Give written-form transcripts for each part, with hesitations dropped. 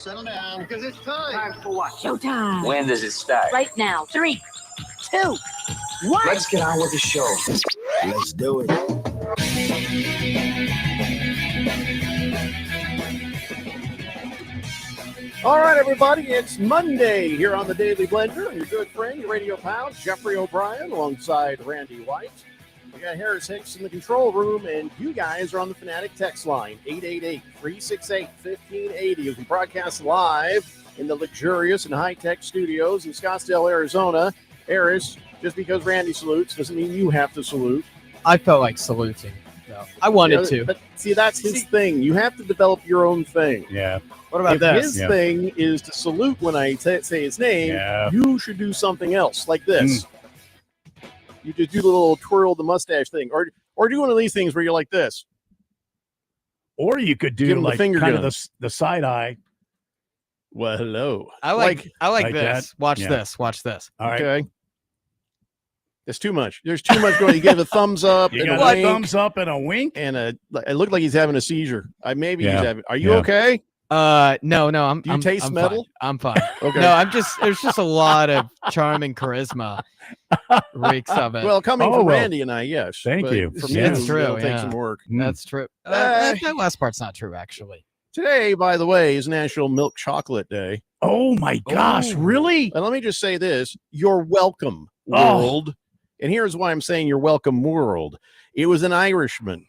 Settle down, because it's time. Time for what? Showtime. When does it start? Right now. 3, 2, 1. Let's get on with the show. Let's do it. All right, everybody, it's Monday here on the Daily Blender. And your good friend, your radio pal, Jeffrey O'Brien, alongside Randy White. We got Harris Hicks in the control room, and you guys are on the Fanatic text line, 888-368-1580. You can broadcast live in the luxurious and high-tech studios in Scottsdale, Arizona. Harris, just because Randy salutes doesn't mean you have to salute. I felt like saluting. No, I wanted to. But see, that's his thing. You have to develop your own thing. Yeah. What about If this? his thing is to salute when I say his name, Yeah. you should do something else, like this. You just do the little twirl the mustache thing, or do one of these things where you're like this. Or you could Give do him the like finger kind gun. of the side eye. Well, hello. I like like this. that. Watch Yeah. this. Watch this. All right. Okay. That's too much. There's too much going. You give a thumbs up You and a got a wink, thumbs up and a wink. and it looked like he's having a seizure. Maybe he's Yeah. having. Are you Yeah. okay? No. I'm. Do you I'm, taste I'm metal? Fine. I'm fine. Okay. No, there's just a lot of charm and charisma reeks of it. Well, coming Oh, from well. Randy and I, yes. Thank But you. From Yeah. you, That's true, it'll take yeah. some work. That's true. Uh, That last part's not true, actually. Today, by the way, is National Milk Chocolate Day. Oh my gosh, Oh. really? And let me just say this: you're welcome, Oh. world. And here's why I'm saying you're welcome, world. It was an Irishman.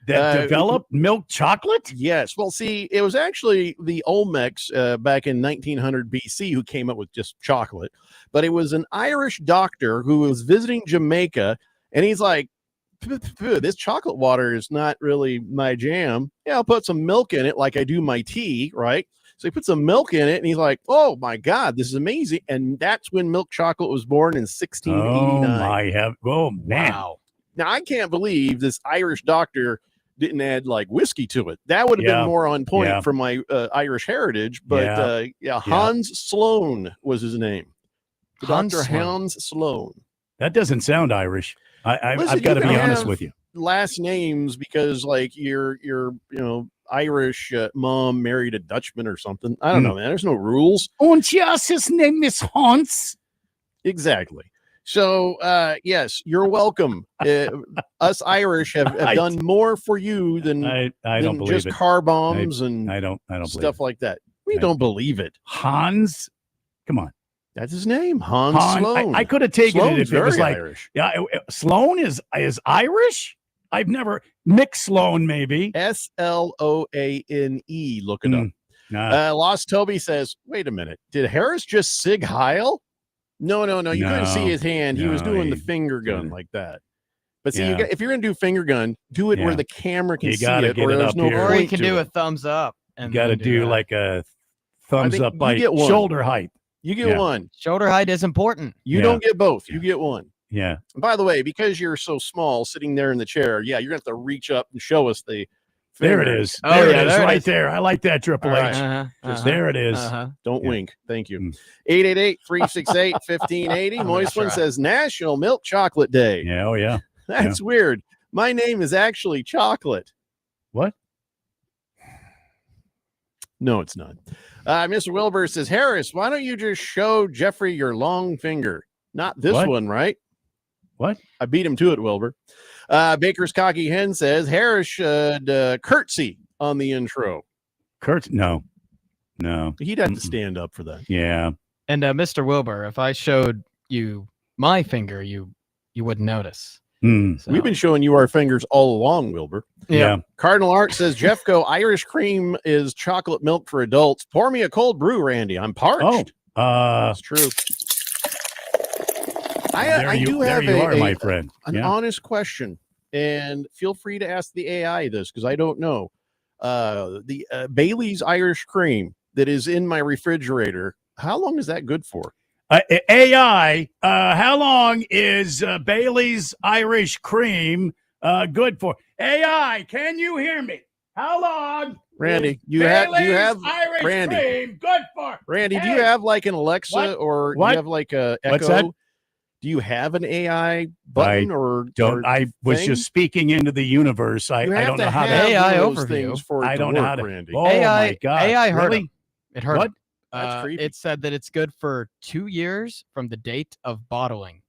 That developed milk chocolate? Yes. Well, see, it was actually the Olmecs back in 1900 BC who came up with just chocolate. But it was an Irish doctor who was visiting Jamaica, and he's like, this chocolate water is not really my jam. Yeah, I'll put some milk in it like I do my tea, right? So he put some milk in it, and he's like, oh, my God, this is amazing. And that's when milk chocolate was born in 1689. Oh man. Wow. Now, I can't believe this Irish doctor didn't add like whiskey to it. That would have been more on point Yeah. for my Irish heritage. But Hans Sloane was his name. Hans Dr. Sloane. Hans Sloane. That doesn't sound Irish. Listen, I've got to you be can honest have with you. Last names because like your Irish mom married a Dutchman or something. I don't know, man. There's no rules. Und yes, his name is Hans. Exactly. So, yes, you're welcome. Us Irish have done more for you than I don't than believe just it. car bombs and I don't believe stuff it. like that. We I- don't believe it. Hans. Come on. That's his name, Hans Sloane. I could have taken Sloane's it if it was very like Irish. Sloan is Irish. I've never Mick Sloan maybe. Sloane. Look it up. Nah. Lost Toby says, "Wait a minute. Did Harris just sig Heil? No. You couldn't see his hand. He was No, doing the he finger gun didn't. like that. But see, Yeah. if you're gonna do finger gun, do it Yeah. where the camera can You see gotta it, get or it there's up no here. Or point you can to do it. a thumbs up. And Got to then do that. like a thumbs think up you by get one. shoulder height. You get Yeah. one. Shoulder height is important. You Yeah. don't get both. You Yeah. get one. Yeah. And by the way, because you're so small, sitting there in the chair, you're gonna have to reach up and show us the. There it finger. is. Oh, there yeah, it is there it right is. there. I like that Triple All H. right. Uh-huh. There it is. Don't Yeah. wink. Thank you. Mm. 888-368-1580. I'm Moist gonna one try. says National Milk Chocolate Day. Yeah. Oh yeah. That's weird. My name is actually Chocolate. What? No, it's not. Mr. Wilbur says, Harris, why don't you just show Jeffrey your long finger? Not this What? one, right? What? I beat him to it, Wilbur. Baker's Cocky Hen says, Harris should curtsy on the intro. Kurt? No. He'd have to Mm-mm. stand up for that. Yeah. And Mr. Wilbur, if I showed you my finger, you wouldn't notice. Hmm. So, We've been showing you our fingers all along, Wilbur. Yeah. Cardinal Art says, Jeffco, Irish cream is chocolate milk for adults. Pour me a cold brew, Randy. I'm parched. Oh. That's true. There I you, do there have you are, a my friend. an Yeah. honest question, and feel free to ask the AI this because I don't know. The Bailey's Irish cream that is in my refrigerator, how long is that good for? AI, how long is Bailey's Irish cream good for? AI, can you hear me? How long? Randy, is do you have Bailey's Irish Randy. cream good for? Randy, do Hey. you have like an Alexa What? or do What? you have like a Echo? What's that? Do you have an AI button or Don't. or I was thing? just speaking into the universe. I You have don't to know how have that. AI one of those overview. things for it I to don't know work, how to. Randy. Oh AI my God! AI hurt really? him. It hurt What? him. That's creepy. It said that it's good for 2 years from the date of bottling.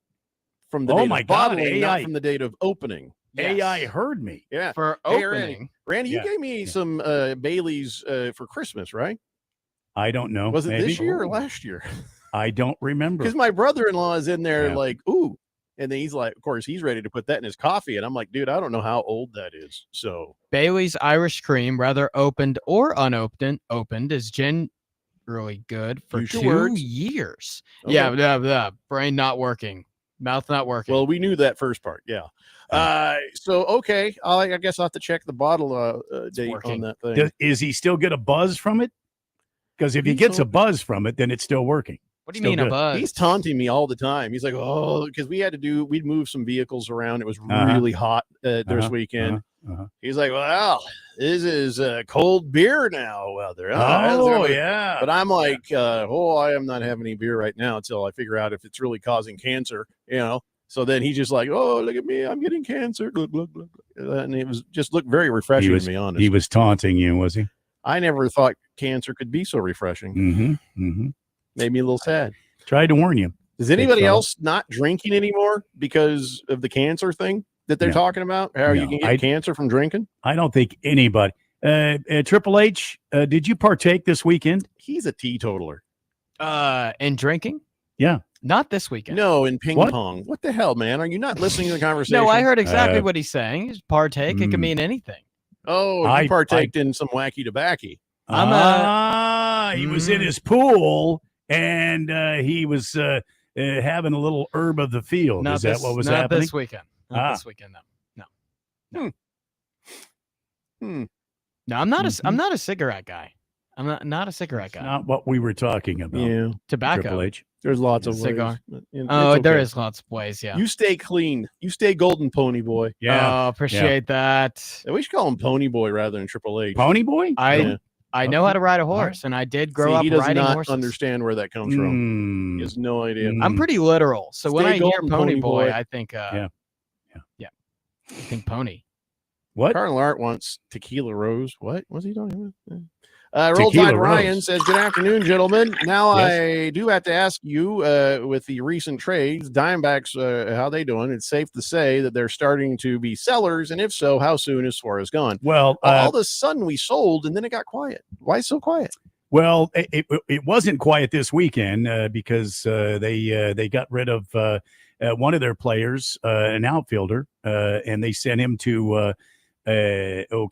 From the Oh date my of God, bottling, not AI. from the date of opening. AI Yes. heard me. Yeah. For Hey, opening. Randy, Yeah, you gave me yeah. some Bailey's for Christmas, right? I don't know. Was it maybe? this year or last year? I don't remember. Because my brother-in-law is in there Yeah. like, ooh. And then he's like, of course, he's ready to put that in his coffee. And I'm like, dude, I don't know how old that is. So Bailey's Irish Cream, whether opened or unopened, is generally good for Use your 2 words. years. Okay. Yeah, brain not working, mouth not working. Well, we knew that first part. Yeah. So, okay. I guess I'll have to check the bottle date working. on that thing. Is he still get a buzz from it? Because if he He's gets a hoping. buzz from it, then it's still working. what do you still mean a good. buzz? He's taunting me all the time. He's like, oh, because we'd move some vehicles around. It was Uh-huh. really hot this Uh-huh. weekend. Uh-huh. He's like, well, this is cold beer now. Well, there. Oh yeah. But I'm like, I am not having any beer right now until I figure out if it's really causing cancer, So then he's just like, oh, look at me, I'm getting cancer. Blah, blah, blah, blah. And it was just looked very refreshing to be honest. He was taunting you, was he? I never thought cancer could be so refreshing. Mm-hmm. Mm-hmm. Made me a little sad. Tried to warn you. Is anybody fella. else not drinking anymore because of the cancer thing that they're No. talking about? How you No, can get cancer from drinking? I don't think anybody. Triple H, did you partake this weekend? He's a teetotaler. In drinking? Yeah. Not this weekend. No, in ping What? pong. What the hell, man? Are you not listening to the conversation? No, I heard exactly Uh, what he's saying. He's partake. It can mean anything. Oh, I- you partaked in some wacky tobacco. He was in his pool and he was having a little herb of the field. Not Is this, that what was not happening? this weekend. Not Ah. this weekend, no. Hmm. No, I'm not Mhm. I'm not a cigarette guy. I'm not a cigarette guy. Not what we were talking about. Yeah, Tobacco. Triple H. there's lots of Cigar. ways. but, Oh, it's there okay. is lots of ways. Yeah. You stay clean. You stay golden pony boy. Yeah. Oh, appreciate that. We should call him Pony Boy rather than Triple H. Pony Boy? Yeah. I know how to ride a horse, and I did grow See, up he does riding not horses. understand where that comes from. Mm. He has no idea. Mm. I'm pretty literal, so when Stay I hear golden, Pony Pony Boy, Boy. I think, Yeah. I think pony. What? Carl Art wants Tequila Rose. What was he talking about? Roll Tequila Tide Ryan Rose. says, good afternoon, gentlemen. Now Yes. I do have to ask you, with the recent trades, Diamondbacks, how they doing? It's safe to say that they're starting to be sellers, and if so, how soon is Suarez gone? Well, All of a sudden we sold, and then it got quiet. Why so quiet? Well, it wasn't quiet this weekend because they got rid of one of their players, an outfielder, and they sent him to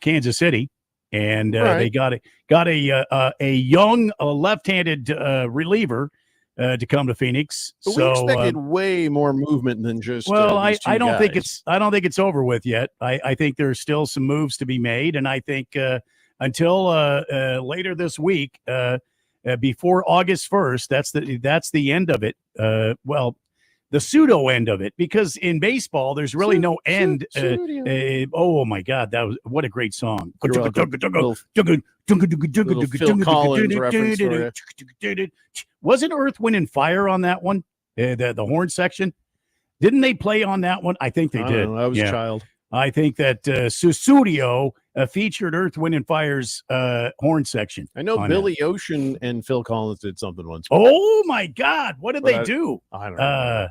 Kansas City, and Right. they got a young left-handed reliever to come to Phoenix. But so we expected way more movement than just. well, these two I don't think guys. I don't think it's over with yet. I think there's still some moves to be made, and I think until later this week, before August 1st, that's the end of it. Well, the pseudo end of it, because in baseball there's really no end. Oh my God, that was what a great song! You're welcome. Little Phil Collins reference for you. Wasn't Earth, Wind, and Fire on that one? The horn section. Didn't they play on that one? I think they I don't did. know, I was Yeah. a child. I think that Susudio featured Earth, Wind, and Fire's horn section. I know on Billy Ocean and Phil Collins did something once. Oh my God! What did But they I- do? I don't know.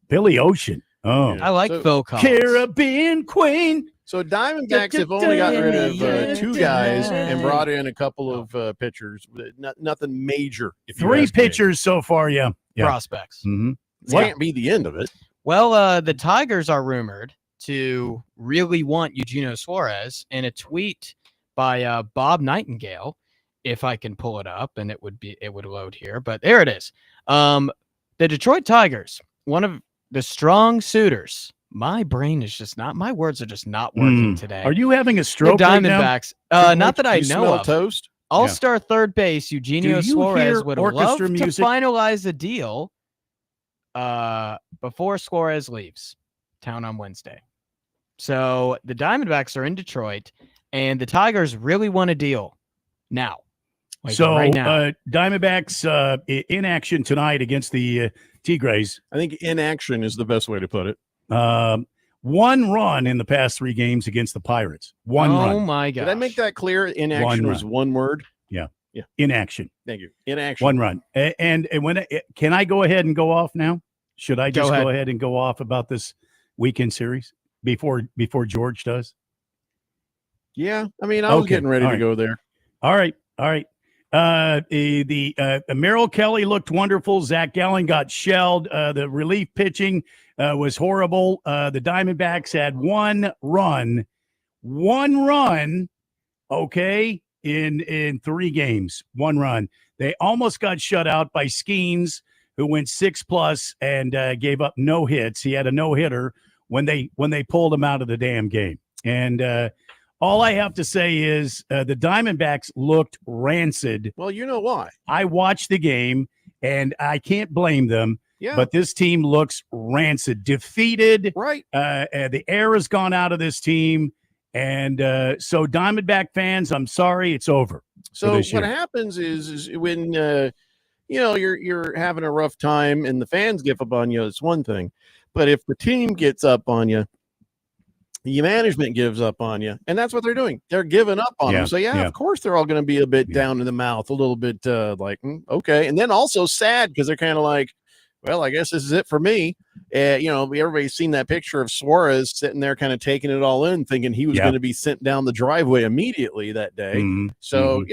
Billy Ocean. Oh, Yeah. I like So- Phil Collins. Caribbean Queen. So Diamondbacks have only got rid of two guys and brought in a couple of pitchers. Nothing major. If you 3 ask me. pitchers so far. Yeah. Yeah. Prospects. Mm-hmm. This can't be the end of it. Well, the Tigers are rumored to really want Eugenio Suarez. In a tweet by Bob Nightingale, if I can pull it up, and it would load here, but there it is. The Detroit Tigers, one of the strong suitors. My brain is just not. My words are just not working today. Are you having a the stroke right now? Diamondbacks? Not that I You know smell of. toast. All-star third base Eugenio Do you Suarez hear would love orchestra to music? finalize a deal before Suarez leaves town on Wednesday. So the Diamondbacks are in Detroit, and the Tigers really want a deal now. Like So right now. Diamondbacks in action tonight against the Tigres. I think inaction is the best way to put it. One run in the past 3 games against the Pirates. One Oh run. my god! Did I make that clear? Inaction was one word. Inaction. Thank you. Inaction. One run. And when can I go ahead and go off now? Should I just Go go ahead and go off about this weekend series before George does? Yeah. I mean, I was Okay. getting ready All to right. go there. All right. Merrill Kelly looked wonderful. Zach Gallen got shelled. The relief pitching was horrible. The Diamondbacks had one run. Okay, in 3 games. One run. They almost got shut out by Skeens, who went 6+ and gave up no hits. He had a no hitter when they pulled him out of the damn game. And all I have to say is the Diamondbacks looked rancid. Well, you know why. I watched the game, and I can't blame them. Yeah. But this team looks rancid, defeated. Right. The air has gone out of this team. And so Diamondback fans, I'm sorry, it's over. So this what year. happens is when you're having a rough time and the fans give up on you, it's one thing. But if the team gets up on you, the management gives up on you, and that's what they're doing. They're giving up on them. So of course they're all going to be a bit down in the mouth, a little bit okay, and then also sad because they're kind of like, well, I guess this is it for me. Everybody's seen that picture of Suarez sitting there kind of taking it all in, thinking he was going to be sent down the driveway immediately that day. Mhm. So,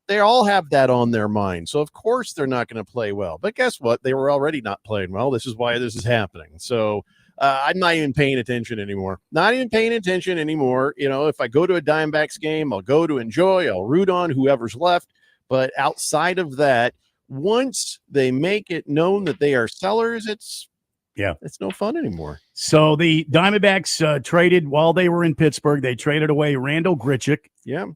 they all have that on their mind. So, of course, they're not going to play well. But guess what? They were already not playing well. This is why this is happening. So, I'm not even paying attention anymore. If I go to a Diamondbacks game, I'll go to enjoy. I'll root on whoever's left. But outside of that, once they make it known that they are sellers, it's no fun anymore. So the Diamondbacks traded while they were in Pittsburgh. They traded away Randall Grichuk, Yeah.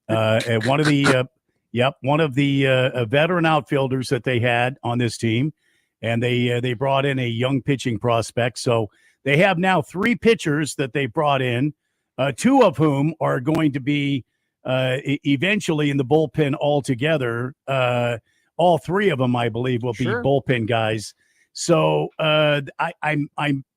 one of the veteran outfielders that they had on this team, and they brought in a young pitching prospect. So they have now 3 pitchers that they brought in, 2 of whom are going to be eventually in the bullpen altogether. All 3 of them, I believe, will be bullpen guys. So I'm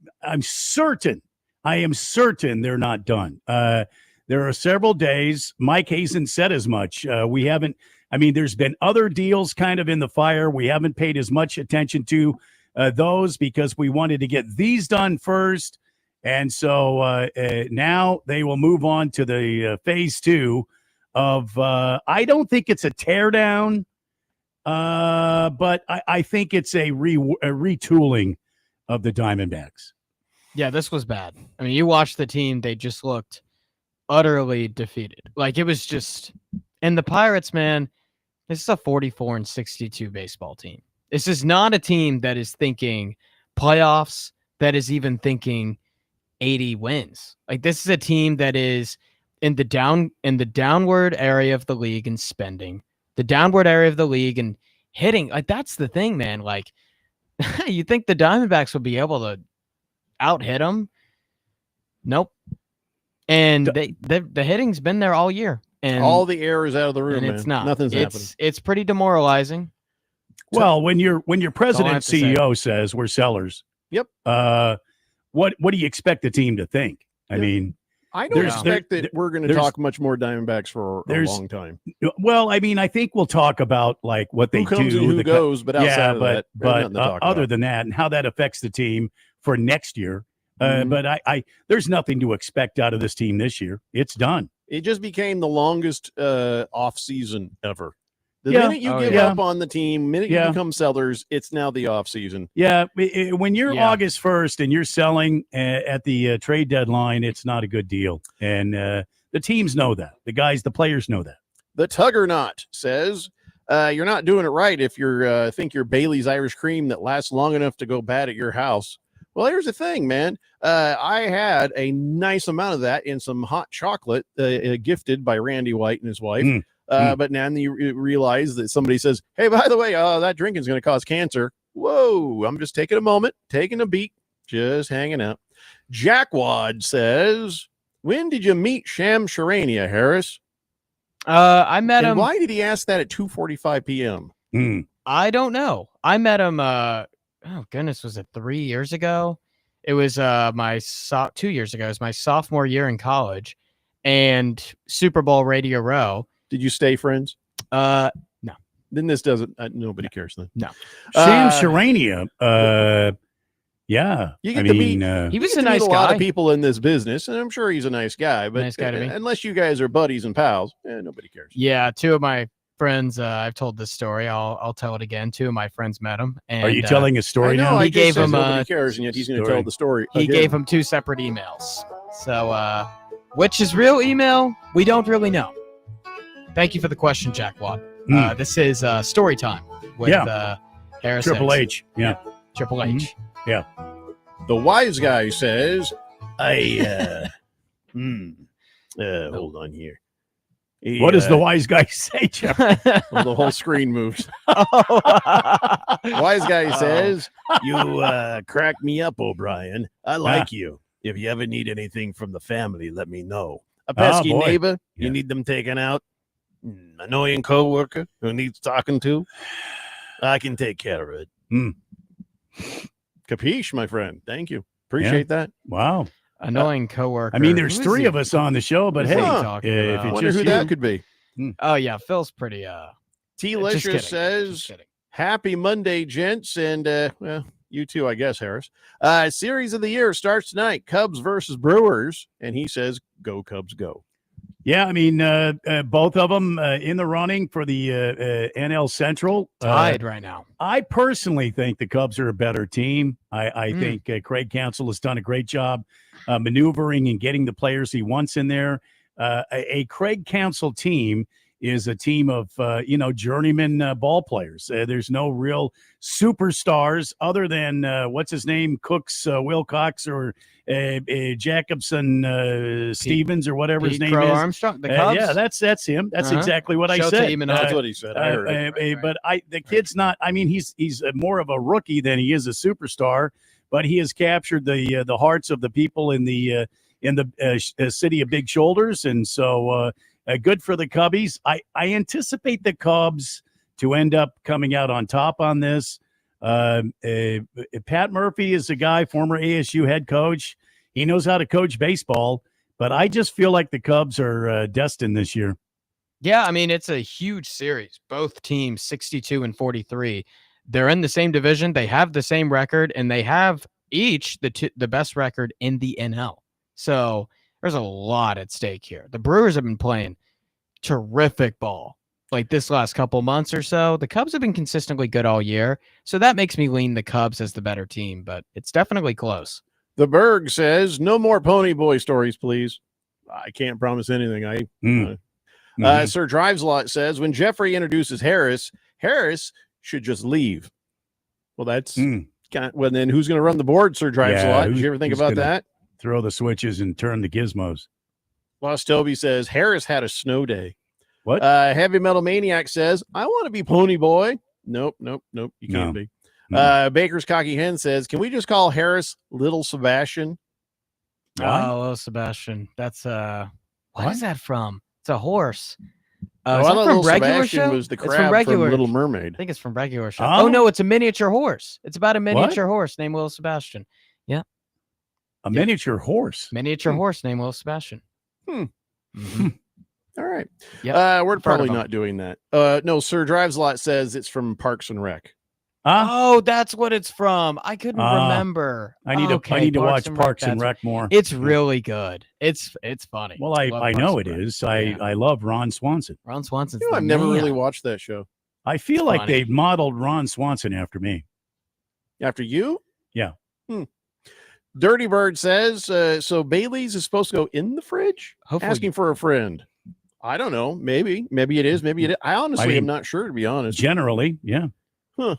certain. I am certain they're not done. There are several days. Mike Hazen said as much. We haven't. I mean, there's been other deals kind of in the fire. We haven't paid as much attention to those because we wanted to get these done first. And so now they will move on to the phase 2 of. I don't think it's a teardown. But I think it's a retooling of the Diamondbacks. Yeah, this was bad. I mean, you watched the team; they just looked utterly defeated. Like it was just. And the Pirates, man, this is a 44-62 baseball team. This is not a team that is thinking playoffs. That is even thinking 80 wins. Like this is a team that is in the downward area of the league in spending. The downward area of the league and hitting. Like that's the thing, man. Like you think the Diamondbacks will be able to out hit them? Nope. And the hitting's been there all year, and all the air is out of the room. And it's man. not. Nothing's happening. It's pretty demoralizing. Well, when your president CEO says we're sellers, yep. What do you expect the team to think? I mean. I don't expect that we're going to talk much more Diamondbacks for a long time. Well, I mean, I think we'll talk about like what they who comes do, and who goes, but outside of that, but other than that, and how that affects the team for next year. But I there's nothing to expect out of this team this year. It's done. It just became the longest off season ever. The minute you give up on the team, minute you become sellers, it's now the off season. Yeah, when you're August 1st and you're selling at the trade deadline, it's not a good deal. And the teams know that. The players know that. The Tuggernaut says, you're not doing it right if you're think you're Bailey's Irish Cream that lasts long enough to go bad at your house. Well, here's the thing, man. I had a nice amount of that in some hot chocolate gifted by Randy White and his wife. But now you realize that somebody says, hey, by the way, that drinking is going to cause cancer. Whoa, I'm just taking a moment, taking a beat, just hanging out. Jackwad says, when did you meet Sham Charania, Harris? I met him. Why did he ask that at 2:45 p.m.? I don't know. I met him oh goodness, was it 3 years ago? It was 2 years ago. It was my sophomore year in college, and Super Bowl Radio Row. Did you stay friends? No. Then this doesn't. Nobody cares then. No. Sam Sharania. Yeah. You get to meet. He was You a get to meet nice a lot guy. of people in this business, and I'm sure he's a nice guy. But Nice guy to me. unless you guys are buddies and pals, nobody cares. Yeah, two of my friends. I've told this story. I'll tell it again. Two of my friends met him. And, Are you telling a I story know. now? I He just gave said him nobody a cares, and yet he's going to story. tell the story. He again. gave him 2 separate emails. So, which is real email? We don't really know. Thank you for the question, Jack Watt. This is story time with Harris. Triple Hicks. H. Yeah. Triple H. The wise guy says, "I hold on here." What does the wise guy say, Jeff? Well, the whole screen moves. Wise guy says, "You crack me up, O'Brien. I like you. If you ever need anything from the family, let me know. A pesky boy. neighbor, Yeah. you need them taken out. Annoying coworker who needs talking to. I can take care of it. Capiche, my friend. Thank you. Appreciate that. Wow. Annoying coworker. I mean, there's Who is 3 he? of us on the show, but Who's he hey, talking if about? it's Wonder just who you, that could be. Oh yeah, Phil's pretty. Just T-Licious kidding. says, Just kidding. "Happy Monday, gents." And, well, you too, I guess, Harris. Series of the year starts tonight. Cubs versus Brewers. And he says, "Go Cubs, go." yeah, I mean, both of them in the running for the NL Central. Tied right now. I personally think the Cubs are a better team. I think Craig Counsell has done a great job maneuvering and getting the players he wants in there. A Craig Counsell team is a team of, journeyman ball players. There's no real superstars other than, what's his name, Cooks, Wilcox, or Jacobson, Stevens, or whatever his Pete name Crow is. Armstrong, the Cubs. Yeah, that's him. That's Uh-huh. exactly what I Shota said. Iminola. That's what he said. I heard it. Right. But the kid's not. I mean, he's more of a rookie than he is a superstar. But he has captured the hearts of the people in the city of big shoulders, and so good for the Cubbies. I anticipate the Cubs to end up coming out on top on this. Pat Murphy is a guy, former ASU head coach. He knows how to coach baseball, but I just feel like the Cubs are destined this year. Yeah, I mean, it's a huge series. Both teams 62 and 43. They're in the same division. They have the same record, and they have each the best record in the NL. So there's a lot at stake here. The Brewers have been playing terrific ball like this last couple months or so. The Cubs have been consistently good all year. So that makes me lean the Cubs as the better team, but it's definitely close. The Berg says, "No more Pony Boy stories, please." I can't promise anything. Sir Drives a Lot says, "When Jeffrey introduces Harris should just leave." Well, that's well, then who's going to run the board, Sir Drives a Lot? Did you ever think about that? Throw the switches and turn the gizmos. Lost Toby says, "Harris had a snow day." What? Heavy Metal Maniac says, "I want to be Pony Boy." Nope. You can't be. No. Baker's Cocky Hen says, "Can we just call Harris Little Sebastian?" Why? Oh, Little Sebastian. That's what What? is that from? It's a horse. I Is thought that Little from Regular Sebastian Show? was the It's crab from Regular. Little I Mermaid. think it's from Regular Show. Oh. Oh no, it's a miniature horse. It's about a miniature horse named Will Sebastian. A miniature horse. Miniature horse named Will Sebastian. All right. Yep. We're probably of 'em. not doing that. No, Sir Drives a Lot says it's from Parks and Rec. Huh? Oh, that's what it's from. I couldn't Ah. remember. I need Okay, to watch Parks and that's- Rec more. It's really good. It's funny. Well, Love I Parks know and it Rec. is. Yeah. I love Ron Swanson. Ron Swanson's. You know, the I've never man. really watched that show. I feel like funny. they modeled Ron Swanson after me. After you? Yeah. Dirty Bird says, so Bailey's is supposed to go in the fridge? Hopefully, Asking for a friend. I don't know. Maybe it is. Maybe it is. I honestly am mean, not sure, to be honest. Generally, yeah. All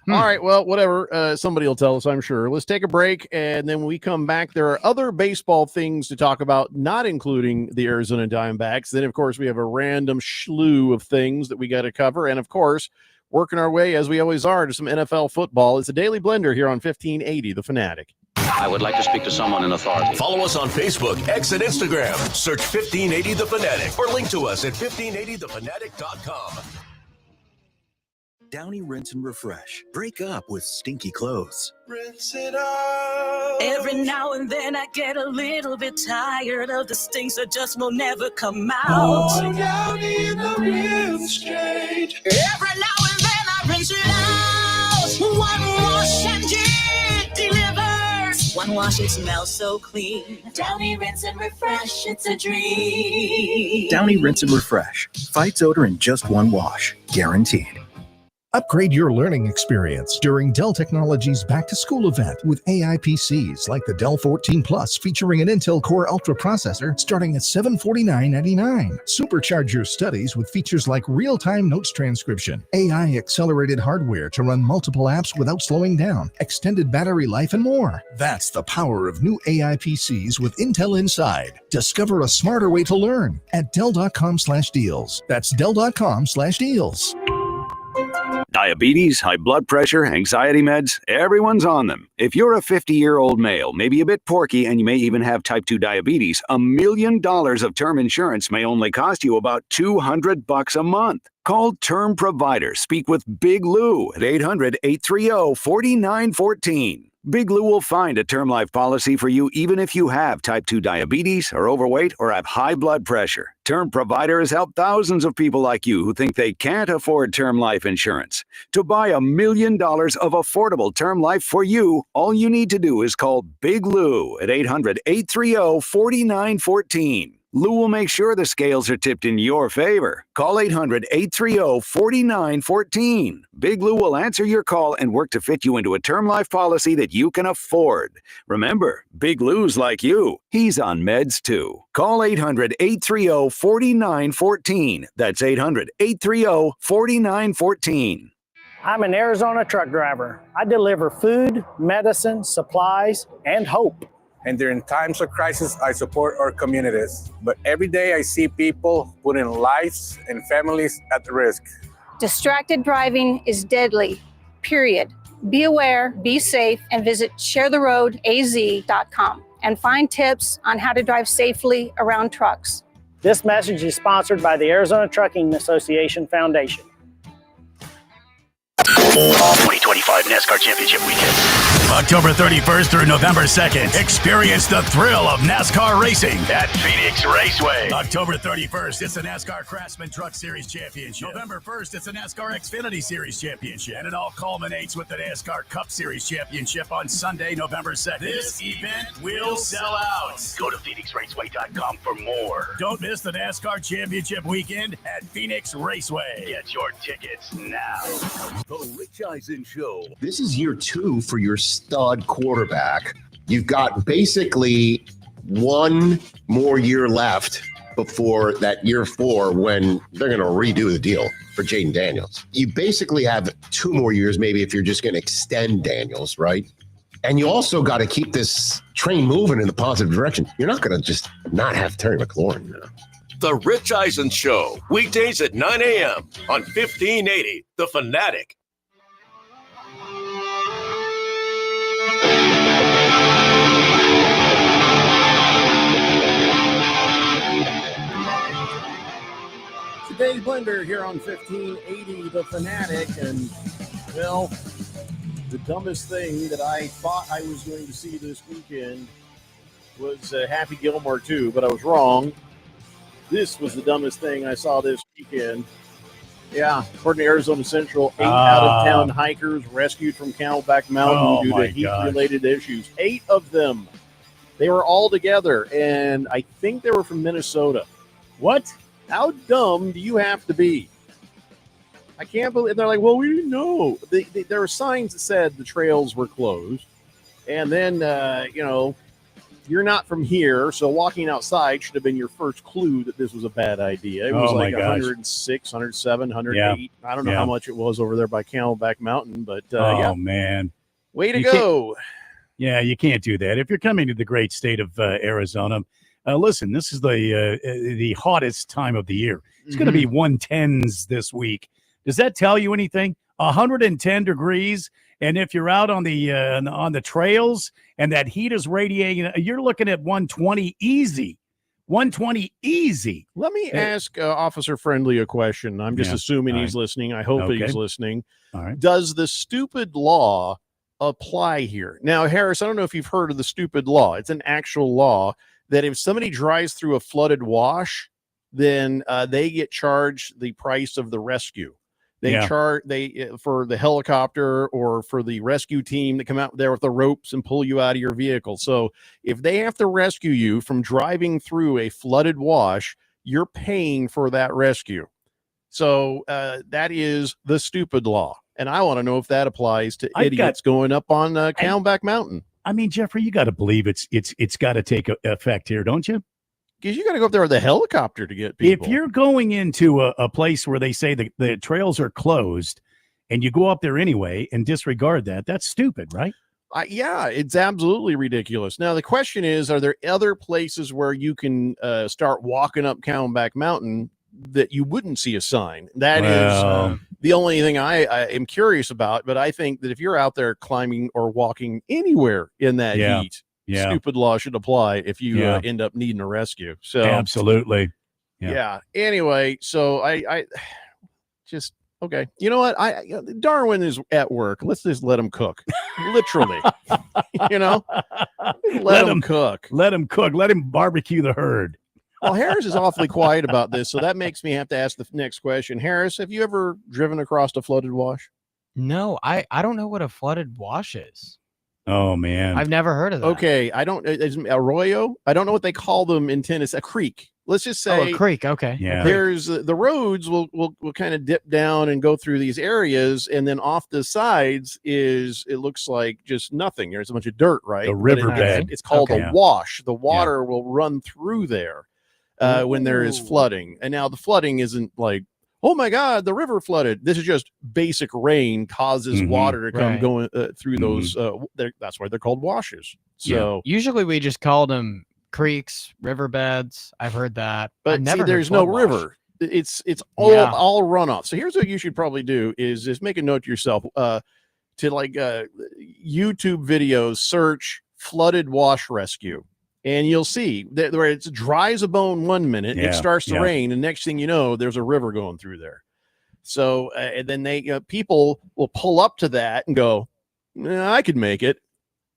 right. Well, whatever. Somebody will tell us, I'm sure. Let's take a break. And then when we come back, there are other baseball things to talk about, not including the Arizona Diamondbacks. Then, of course, we have a random slew of things that we got to cover. And, of course, working our way, as we always are, to some NFL football. It's a Daily Blender here on 1580 The Fanatic. I would like to speak to someone in authority. Follow us on Facebook, X, and Instagram. Search 1580 The Fanatic or link to us at 1580thefanatic.com. Downy Rinse and Refresh. Break up with stinky clothes. Rinse it out. Every now and then I get a little bit tired of the stinks that just will never come out. Oh, Downy in the rinse change. Every now and then I rinse it out. One wash and it delivers. One wash, it smells so clean. Downy Rinse and Refresh, it's a dream. Downy Rinse and Refresh. Fights odor in just one wash. Guaranteed. Upgrade your learning experience during Dell Technologies Back to School event with AI PCs like the Dell 14 Plus featuring an Intel Core Ultra processor starting at $749.99. Supercharge your studies with features like real-time notes transcription, AI accelerated hardware to run multiple apps without slowing down, extended battery life, and more. That's the power of new AI PCs with Intel inside. Discover a smarter way to learn at Dell.com/deals. That's Dell.com/deals. Diabetes, high blood pressure, anxiety meds, everyone's on them. If you're a 50-year-old male, maybe a bit porky, and you may even have type 2 diabetes, $1 million of term insurance may only cost you about $200 a month. Call Term Provider. Speak with Big Lou at 800-830-4914. Big Lou will find a term life policy for you even if you have type 2 diabetes, are overweight, or have high blood pressure. Term Provider has helped thousands of people like you who think they can't afford term life insurance. To buy $1 million of affordable term life for you, all you need to do is call Big Lou at 800-830-4914. Lou will make sure the scales are tipped in your favor. Call 800-830-4914. Big Lou will answer your call and work to fit you into a term life policy that you can afford. Remember, Big Lou's like you. He's on meds too. Call 800-830-4914. That's 800-830-4914. I'm an Arizona truck driver. I deliver food, medicine, supplies, and hope. And during times of crisis, I support our communities. But every day I see people putting lives and families at risk. Distracted driving is deadly, period. Be aware, be safe, and visit sharetheroadaz.com and find tips on how to drive safely around trucks. This message is sponsored by the Arizona Trucking Association Foundation. 2025 NASCAR Championship Weekend. October 31st through November 2nd. Experience the thrill of NASCAR racing at Phoenix Raceway. October 31st, it's the NASCAR Craftsman Truck Series Championship. November 1st, it's the NASCAR Xfinity Series Championship. And it all culminates with the NASCAR Cup Series Championship on Sunday, November 2nd. This event will sell out. Go to PhoenixRaceway.com for more. Don't miss the NASCAR Championship Weekend at Phoenix Raceway. Get your tickets now. The Rich Eisen Show. This is year 2 for your stud quarterback. You've got basically one more year left before that year 4 when they're going to redo the deal for Jaden Daniels. You basically have 2 more years, maybe, if you're just going to extend Daniels, right? And you also got to keep this train moving in the positive direction. You're not going to just not have Terry McLaurin now. The Rich Eisen Show, weekdays at 9 a.m. on 1580, The Fanatic. Today's Blender here on 1580 The Fanatic, and well, the dumbest thing that I thought I was going to see this weekend was Happy Gilmore 2, but I was wrong. This was the dumbest thing I saw this weekend. Yeah, according to Arizona Central, 8 out-of-town hikers rescued from Camelback Mountain due to heat-related issues. 8 of them. They were all together, and I think they were from Minnesota. What? How dumb do you have to be? I can't believe they're like, well, we didn't know. There were signs that said the trails were closed. And then, you're not from here, so walking outside should have been your first clue that this was a bad idea. It was like 106, 107, 108. Yeah. I don't know how much it was over there by Camelback Mountain, but man. Way to go. Yeah, you can't do that. If you're coming to the great state of Arizona, listen, this is the hottest time of the year. It's going to be 110s this week. Does that tell you anything? 110 degrees, and if you're out on the trails and that heat is radiating, you're looking at 120 easy. 120 easy. Let me ask Officer Friendly a question. I'm just assuming he's listening. I hope he's listening. All right. Does the stupid law apply here? Now, Harris, I don't know if you've heard of the stupid law. It's an actual law that if somebody drives through a flooded wash, then they get charged the price of the rescue. They charge for the helicopter or for the rescue team that come out there with the ropes and pull you out of your vehicle. So if they have to rescue you from driving through a flooded wash, you're paying for that rescue. So that is the stupid law. And I want to know if that applies to idiots going up on Camelback Mountain. I mean, Jeffrey, you got to believe it's got to take effect here, don't you? Because you got to go up there with a helicopter to get people. If you're going into a place where they say the trails are closed and you go up there anyway and disregard that, that's stupid, right? Yeah, it's absolutely ridiculous. Now, the question is, are there other places where you can start walking up Camelback Mountain that you wouldn't see a sign? That is the only thing I am curious about. But I think that if you're out there climbing or walking anywhere in that heat, stupid law should apply if you end up needing a rescue. So absolutely. Yeah. Anyway, so I just, okay. You know what? Darwin is at work. Let's just let him cook. Literally. Let him cook. Let him cook. Let him barbecue the herd. Well, Harris is awfully quiet about this, so that makes me have to ask the next question. Harris, have you ever driven across a flooded wash? No, I don't know what a flooded wash is. Oh, man. I've never heard of that. Okay, is arroyo? I don't know what they call them in Tennessee. A creek. Let's just say a creek. Okay. Yeah. There's the roads will kind of dip down and go through these areas, and then off the sides it looks like just nothing. There's a bunch of dirt, right? The riverbed. It's called a wash. The water will run through there when there is flooding. And now the flooding isn't like, oh my God, the river flooded. This is just basic rain causes water to come going through those. That's why they're called washes. So usually we just called them creeks, riverbeds. I've heard that, but see, there's no river. It's all runoff. So here's what you should probably do: is just make a note to yourself to like YouTube videos, search flooded wash rescue. And you'll see that where it's dry as a bone 1 minute, it starts to rain, and next thing you know, there's a river going through there. So and then people will pull up to that and go, I could make it.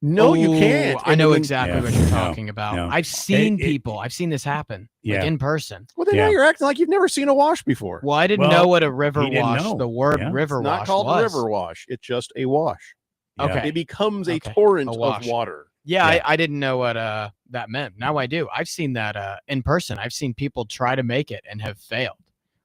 No, you can't. I know exactly what you're talking about. I've seen people. I've seen this happen in person. Well, then now you're acting like you've never seen a wash before. Well, I didn't know what a river wash, the word river wash was. It's not called a river wash. It's just a wash. Okay. It becomes a torrent of water. Yeah, I didn't know what that meant. Now I do. I've seen that in person. I've seen people try to make it and have failed.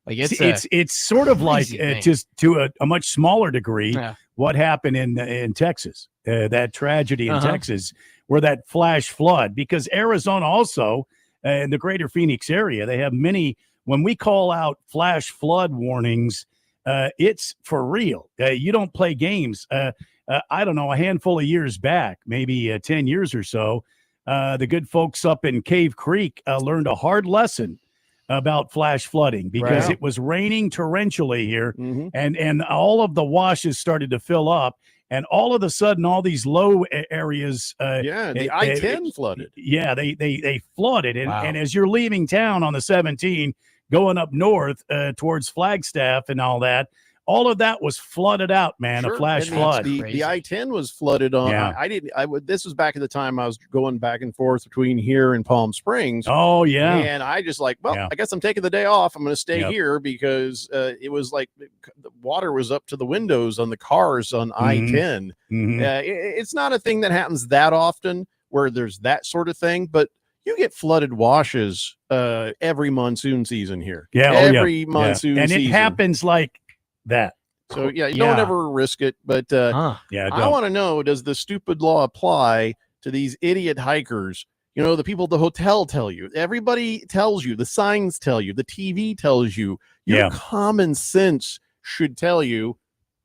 Like it's sort of like just to a much smaller degree what happened in Texas, that tragedy in Texas where that flash flood, because Arizona also in the greater Phoenix area, they have many. When we call out flash flood warnings, it's for real. You don't play games. I don't know, a handful of years back, maybe 10 years or so, the good folks up in Cave Creek learned a hard lesson about flash flooding because it was raining torrentially here, and all of the washes started to fill up, and all of a sudden, all these low areas, the I-10 flooded. Yeah, they flooded, and as you're leaving town on the 17, going up north towards Flagstaff and all that. All of that was flooded out, man. A flash flood. The I-10 was flooded on. This was back at the time I was going back and forth between here and Palm Springs. Oh yeah. And I just I guess I'm taking the day off. I'm going to stay here because it was like the water was up to the windows on the cars on I-10. It's not a thing that happens that often where there's that sort of thing, but you get flooded washes every monsoon season here. Yeah, every monsoon and season. It happens like that. So you don't ever risk it, but I want to know, does the stupid law apply to these idiot hikers? You know, the people at the hotel tell you, everybody tells you, the signs tell you, the TV tells you, your common sense should tell you,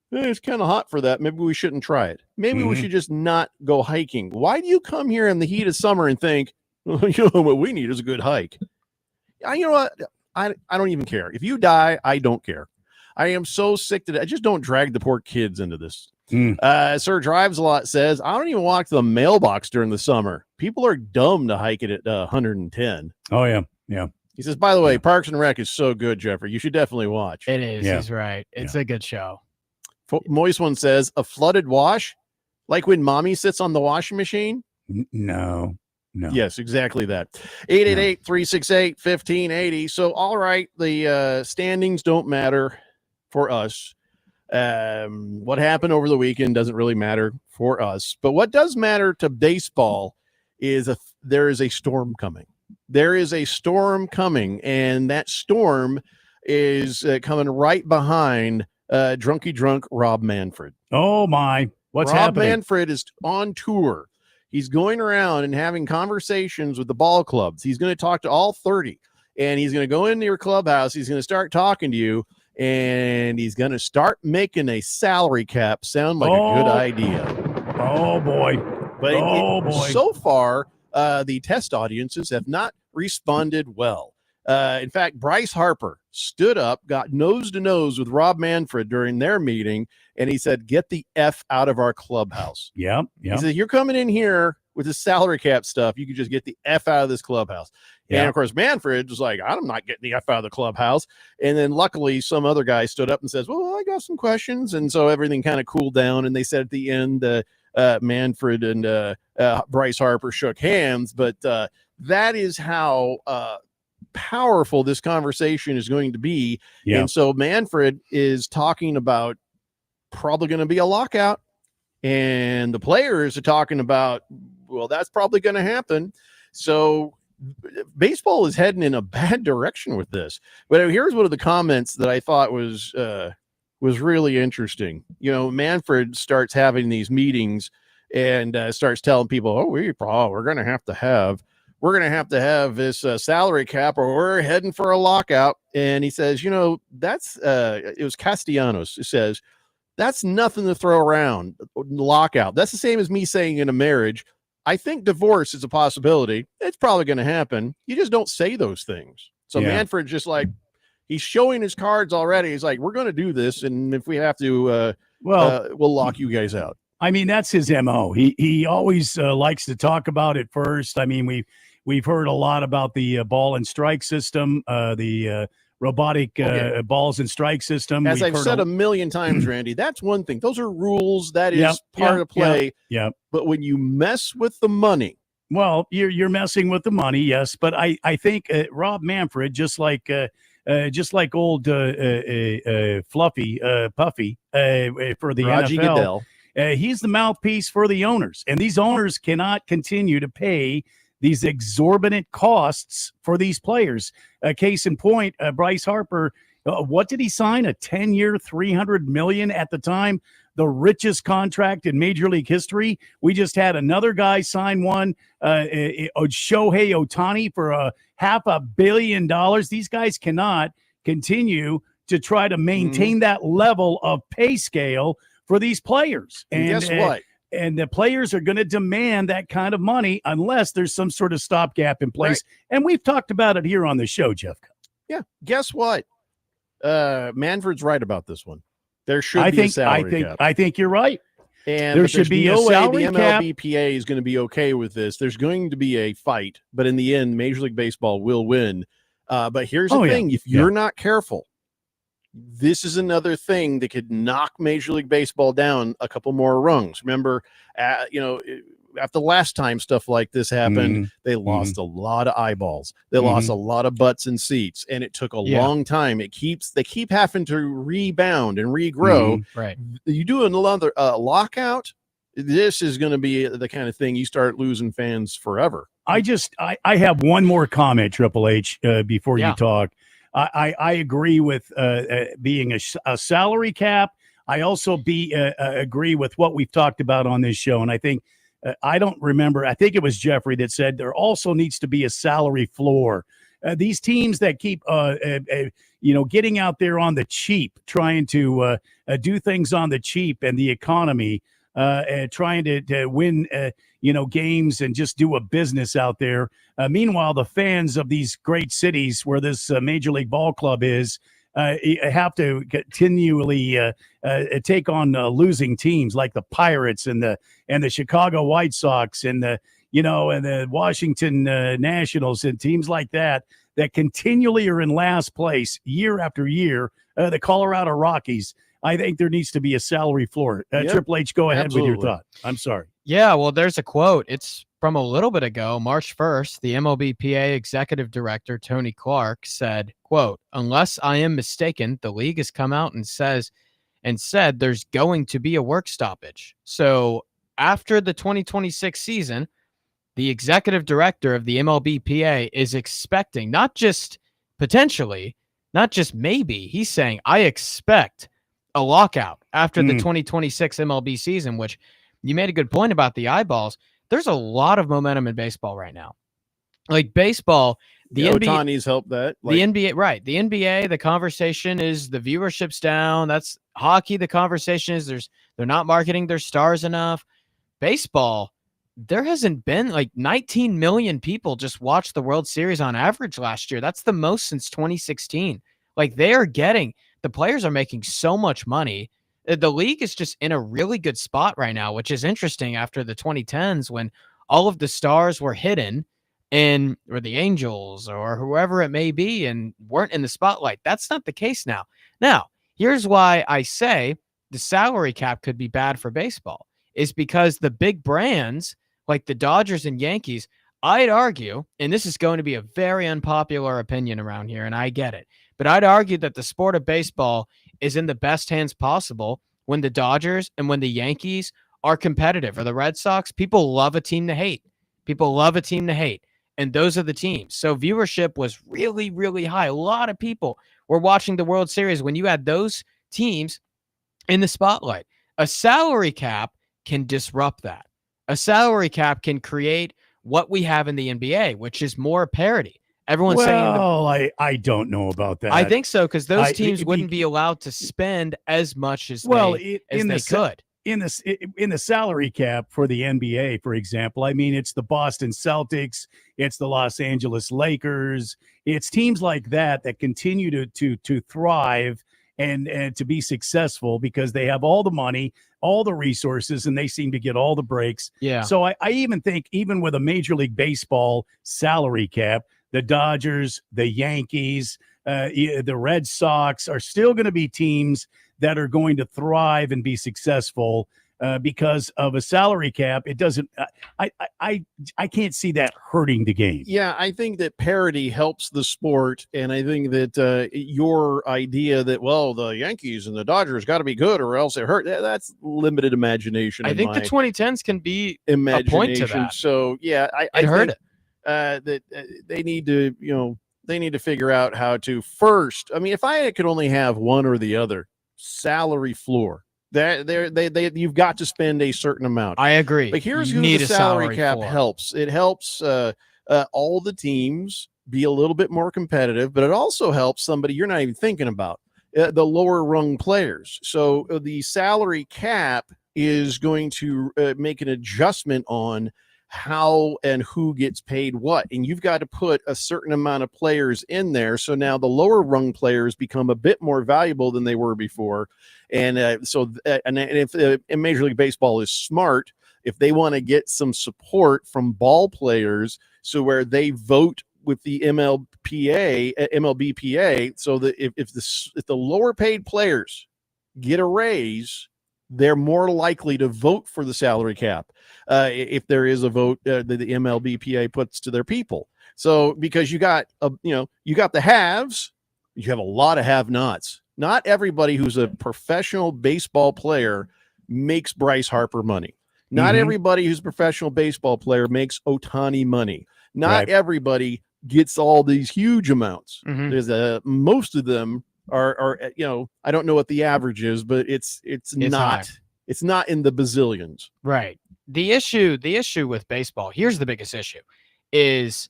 it's kind of hot for that. Maybe we shouldn't try it. Maybe we should just not go hiking. Why do you come here in the heat of summer and think, you know, what we need is a good hike? You know what? I don't even care. If you die, I don't care. I am so sick to I just don't drag the poor kids into this. Sir Drives a Lot says, I don't even walk to the mailbox during the summer. People are dumb to hike it at 110. Oh, yeah. Yeah. He says, by the way, Parks and Rec is so good, Jeffrey. You should definitely watch. It is. Yeah. He's right. It's a good show. Moist One says, a flooded wash? Like when mommy sits on the washing machine? No. Yes, exactly that. 888-368-1580. So, all right, the standings don't matter for us. What happened over the weekend doesn't really matter for us. But what does matter to baseball is there is a storm coming. There is a storm coming, and that storm is coming right behind drunky drunk Rob Manfred. Oh, my. What's Rob happening? Manfred is on tour. He's going around and having conversations with the ball clubs. He's going to talk to all 30, and he's going to go into your clubhouse. He's going to start talking to you, and he's going to start making a salary cap sound like a good idea. Oh, boy. But so far, the test audiences have not responded well. In fact, Bryce Harper stood up, got nose to nose with Rob Manfred during their meeting, and he said, get the F out of our clubhouse. Yeah. He said, you're coming in here with the salary cap stuff. You can just get the F out of this clubhouse. Yeah. And, of course, Manfred was like, I'm not getting the F out of the clubhouse. And then luckily some other guy stood up and says, well, I got some questions. And so everything kind of cooled down. And they said at the end, Manfred and Bryce Harper shook hands. But that is how powerful this conversation is going to be. Yeah. And so Manfred is talking about probably going to be a lockout, and the players are talking about, well, that's probably going to happen. So baseball is heading in a bad direction with this. But here's one of the comments that I thought was really interesting. You know, Manfred starts having these meetings and starts telling people, oh, we're going to have to have this salary cap, or we're heading for a lockout. And he says, you know, that's it was Castellanos who says, that's nothing to throw around. Lockout. That's the same as me saying in a marriage, I think divorce is a possibility. It's probably going to happen. You just don't say those things. So Manfred just like, he's showing his cards already. He's like, we're going to do this. And if we have to, we'll lock you guys out. I mean, that's his MO. He always likes to talk about it first. I mean, we've heard a lot about the ball and strike system, the robotic balls and strike system. As We've I've heard said a million times, Randy, that's one thing. Those are rules. That is part of play. Yeah. But when you mess with the money, well, you're messing with the money, yes. But I think Rob Manfred, just like old Fluffy Puffy for the Raji NFL, Goodell. He's the mouthpiece for the owners, and these owners cannot continue to pay these exorbitant costs for these players. Case in point, Bryce Harper, what did he sign? A 10-year, $300 million at the time, the richest contract in Major League history. We just had another guy sign one, Shohei Ohtani, for $500 million. These guys cannot continue to try to maintain that level of pay scale for these players. And guess what? And the players are going to demand that kind of money unless there's some sort of stopgap in place. Right. And we've talked about it here on the show, Jeff. Yeah. Guess what? Manfred's right about this one. There should be a salary cap. I think you're right. And there should be a salary cap. The MLBPA is going to be okay with this. There's going to be a fight, but in the end, Major League Baseball will win. But here's the thing. If you're not careful, this is another thing that could knock Major League Baseball down a couple more rungs. Remember, after last time stuff like this happened, they lost a lot of eyeballs. They lost a lot of butts and seats, and it took a long time. They keep having to rebound and regrow. Right. You do another lockout, this is going to be the kind of thing you start losing fans forever. I have one more comment, Triple H, before you talk. I agree with being a salary cap. I also agree with what we've talked about on this show. And I think, I don't remember, I think it was Jeffrey that said there also needs to be a salary floor. These teams that keep, getting out there on the cheap, trying to do things on the cheap and the economy, trying to win, games and just do a business out there. Meanwhile, the fans of these great cities where this Major League Ball club is have to continually take on losing teams like the Pirates and the Chicago White Sox and the Washington Nationals and teams like that that continually are in last place year after year, the Colorado Rockies, I think there needs to be a salary floor. Yep. Triple H, go ahead with your Absolutely. thought. I'm sorry. Yeah, well, there's a quote. It's from a little bit ago, March 1st. The MLBPA executive director, Tony Clark, said, quote, "Unless I am mistaken, the league has come out and said there's going to be a work stoppage." So after the 2026 season, the executive director of the MLBPA is expecting not just potentially, not just maybe, he's saying, I expect a lockout after the 2026 MLB season, which you made a good point about the eyeballs. There's a lot of momentum in baseball right now. Like baseball, the NBA, Ohtani's helped that. the NBA, right? The NBA, the conversation is the viewership's down. That's hockey. The conversation is they're not marketing their stars enough. Baseball, there hasn't been like 19 million people just watched the World Series on average last year. That's the most since 2016. Like the players are making so much money. The league is just in a really good spot right now, which is interesting after the 2010s when all of the stars were hidden or the Angels or whoever it may be and weren't in the spotlight. That's not the case now. Now, here's why I say the salary cap could be bad for baseball is because the big brands like the Dodgers and Yankees, I'd argue, and this is going to be a very unpopular opinion around here, and I get it, but I'd argue that the sport of baseball is in the best hands possible when the Dodgers and when the Yankees are competitive, or the Red Sox. People love a team to hate. And those are the teams. So viewership was really, really high. A lot of people were watching the World Series when you had those teams in the spotlight. A salary cap can disrupt that. A salary cap can create what we have in the NBA, which is more parity. Everyone's saying, well, I don't know about that. I think so, because those teams wouldn't be allowed to spend as much as they could. In the salary cap for the NBA, for example, I mean, it's the Boston Celtics, it's the Los Angeles Lakers, it's teams like that continue to thrive and to be successful because they have all the money, all the resources, and they seem to get all the breaks. Yeah. So I even think even with a Major League Baseball salary cap, the Dodgers, the Yankees, the Red Sox are still going to be teams that are going to thrive and be successful because of a salary cap. It doesn't. I can't see that hurting the game. Yeah, I think that parity helps the sport, and I think that your idea that the Yankees and the Dodgers got to be good or else it hurt. That's limited imagination. I think the 2010s can be a point to that. So yeah, I heard it. That they need to, they need to figure out how to first. I mean, if I could only have one or the other, salary floor. You've got to spend a certain amount. I agree. But here's You who need the a salary salary cap floor. helps. It helps all the teams be a little bit more competitive, but it also helps somebody you're not even thinking about, the lower rung players. So the salary cap is going to make an adjustment on how and who gets paid what, and you've got to put a certain amount of players in there. So now the lower rung players become a bit more valuable than they were before. And if Major League Baseball is smart, if they want to get some support from ball players, so where they vote with the MLBPA, so that if the lower paid players get a raise, they're more likely to vote for the salary cap if there is a vote that the MLBPA puts to their people. So because you got the haves, you have a lot of have-nots. Not everybody who's a professional baseball player makes Bryce Harper money. Not everybody who's a professional baseball player makes Ohtani money. Not everybody gets all these huge amounts. There's most of them are I don't know what the average is, but it's not high. It's not in the bazillions. Right. The issue with baseball, here's the biggest issue, is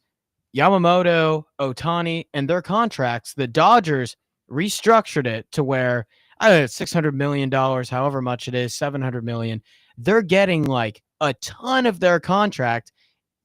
Yamamoto, Ohtani, and their contracts. The Dodgers restructured it to where $600 million, however much it is, $700 million. They're getting like a ton of their contract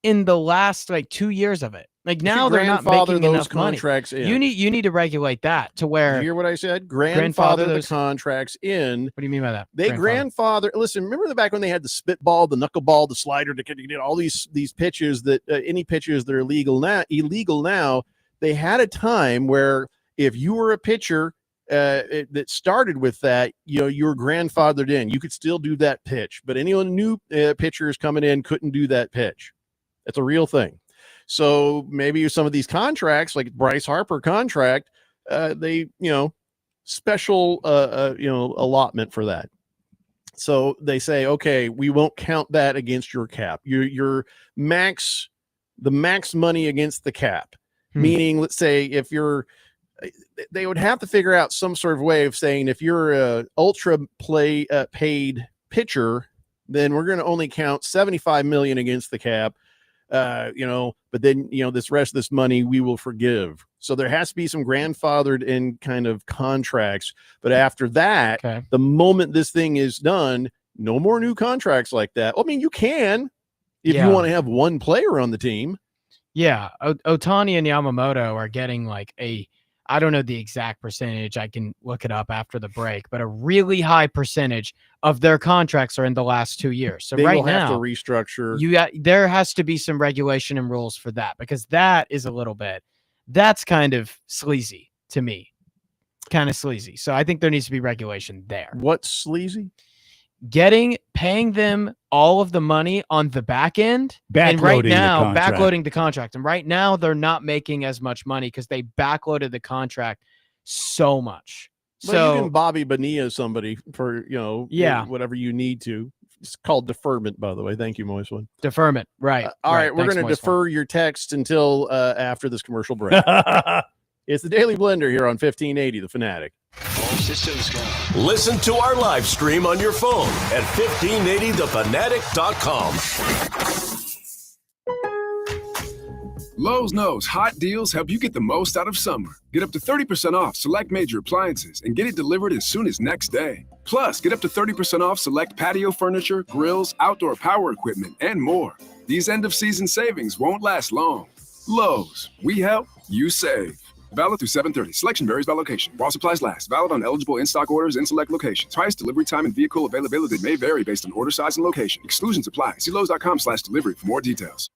in the last 2 years of it. Like now they're not making those enough money. contracts in. You need to regulate that to where. Did you hear what I said? Grandfather the those contracts in. What do you mean by that? They grandfather. Listen, remember back when they had the spitball, the knuckleball, the slider to get all these pitches that any pitches that are illegal now. they had a time where if you were a pitcher that started with that, you were grandfathered in. You could still do that pitch, but anyone new pitchers coming in couldn't do that pitch. That's a real thing. So maybe some of these contracts, like Bryce Harper contract, they, special, allotment for that. So they say, okay, we won't count that against your cap. Your max money against the cap. Meaning, let's say if they would have to figure out some sort of way of saying if you're a ultra paid pitcher, then we're going to only count $75 million against the cap. But then, this rest of this money we will forgive. So there has to be some grandfathered in kind of contracts. But after that, the moment this thing is done, no more new contracts like that. I mean, you can, if you want to have one player on the team. Yeah. Ohtani and Yamamoto are getting like I don't know the exact percentage. I can look it up after the break, but a really high percentage of their contracts are in the last 2 years. So they right will now, have to restructure. There has to be some regulation and rules for that, because that is that's kind of sleazy to me. Kind of sleazy. So I think there needs to be regulation there. What's sleazy? Paying them all of the money on the back end, and right now backloading the contract. And right now they're not making as much money because they backloaded the contract so much. But so you can Bobby Bonilla somebody for whatever you need to. It's called deferment, by the way. Thank you, Moist One. Deferment, right? All right, we're going to defer your text until after this commercial break. It's the Daily Blender here on 1580 The Fanatic. All systems go. Listen to our live stream on your phone at 1580thefanatic.com. Lowe's knows hot deals help you get the most out of summer. Get up to 30% off select major appliances and get it delivered as soon as next day. Plus, get up to 30% off select patio furniture, grills, outdoor power equipment, and more. These end-of-season savings won't last long. Lowe's, we help, you save. Valid through 7/30. Selection varies by location. While supplies last. Valid on eligible in-stock orders in select locations. Price, delivery time, and vehicle availability may vary based on order size and location. Exclusions apply. See Lowe's.com/delivery for more details.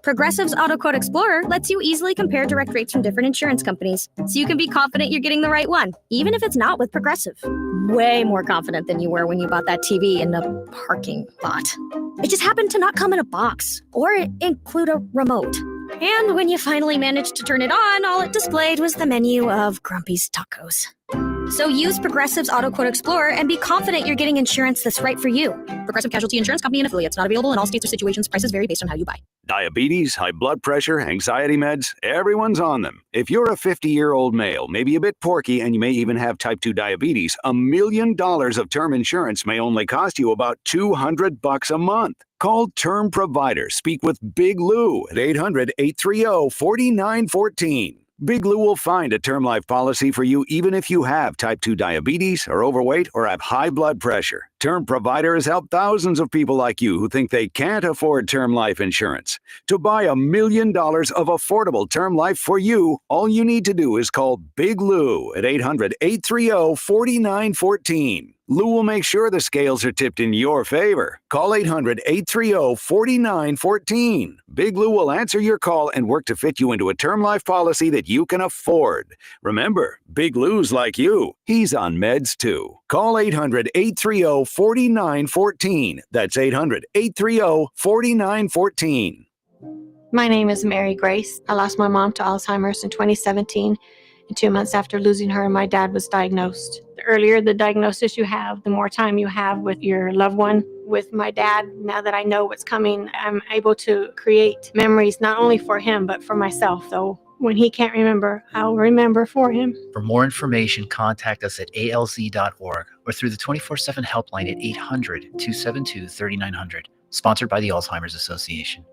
Progressive's Auto Quote Explorer lets you easily compare direct rates from different insurance companies, so you can be confident you're getting the right one, even if it's not with Progressive. Way more confident than you were when you bought that TV in the parking lot. It just happened to not come in a box or include a remote. And when you finally managed to turn it on, all it displayed was the menu of Grumpy's Tacos. So use Progressive's Auto Quote Explorer and be confident you're getting insurance that's right for you. Progressive Casualty Insurance Company and affiliates. Not available in all states or situations. Prices vary based on how you buy. Diabetes, high blood pressure, anxiety meds, everyone's on them. If you're a 50-year-old male, maybe a bit porky, and you may even have type 2 diabetes, $1 million of term insurance may only cost you about $200 a month. Call Term Provider. Speak with Big Lou at 800-830-4914. Big Lou will find a term life policy for you even if you have type 2 diabetes, are overweight, or have high blood pressure. Term Provider has helped thousands of people like you who think they can't afford term life insurance. To buy $1 million of affordable term life for you, all you need to do is call Big Lou at 800-830-4914. Lou will make sure the scales are tipped in your favor. Call 800-830-4914. Big Lou will answer your call and work to fit you into a term life policy that you can afford. Remember, Big Lou's like you. He's on meds too. Call 800-830-4914. That's 800-830-4914. My name is Mary Grace. I lost my mom to Alzheimer's in 2017. And 2 months after losing her, my dad was diagnosed. The earlier the diagnosis you have, the more time you have with your loved one. With my dad, now that I know what's coming, I'm able to create memories not only for him, but for myself. Though when he can't remember, I'll remember for him. For more information, contact us at alz.org or through the 24/7 helpline at 800-272-3900. Sponsored by the Alzheimer's Association.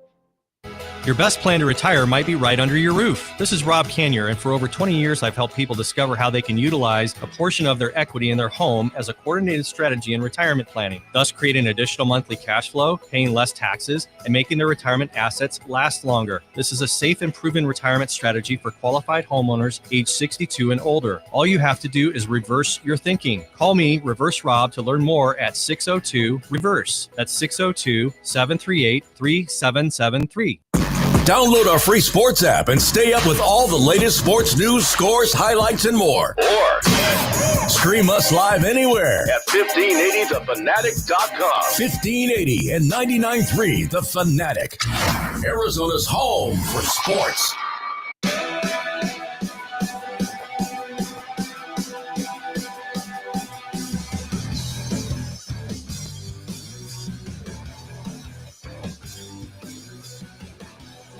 Your best plan to retire might be right under your roof. This is Rob Canyer, and for over 20 years, I've helped people discover how they can utilize a portion of their equity in their home as a coordinated strategy in retirement planning, thus creating additional monthly cash flow, paying less taxes, and making their retirement assets last longer. This is a safe and proven retirement strategy for qualified homeowners age 62 and older. All you have to do is reverse your thinking. Call me, Reverse Rob, to learn more at 602-REVERSE. That's 602-738-3773. Download our free sports app and stay up with all the latest sports news, scores, highlights, and more. Or Stream us live anywhere at 1580thefanatic.com. 1580 and 99.3 The Fanatic, Arizona's home for sports.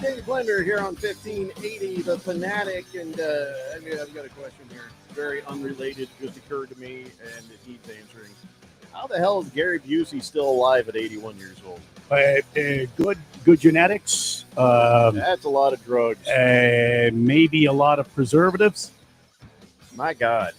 Dave Blender here on 1580 The Fanatic, and I've got a question here. Very unrelated, just occurred to me, and it needs answering. How the hell is Gary Busey still alive at 81 years old? Good genetics. That's a lot of drugs. Maybe a lot of preservatives. My God.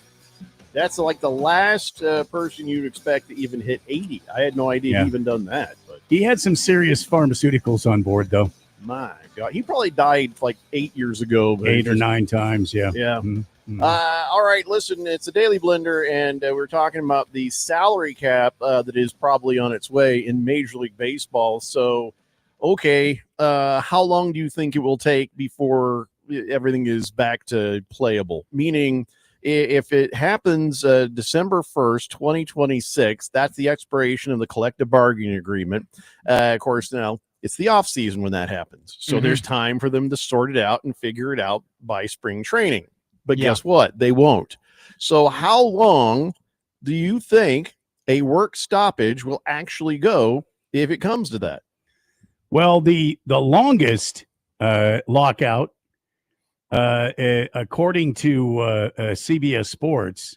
That's like the last person you'd expect to even hit 80. I had no idea he even done that. But He had some serious pharmaceuticals on board, though. my God. He probably died like 8 years ago. But 8 or 9 times, yeah. Yeah. Mhm. All right, listen, it's a Daily Blender, and we're talking about the salary cap that is probably on its way in Major League Baseball. So, okay, how long do you think it will take before everything is back to playable? Meaning, if it happens December 1st, 2026, that's the expiration of the collective bargaining agreement. Of course, now it's the off season when that happens. So there's time for them to sort it out and figure it out by spring training. But guess what? They won't. So how long do you think a work stoppage will actually go if it comes to that? Well, the longest lockout, according to CBS Sports,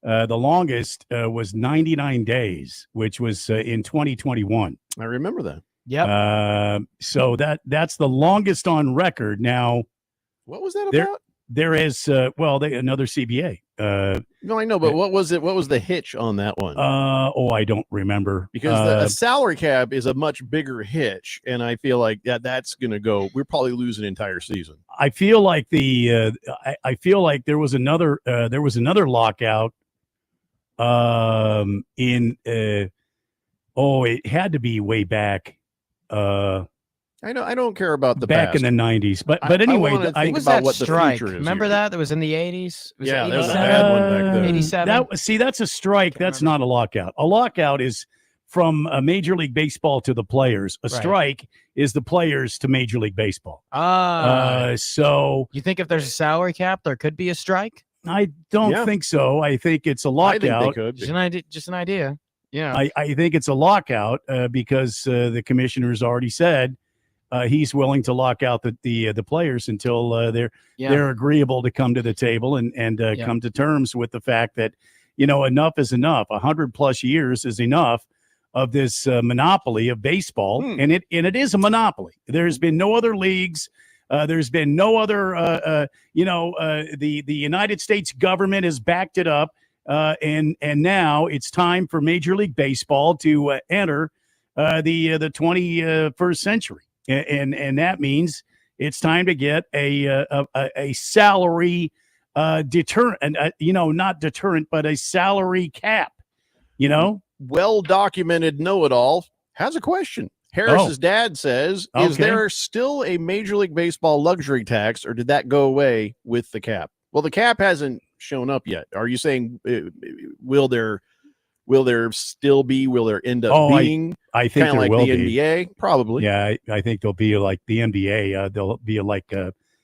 the longest was 99 days, which was in 2021. I remember that. Yep. So that's the longest on record. Now, what was that about? There is another CBA. No, I know, but what was it? What was the hitch on that one? I don't remember. Because the salary cap is a much bigger hitch, and I feel like that's going to go. We're probably losing an entire season. I feel like I feel like there was another lockout. It had to be way back. I don't care about the back past. in the 90s, but anyway, I think was about that what the strike? future is. Remember that was in the 80s. Was Yeah, it that was a 87? bad one back then. 87. That's a strike. That's not a lockout. A lockout is from Major League Baseball to the players. A strike is the players to Major League Baseball. So you think if there's a salary cap, there could be a strike? I don't think so. I think it's a lockout. I think they could. Just an idea. Yeah. I think it's a lockout because the commissioner's already said he's willing to lock out the players until they're agreeable to come to the table and come to terms with the fact that enough is enough. 100+ years is enough of this monopoly of baseball, and it is a monopoly. There's been no other leagues. There's been no other. The United States government has backed it up. And now it's time for Major League Baseball to enter the 21st century, and that means it's time to get a salary deterrent, not deterrent, but a salary cap. Well documented know-it-all has a question. Harris's dad says, "Is there still a Major League Baseball luxury tax, or did that go away with the cap?" Well, the cap hasn't shown up yet. Are you saying will there still be? Will there end up being? I think there like will the be. NBA, probably. Yeah, I think there'll be like the NBA. There'll be like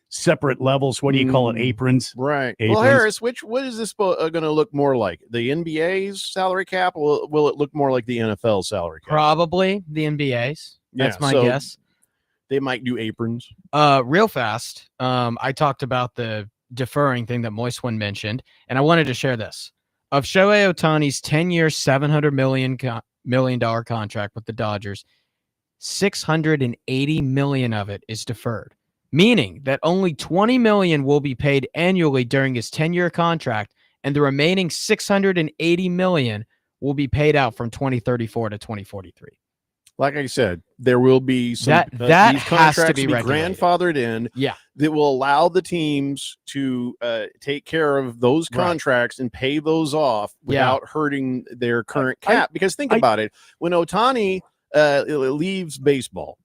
separate levels. What do you call it? Aprons. Right. Aprons. Well, Harris, what is this going to look more like? The NBA's salary cap? Will it look more like the NFL salary cap? Probably the NBA's. That's my guess. They might do aprons. Real fast. I talked about the deferring thing that Moist One mentioned, and I wanted to share this. Of Shohei Ohtani's 10-year, $700 million contract with the Dodgers, $680 million of it is deferred, meaning that only $20 million will be paid annually during his 10-year contract, and the remaining $680 million will be paid out from 2034 to 2043. Like I said, there will be some that these has to contracts be regulated. grandfathered in. Yeah, that will allow the teams to take care of those contracts and pay those off without hurting their current cap. Because think about it, when Ohtani leaves baseball,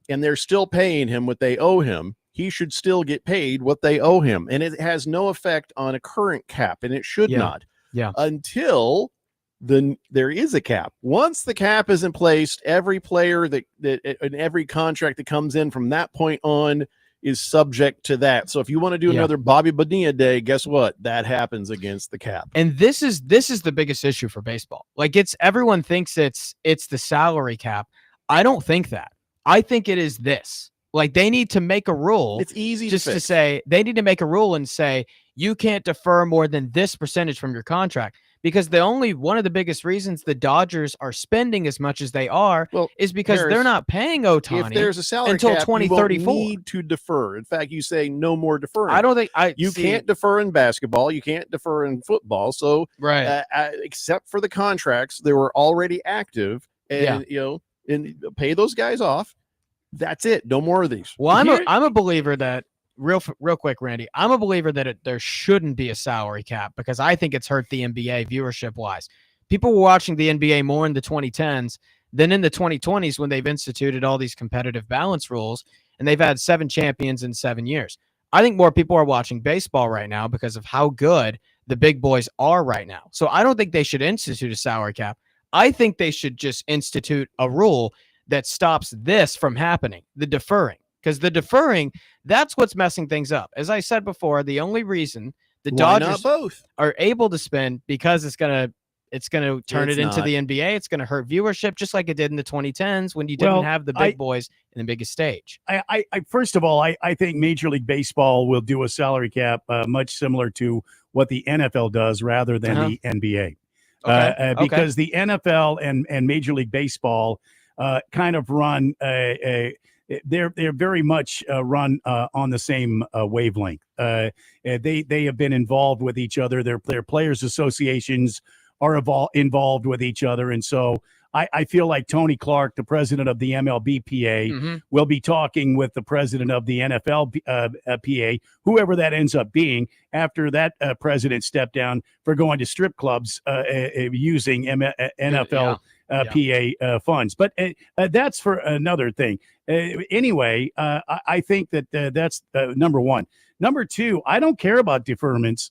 and they're still paying him what they owe him, he should still get paid what they owe him. And it has no effect on a current cap, and it should not. Yeah. Until there is a cap. Once the cap is in place, every player that and every contract that comes in from that point on is subject to that. So if you want to do another Bobby Bonilla day, guess what? That happens against the cap. And this is the biggest issue for baseball. Like everyone thinks it's the salary cap. I don't think that. I think it is this. Like they need to make a rule. It's easy just to to say they need to make a rule and say you can't defer more than this percentage from your contract, because one of the biggest reasons the Dodgers are spending as much as they are is because they're not paying Ohtani if there's a salary until cap, 2034. you won't need to defer. In fact, you say no more deferring. I don't think you can't defer in basketball. You can't defer in football. So except for the contracts that were already active, and and pay those guys off. That's it. No more of these. Well, I'm a believer that real quick, Randy. I'm a believer that there shouldn't be a salary cap, because I think it's hurt the NBA viewership wise. People were watching the NBA more in the 2010s than in the 2020s when they've instituted all these competitive balance rules, and they've had 7 champions in 7 years. I think more people are watching baseball right now because of how good the big boys are right now. So I don't think they should institute a salary cap. I think they should just institute a rule that stops this from happening, the deferring. Because the deferring, that's what's messing things up. As I said before, the only reason the Dodgers are able to spend, because it's gonna turn it into the NBA. It's gonna hurt viewership, just like it did in the 2010s when you didn't have the big boys in the biggest stage. I first of all, I think Major League Baseball will do a salary cap much similar to what the NFL does rather than the NBA. Because the NFL and Major League Baseball kind of run they're very much run on the same wavelength. They have been involved with each other. Their players associations are involved with each other, and so I feel like Tony Clark, the president of the MLBPA, will be talking with the president of the NFL whoever that ends up being, after that president stepped down for going to strip clubs using NFL PA funds. But that's for another thing. Anyway, I think that that's number one. Number two, I don't care about deferments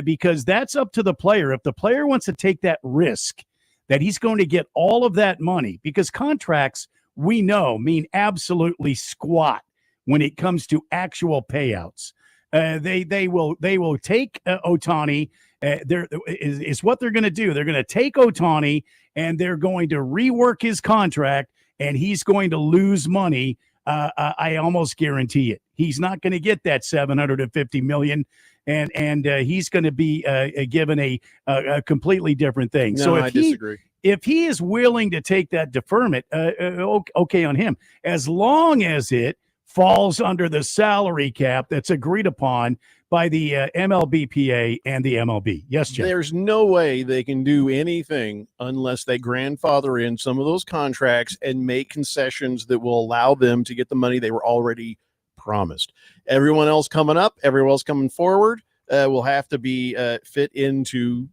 because that's up to the player. If the player wants to take that risk that he's going to get all of that money, because contracts, we know, mean absolutely squat when it comes to actual payouts. They will take Ohtani. Is what they're going to do. They're going to take Ohtani and they're going to rework his contract, and he's going to lose money. I almost guarantee it. He's not going to get that $750 million, and he's going to be given a completely different thing. No, so I disagree. If he is willing to take that deferment, okay on him, as long as it falls under the salary cap that's agreed upon by the MLBPA and the MLB. Yes, Jeff. There's no way they can do anything unless they grandfather in some of those contracts and make concessions that will allow them to get the money they were already promised. Everyone else coming up, everyone else coming forward will have to be fit into,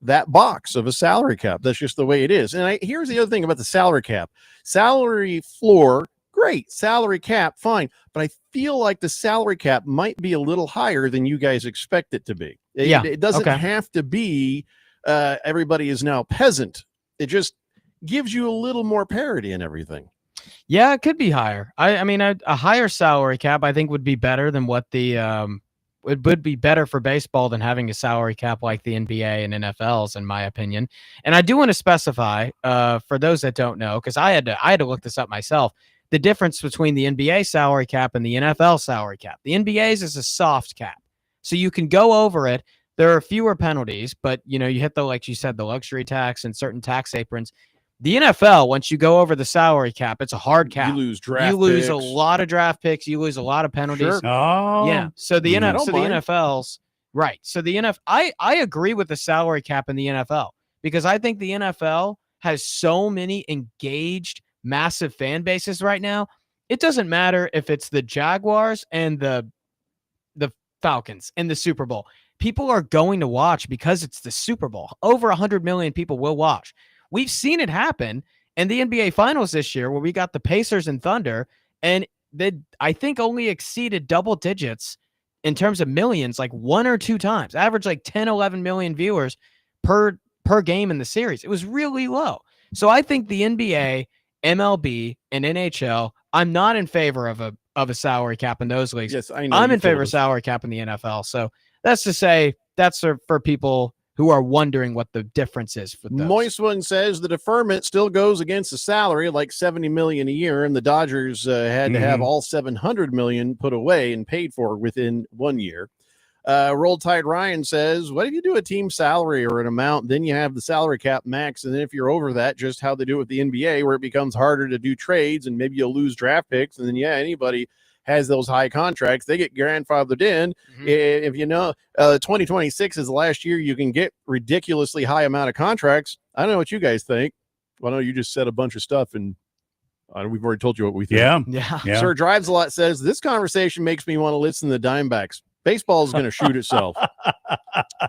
that box of a salary cap. That's just the way it is. And here's the other thing about the salary cap. Salary floor, great. Salary cap, fine. But I feel like the salary cap might be a little higher than you guys expect it to be. It doesn't have to be everybody is now peasant. It just gives you a little more parity in everything. Yeah, it could be higher. I mean, a higher salary cap, I think, would be better than what the it would be better for baseball than having a salary cap like the NBA and NFL's, in my opinion. And I do want to specify for those that don't know, because I had to look this up myself, the difference between the NBA salary cap and the NFL salary cap. The NBA's is a soft cap, so you can go over it. There are fewer penalties, but you hit like you said, the luxury tax and certain tax aprons. The NFL, once you go over the salary cap, it's a hard cap. You lose draft. You lose picks. a lot of draft picks. You lose a lot of penalties. Sure. Oh, yeah. So the I don't the mind. NFL's right. So the NFL, I agree with the salary cap in the NFL, because I think the NFL has so many engaged, massive fan bases right now. It doesn't matter if it's the Jaguars and the Falcons in the Super Bowl. People are going to watch because it's the Super Bowl. Over 100 million people will watch. We've seen it happen, And the NBA Finals this year, where we got the Pacers and Thunder, and they, I think, only exceeded double digits in terms of millions, like 1 or 2 times, average like 10, 11 million viewers per game in the series. It was really low. So I think the NBA, MLB, and NHL, I'm not in favor of a salary cap in those leagues. Yes, I know. I'm in favor of salary cap in the NFL. So that's to say that's for people who are wondering what the difference is for those. Moist One says the deferment still goes against the salary, like $70 million a year, and the Dodgers had to have all $700 million put away and paid for within 1 year. Roll Tide Ryan says, what if you do a team salary or an amount, then you have the salary cap max, and then if you're over that, just how they do it with the NBA, where it becomes harder to do trades, and maybe you'll lose draft picks, and then anybody has those high contracts, they get grandfathered in. If 2026 is the last year you can get ridiculously high amount of contracts. I don't know what you guys think. Well, I know you just said a bunch of stuff, and we've already told you what we think. Yeah. Sir Drives a Lot says, this conversation makes me want to listen to the Dimebacks. Baseball is going to shoot itself.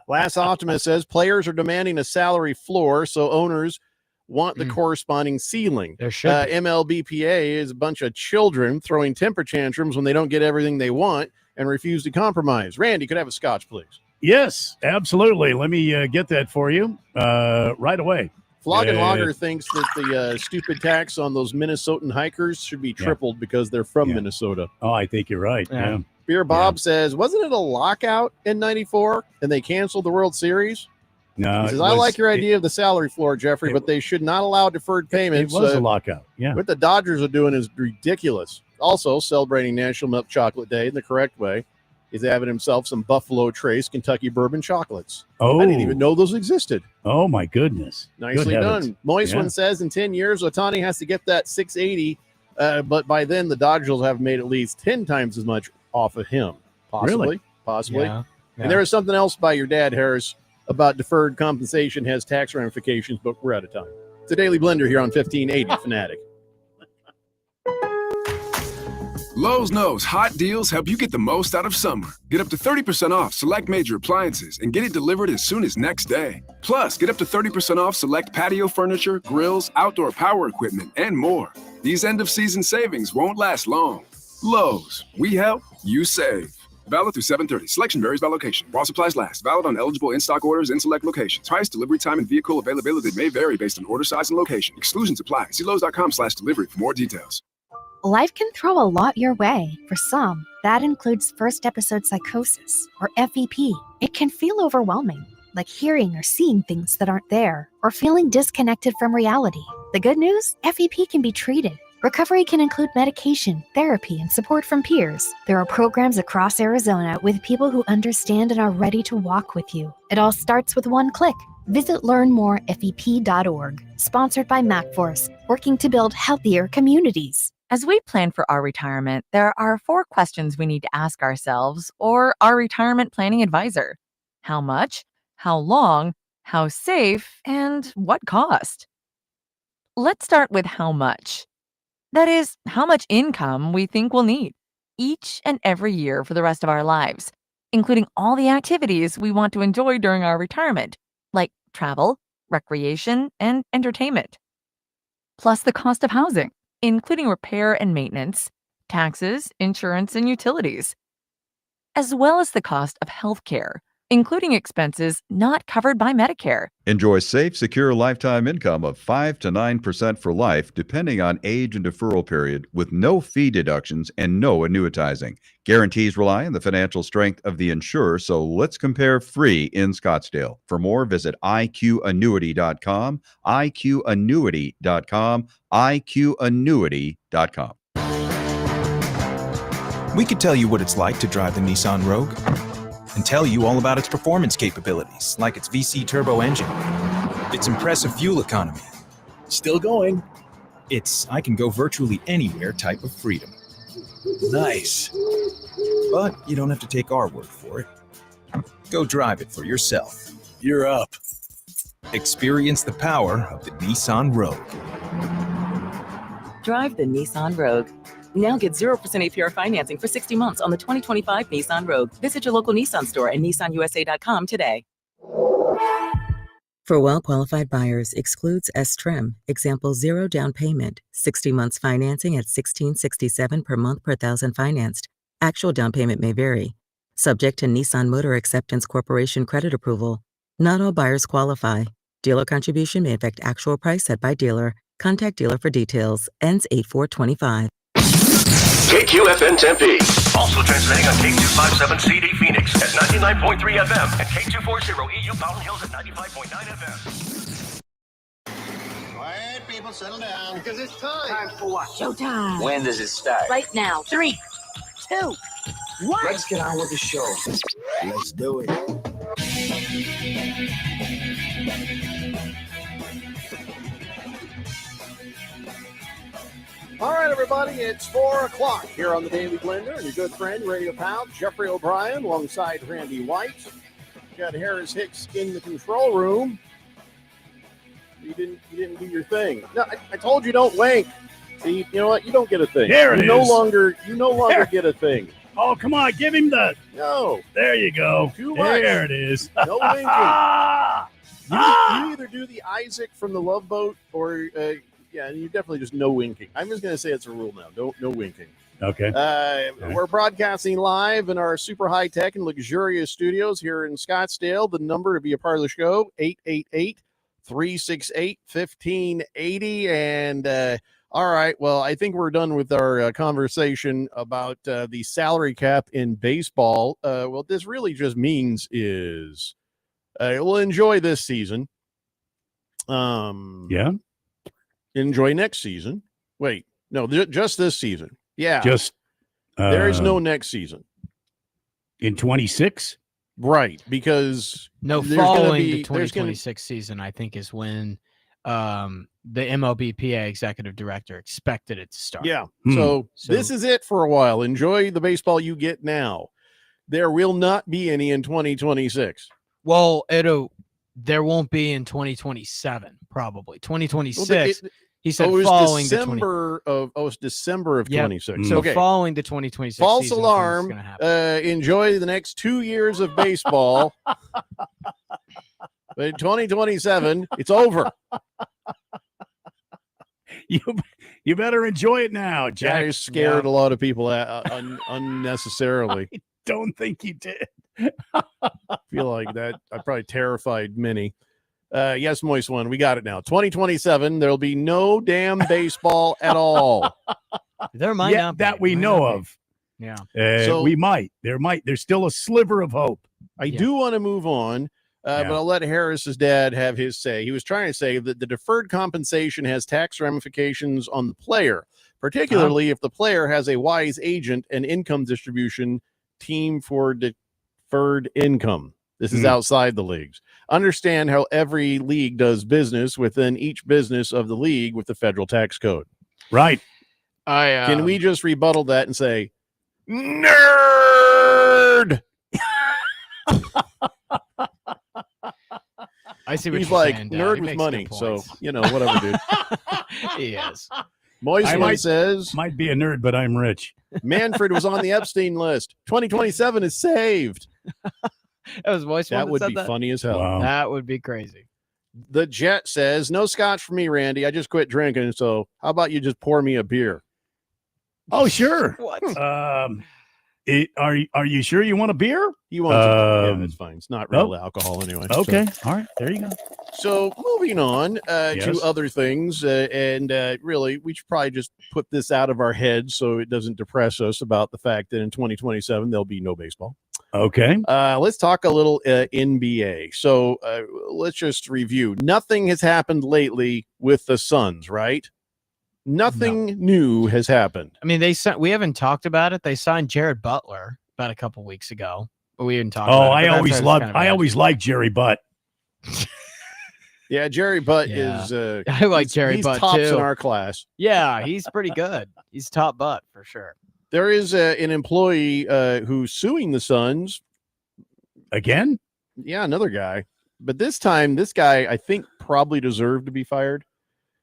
Last Optimist says, players are demanding a salary floor, so owners want the corresponding ceiling. There should be. MLBPA is a bunch of children throwing temper tantrums when they don't get everything they want and refuse to compromise. Randy, could I have a scotch, please? Yes, absolutely. Let me get that for you right away. Flog and Logger thinks that the stupid tax on those Minnesotan hikers should be tripled because they're from Minnesota. Oh, I think you're right. Yeah. Beer Bob says, wasn't it a lockout in 94 and they canceled the World Series? No, he says, I like your idea of the salary floor, Jeffrey, but they should not allow deferred payments. It was a lockout. Yeah. What the Dodgers are doing is ridiculous. Also, celebrating National Milk Chocolate Day in the correct way. He's having himself some Buffalo Trace Kentucky bourbon chocolates. Oh, I didn't even know those existed. Oh, my goodness. Nicely done. Moist One says in 10 years, Ohtani has to get that 680, but by then the Dodgers will have made at least 10 times as much off of him. Possibly. Yeah. And there is something else by your dad, Harris, about deferred compensation has tax ramifications, but we're out of time. It's a Daily Blender here on 1580 Fanatic. Lowe's knows hot deals help you get the most out of summer. Get up to 30% off select major appliances and get it delivered as soon as next day. Plus, get up to 30% off select patio furniture, grills, outdoor power equipment, and more. These end-of-season savings won't last long. Lowe's, we help, you save. Valid through 7/30. Selection varies by location. While supplies last. Valid on eligible in-stock orders in select locations. Price, delivery time, and vehicle availability may vary based on order size and location. Exclusions apply. See Lowe's.com/delivery for more details. Life can throw a lot your way. For some, that includes first episode psychosis, or FEP. It can feel overwhelming, like hearing or seeing things that aren't there, or feeling disconnected from reality. The good news? FEP can be treated. Recovery can include medication, therapy, and support from peers. There are programs across Arizona with people who understand and are ready to walk with you. It all starts with one click. Visit learnmorefep.org. Sponsored by MacForce, working to build healthier communities. As we plan for our retirement, there are 4 questions we need to ask ourselves or our retirement planning advisor. How much? How long? How safe? And what cost? Let's start with how much. That is, how much income we think we'll need each and every year for the rest of our lives, including all the activities we want to enjoy during our retirement, like travel, recreation, and entertainment. Plus the cost of housing, including repair and maintenance, taxes, insurance, and utilities, as well as the cost of health care, including expenses not covered by Medicare. Enjoy safe, secure lifetime income of 5 to 9% for life, depending on age and deferral period, with no fee deductions and no annuitizing. Guarantees rely on the financial strength of the insurer, so let's compare free in Scottsdale. For more, visit IQannuity.com, IQannuity.com, IQannuity.com. We could tell you what it's like to drive the Nissan Rogue and tell you all about its performance capabilities, like its VC turbo engine, its impressive fuel economy. Still going. It's I can go virtually anywhere type of freedom. Nice. But you don't have to take our word for it. Go drive it for yourself. You're up. Experience the power of the Nissan Rogue. Drive the Nissan Rogue. Now get 0% APR financing for 60 months on the 2025 Nissan Rogue. Visit your local Nissan store and nissanusa.com today. For well-qualified buyers, excludes S-Trim. Example 0 down payment, 60 months financing at $1,667 per month per thousand financed. Actual down payment may vary. Subject to Nissan Motor Acceptance Corporation credit approval. Not all buyers qualify. Dealer contribution may affect actual price set by dealer. Contact dealer for details. Ends 8/4/25. KQFN Tempe. Also transmitting on K257CD Phoenix at 99.3 FM and K240EU Fountain Hills at 95.9 FM. Quiet, people, settle down. Because it's time. Time for what? Showtime. When does it start? Right now. 3, 2, 1. Let's get on with the show. Let's do it. All right, everybody, it's 4 o'clock here on the Daily Blender, and your good friend, radio pal, Jeffrey O'Brien, alongside Randy White. Got Harris Hicks in the control room. You didn't do your thing. No, I told you don't wank. See, you know what? You don't get a thing. There it you no is. longer There. get a thing. Oh, come on. Give him the. No. There you go. Too much. There it is. No winking. You either do the Isaac from the Love Boat or, you definitely just no winking. I'm just going to say it's a rule now. No winking. Okay. We're broadcasting live in our super high-tech and luxurious studios here in Scottsdale. The number to be a part of the show, 888-368-1580. And all right, well, I think we're done with our conversation about the salary cap in baseball. What this really just means is we'll enjoy this season. Yeah. Enjoy next season. Wait, no, just this season. Yeah. Just. There is no next season. In 26? Right, because No, there's gonna following be- the there's gonna- 2026 season, I think, is when the MLBPA executive director expected it to start. Yeah. So this is it for a while. Enjoy the baseball you get now. There will not be any in 2026. Well, there won't be in 2027, probably 2026. He said it was following December it's December of Yeah. 26. So Okay. following the 2026 False season, alarm. things gonna happen. Enjoy the next 2 years of baseball. But in 2027, it's over. You better enjoy it now, Jack. I scared a lot of people unnecessarily. I don't think you did. I feel like that. I probably terrified many. Yes, Moist One, we got it now. 2027, there'll be no damn baseball at all. There might Yet not be. that we Might know not be. of. Yeah. So- we might. There's still a sliver of hope. I do want to move on, but I'll let Harris's dad have his say. He was trying to say that the deferred compensation has tax ramifications on the player, particularly if the player has a wise agent and income distribution team for deferred income. This is outside the leagues. Understand how every league does business within each business of the league with the federal tax code. Right. Can we just rebuttal that and say, nerd? I see what He's you're like, saying, Dad. nerd He with makes money. good So, points. whatever, dude. He is. Moist I One says, might be a nerd, but I'm rich. Manfred was on the Epstein list. 2027 is saved. That was voice. That would be funny as hell. Wow. That would be crazy. The Jet says, no scotch for me, Randy. I just quit drinking. So how about you just pour me a beer? Oh, sure. What? Are you sure you want a beer? You want yeah, that's fine. It's not real alcohol anyway. Okay. So, All right. There you go. so moving on to Yes. other things. Really, we should probably just put this out of our heads so it doesn't depress us about the fact that in 2027, there'll be no baseball. Okay. Let's talk a little NBA. So let's just review. Nothing has happened lately with the Suns, right? Nothing new has happened. I mean, we haven't talked about it. They signed Jared Butler about a couple weeks ago, but we didn't talk Oh, about it. I always liked Jerry Butt. Yeah, Jerry Butt Yeah. is. I like Jerry he's Butt tops too. in our class. Yeah, he's pretty good. He's top butt for sure. There is an employee who's suing the Suns again. Yeah, another guy, but this time, this guy I think probably deserved to be fired.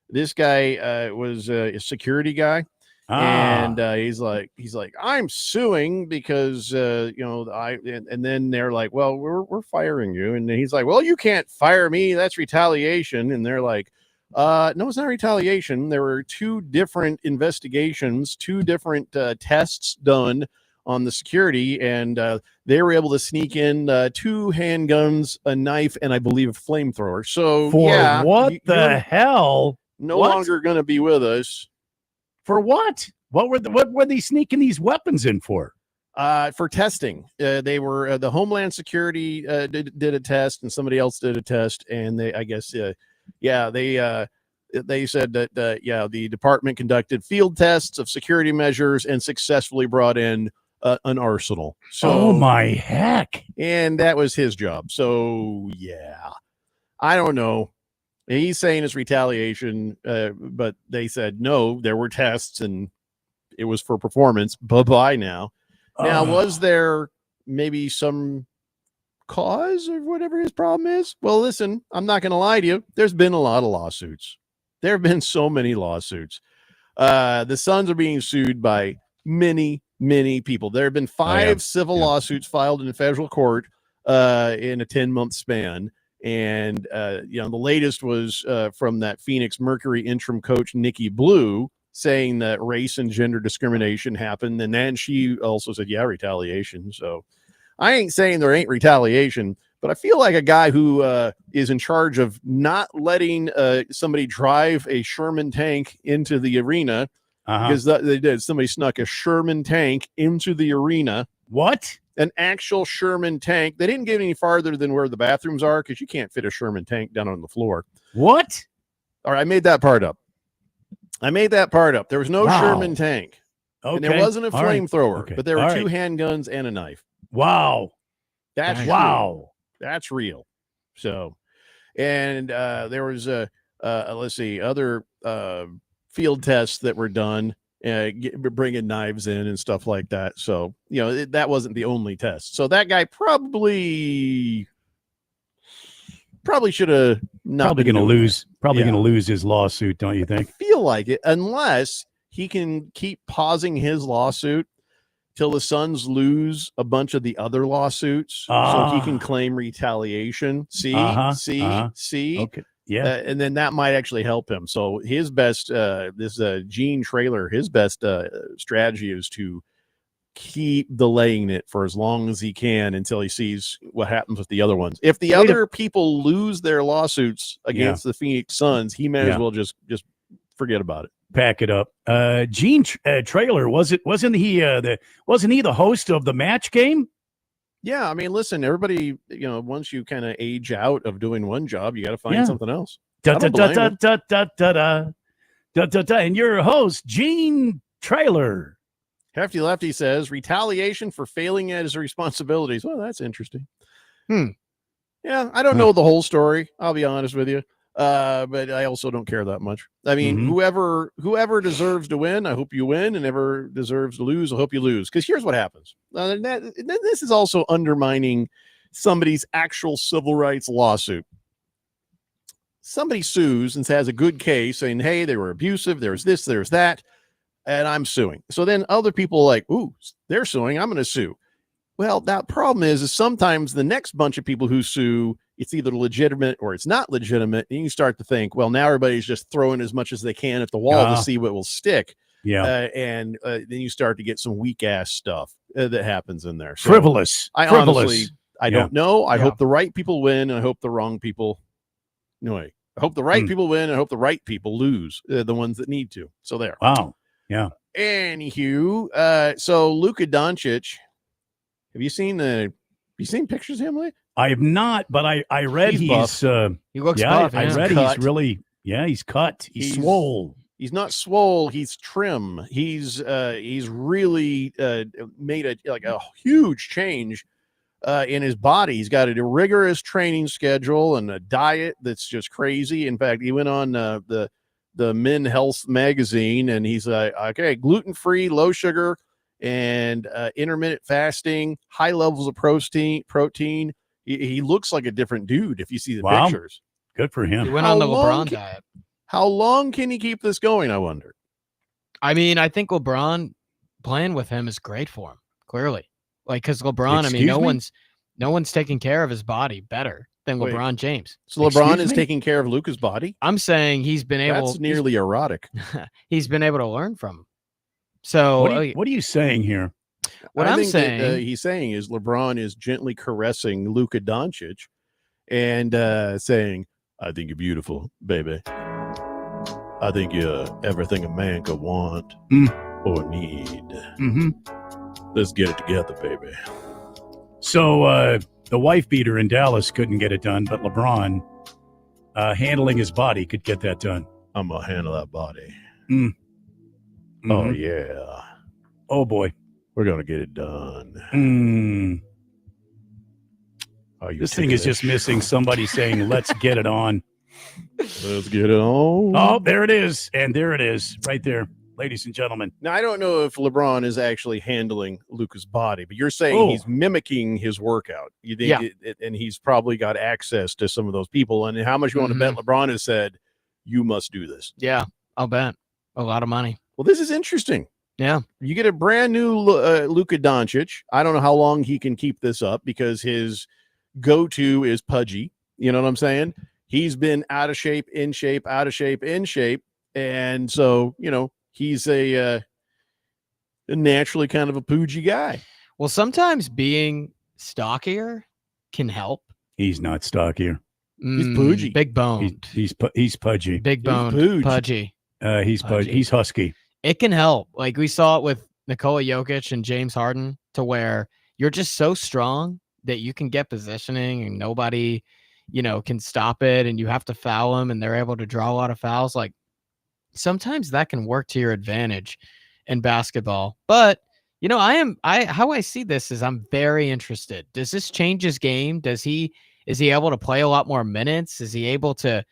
This guy was a security guy, And he's like, I'm suing because and then they're like, well, we're firing you, and he's like, well, you can't fire me. That's retaliation. And they're like, no, it's not retaliation. There were 2 different investigations, 2 different tests done on the security, and they were able to sneak in 2 handguns, a knife, and I believe a flamethrower. So what the hell? No longer going to be with us. For what? What were they sneaking these weapons in for? For testing. They were the Homeland Security did a test, and somebody else did a test, and they said that the department conducted field tests of security measures and successfully brought in an arsenal. So, oh my heck! And that was his job. So yeah, I don't know. He's saying it's retaliation, but they said no. There were tests, and it was for performance. Bye-bye now. Now, was there maybe some cause of whatever his problem is? Well, listen, I'm not going to lie to you. There's been a lot of lawsuits. There have been so many lawsuits. The Suns are being sued by many, many people. There have been 5 civil lawsuits filed in the federal court in a 10-month span. And, the latest was from that Phoenix Mercury interim coach, Nikki Blue, saying that race and gender discrimination happened. And then she also said, retaliation. So I ain't saying there ain't retaliation, but I feel like a guy who is in charge of not letting somebody drive a Sherman tank into the arena, because they did. Somebody snuck a Sherman tank into the arena. What? An actual Sherman tank. They didn't get any farther than where the bathrooms are, because you can't fit a Sherman tank down on the floor. What? All right, I made that part up. There was no Sherman tank. Okay. And there wasn't a flamethrower, Okay. but there were 2 handguns and a knife. Wow. That's wow. That's real. So, and there was other field tests that were done, bringing knives in and stuff like that. So, that wasn't the only test. So that guy probably should have not. Probably going to lose. Probably going to lose his lawsuit, don't you think? I feel like it, unless he can keep pausing his lawsuit till the Suns lose a bunch of the other lawsuits, so he can claim retaliation. See. Okay. Yeah. And then that might actually help him. So his best, Gene Traylor, his best strategy is to keep delaying it for as long as he can until he sees what happens with the other ones. If the other people lose their lawsuits against the Phoenix Suns, he may as well just forget about it. Pack it up. Gene Traylor, wasn't he the host of the Match Game? Yeah, I mean, listen, everybody, once you kind of age out of doing one job, you got to find something else. And your host, Gene Traylor. Hefty Lefty says retaliation for failing at his responsibilities. Well, that's interesting. Yeah, I don't know the whole story. I'll be honest with you. But I also don't care that much. I mean, whoever deserves to win, I hope you win, and whoever deserves to lose, I hope you lose. Because here's what happens. This is also undermining somebody's actual civil rights lawsuit. Somebody sues and has a good case saying, hey, they were abusive, there's this, there's that, and I'm suing. So then other people are like, ooh, they're suing, I'm going to sue. Well, that problem is sometimes the next bunch of people who sue, it's either legitimate or it's not legitimate. And you start to think, well, now everybody's just throwing as much as they can at the wall to see what will stick. Yeah. And then you start to get some weak ass stuff that happens in there. So Frivolous. Honestly, I don't know. I hope the right people win. And I hope the wrong people. Anyway, I hope the right people win. And I hope the right people lose, the ones that need to. So there. Wow. Yeah. Anywho, so Luka Doncic, have you seen pictures of him lately? I have not, but I read he looks buff. I read he's really he's cut. He's swole. He's not swole. He's trim. He's really made a huge change in his body. He's got a rigorous training schedule and a diet that's just crazy. In fact, he went on the Men Health magazine, and he's okay, gluten-free, low sugar, and intermittent fasting, high levels of protein. He looks like a different dude if you see the pictures. Good for him. He went on the LeBron diet. How long can he keep this going, I wonder? I mean, I think LeBron playing with him is great for him. Clearly, like because LeBron. I mean, no one's taking care of his body better than Wait. LeBron James. So LeBron Excuse is me? taking care of Luka's body. I'm saying he's been able. That's nearly erotic. He's been able to learn from him. So What are you saying here? What I I'm think that, saying- he's saying is LeBron is gently caressing Luka Doncic and saying, "I think you're beautiful, baby. I think you're everything a man could want or need. Mm-hmm. Let's get it together, baby." So the wife beater in Dallas couldn't get it done, but LeBron handling his body could get that done. I'm gonna handle that body. Mm. Oh Mhm. yeah. Oh boy, we're gonna get it done. Mm. Are you This sick thing of is just missing somebody saying, "Let's get it on." Let's get it on. Oh, there it is, and there it is, right there, ladies and gentlemen. Now I don't know if LeBron is actually handling Luka's body, but you're saying Oh. he's mimicking his workout. You think, Yeah. and he's probably got access to some of those people. And how much you want to bet LeBron has said, "You must do this." Yeah, I'll bet a lot of money. Well, this is interesting. Yeah, you get a brand new Luka Doncic. I don't know how long he can keep this up because his go-to is pudgy. You know what I'm saying? He's been out of shape, in shape, out of shape, in shape, and so he's a naturally kind of a pudgy guy. Well, sometimes being stockier can help. He's not stockier. He's pudgy. Big bone. He's pudgy. Big bone. pooge. Pudgy. He's pudgy. He's husky. It can help. Like we saw it with Nikola Jokic and James Harden, to where you're just so strong that you can get positioning and nobody, can stop it, and you have to foul them and they're able to draw a lot of fouls. Like sometimes that can work to your advantage in basketball. But how I see this is I'm very interested. Does this change his game? Is he able to play a lot more minutes? Is he able to,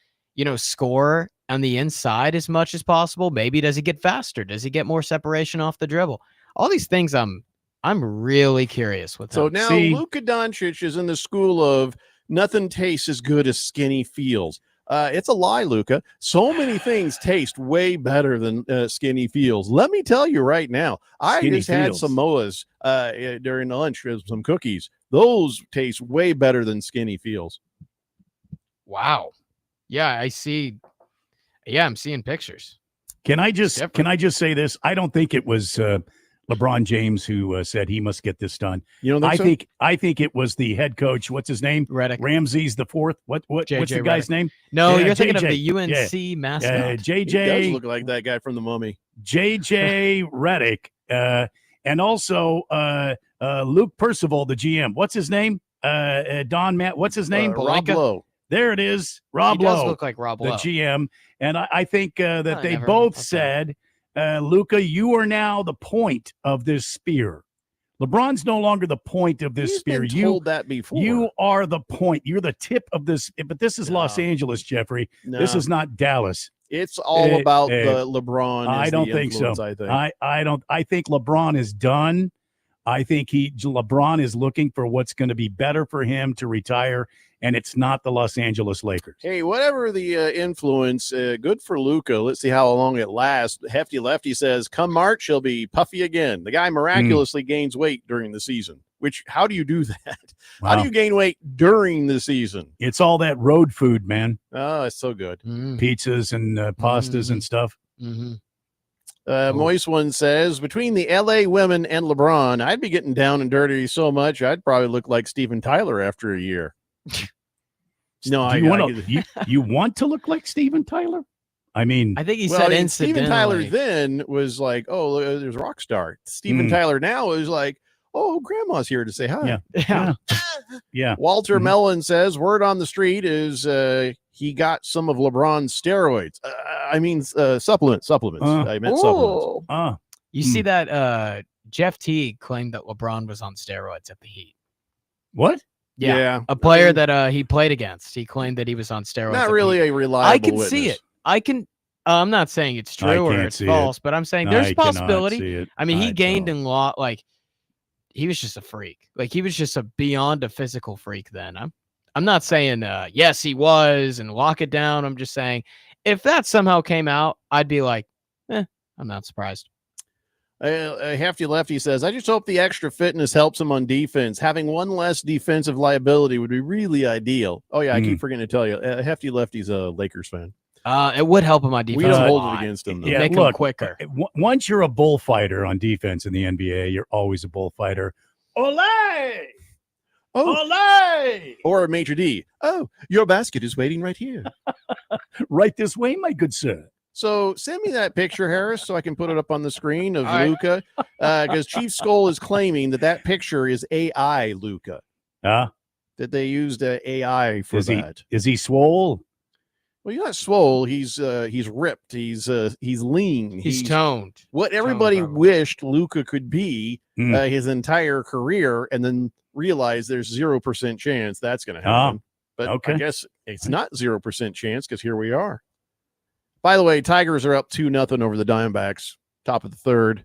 score on the inside as much as possible? Maybe does he get faster? Does he get more separation off the dribble? All these things I'm really curious with. So him. now Luka Doncic is in the school of nothing tastes as good as skinny feels. It's a lie, Luka. So many things taste way better than skinny feels. Let me tell you right now. I Skinny just had feels. Samoas during lunch with some cookies. Those taste way better than skinny feels. Wow. Yeah, I see. Yeah, I'm seeing pictures. Can I just say this? I don't think it was LeBron James who said he must get this done. You don't think so? I think it was the head coach. What's his name? Redick. Ramses the fourth. What's the JJ guy's Redick. name? No, Yeah, you're thinking of JJ. the UNC Yeah. mascot. He does JJ look like that guy from The Mummy. JJ Redick, and also Luke Percival, the GM. What's his name? Don Matt. What's his name? Rob Lowe. There it is. Rob He does Lowe, look like Rob the Lowe. GM. And I think that Oh, they never- both okay. said, Luka, you are now the point of this spear. LeBron's no longer the point of this He's spear. been told that before. You are the point. You're the tip of this. But this is Los Angeles, Jeffrey. This No. is not Dallas. It's all about the uh, LeBron. I is don't the think so. influence, I think. I don't. I think LeBron is done. I think LeBron is looking for what's going to be better for him to retire, and it's not the Los Angeles Lakers. Hey, whatever the influence, good for Luka. Let's see how long it lasts. Hefty Lefty says, come March, he'll be puffy again. The guy miraculously gains weight during the season, which, how do you do that? How Wow. do you gain weight during the season? It's all that road food, man. Oh, it's so good. Pizzas and pastas and stuff. Mm-hmm. Moist One says, between the LA women and LeBron, I'd be getting down and dirty so much, I'd probably look like Steven Tyler after a year. No, Do you want to look like Steven Tyler? I mean, I think he well, said I mean, Steven Tyler incidentally. then was like, oh, there's rock star. Steven Mm. Tyler now is like, oh, grandma's here to say hi. Yeah. Yeah. Walter Mellon says, word on the street is he got some of LeBron's steroids. Supplements. I meant supplements. You see that Jeff Teague claimed that LeBron was on steroids at the Heat. What? Yeah. A player that he played against. He claimed that he was on steroids. Not at the really Heat. a reliable I can see witness. it. I can. I'm not saying it's true or can't it's see it. false, but I'm saying there's I a cannot possibility. see it. I mean, he I gained in law. Like he was just a freak. Like he was just a beyond a physical freak. Then I'm not saying yes he was and lock it down. I'm just saying if that somehow came out, I'd be like, I'm not surprised. A Hefty Lefty says, I just hope the extra fitness helps him on defense. Having one less defensive liability would be really ideal. Oh, yeah, I keep forgetting to tell you. Hefty Lefty's a Lakers fan. It would help him on defense. We don't hold it against him, though. Yeah, Make look, him quicker. Once you're a bullfighter on defense in the NBA, you're always a bullfighter. Olay! Olay! Or a Major D. Oh, your basket is waiting right here. Right this way, my good sir. So send me that picture, Harris, so I can put it up on the screen of Luka. Because Chief Skull is claiming that picture is AI Luka. That they used AI for that. Is he swole? Well, he's not swole. He's ripped. He's lean. He's toned. What everybody wished Luka could be his entire career, and then realized there's 0% chance that's going to happen. But I guess it's not 0% chance because here we are. By the way, Tigers are up 2-0 over the Diamondbacks, top of the third.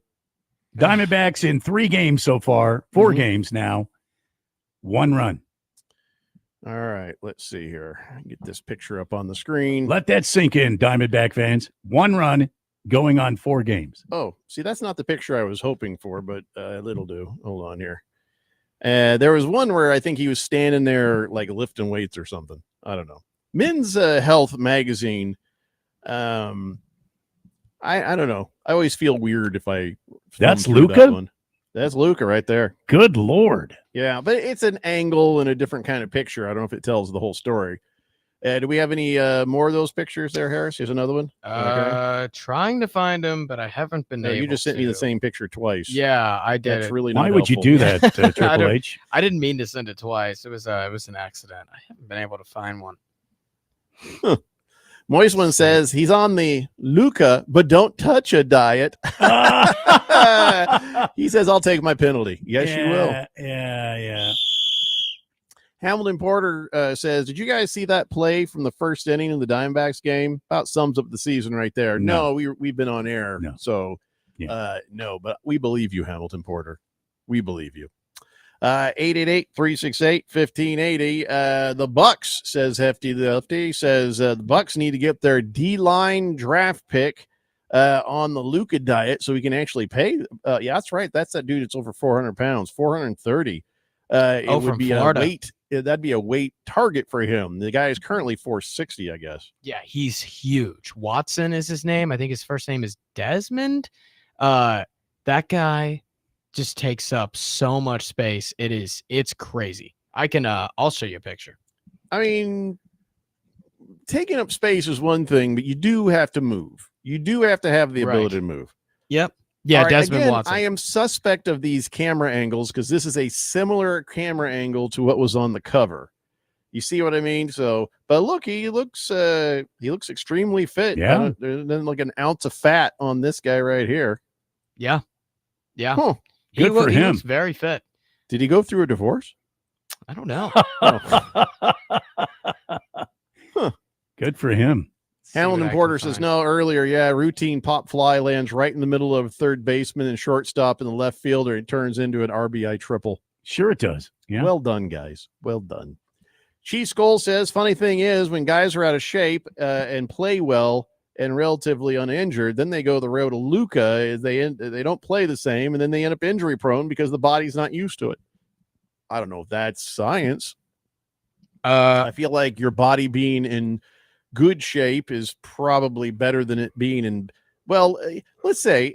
Diamondbacks in 3 games so far, 4 games now, 1 run. All right, let's see here. Get this picture up on the screen. Let that sink in, Diamondback fans. 1 run going on 4 games. Oh, see, that's not the picture I was hoping for, but it'll do. Hold on here. There was one where I think he was standing there like lifting weights or something. I don't know. Men's Health magazine. I don't know. I always feel weird if I. That's Luka? That That's Luka right there. Good Lord. Yeah, but it's an angle and a different kind of picture. I don't know if it tells the whole story. Do we have any more of those pictures there, Harris? Here's another one. Trying to find them, but I haven't been able to. You just sent me the same picture twice. Yeah, I did. That's really Why not would you helpful. do that, Triple H? I didn't mean to send it twice. It was an accident. I haven't been able to find one. Moist One says he's on the Luka, but don't touch a diet. He says, I'll take my penalty. Yes, you will. Yeah. Hamilton Porter says, did you guys see that play from the first inning of the Diamondbacks game? About sums up the season right there. No, we've been on air. No. So, no, but we believe you, Hamilton Porter. We believe you. 888-368-1580. The Bucks, says Hefty the Lefty, says the Bucks need to get their D-line draft pick on the Luka diet so we can actually pay. Yeah, that's right. That's that dude that's over 400 pounds, 430. It would be Florida. a weight. That'd be a weight target for him. The guy is currently 460, I guess. Yeah, he's huge. Watson is his name. I think his first name is Desmond. That guy just takes up so much space. It's crazy. I'll show you a picture. I mean, taking up space is one thing, but you do have to move. You do have to have the ability to move. Yep. Yeah, All right, Desmond again, Watson. I am suspect of these camera angles because this is a similar camera angle to what was on the cover. You see what I mean? So, but look, he looks extremely fit. Yeah. There's like an ounce of fat on this guy right here. Yeah. Huh. Good for He him. looks very fit. Did he go through a divorce? I don't know. Good for him. Hamilton Porter says no earlier. Yeah, routine pop fly lands right in the middle of third baseman and shortstop in the left fielder. It turns into an RBI triple. Sure it does. Yeah. Well done, guys. Well done. Chief Skull says, funny thing is when guys are out of shape and play well and relatively uninjured, then they go the road of Luka. They don't play the same, and then they end up injury prone because the body's not used to it. I don't know if that's science. I feel like your body being in good shape is probably better than it being in. Well, let's say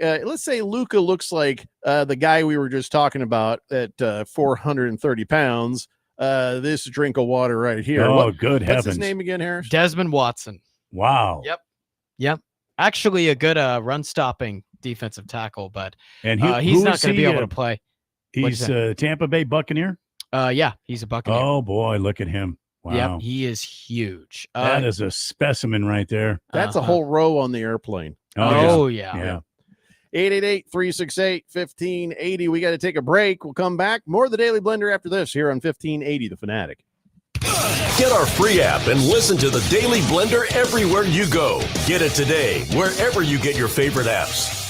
Luka looks like the guy we were just talking about at 430 pounds. This drink of water right here. Oh, good what's heavens. his name again, Harris? Desmond Watson. Wow. Yep. Actually, a good run-stopping defensive tackle, but And he's not going to be able to play. He's a Tampa Bay Buccaneer? Yeah, he's a Buccaneer. Oh, boy, look at him. Wow. Yep, he is huge. That is a specimen right there. That's a whole row on the airplane. Oh, yeah. 888-368-1580. We got to take a break. We'll come back. More of the Daily Blender after this here on 1580 The Fanatic. Get our free app and listen to the Daily Blender everywhere you go. Get it today, wherever you get your favorite apps.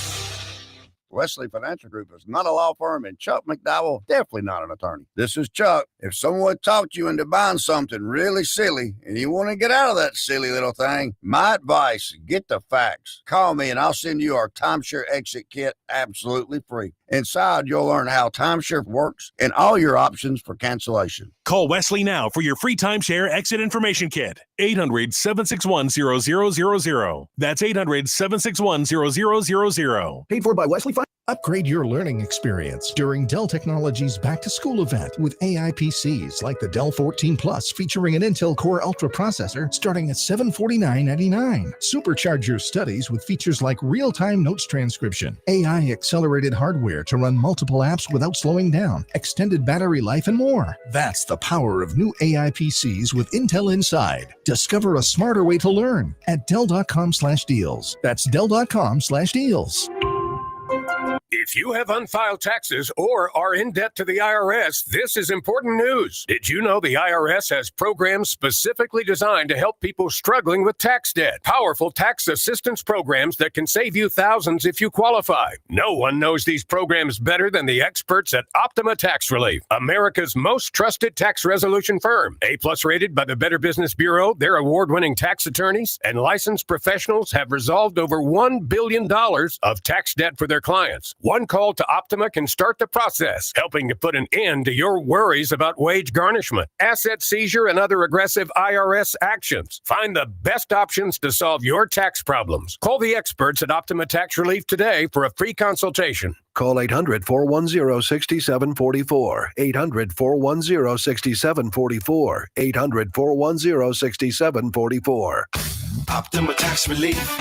Wesley Financial Group is not a law firm, and Chuck McDowell definitely not an attorney. This is Chuck. If someone talked you into buying something really silly and you want to get out of that silly little thing, my advice, get the facts. Call me and I'll send you our timeshare exit kit absolutely free. Inside, you'll learn how timeshare works and all your options for cancellation. Call Wesley now for your free timeshare exit information kit. 800-761-0000. That's 800-761-0000. Paid for by Wesley Fund. Upgrade your learning experience during Dell Technologies Back to School event with AI PCs like the Dell 14 Plus featuring an Intel Core Ultra processor starting at $749.99. Supercharge your studies with features like real-time notes transcription, AI accelerated hardware to run multiple apps without slowing down, extended battery life, and more. That's the power of new AI PCs with Intel inside. Discover a smarter way to learn at Dell.com/deals. That's Dell.com/deals. If you have unfiled taxes or are in debt to the IRS, this is important news. Did you know the IRS has programs specifically designed to help people struggling with tax debt? Powerful tax assistance programs that can save you thousands if you qualify. No one knows these programs better than the experts at Optima Tax Relief, America's most trusted tax resolution firm. A-plus rated by the Better Business Bureau, their award-winning tax attorneys and licensed professionals have resolved over $1 billion of tax debt for their clients. One call to Optima can start the process, helping to put an end to your worries about wage garnishment, asset seizure, and other aggressive IRS actions. Find the best options to solve your tax problems. Call the experts at Optima Tax Relief today for a free consultation. Call 800-410-6744. 800-410-6744. 800-410-6744. Optima Tax Relief.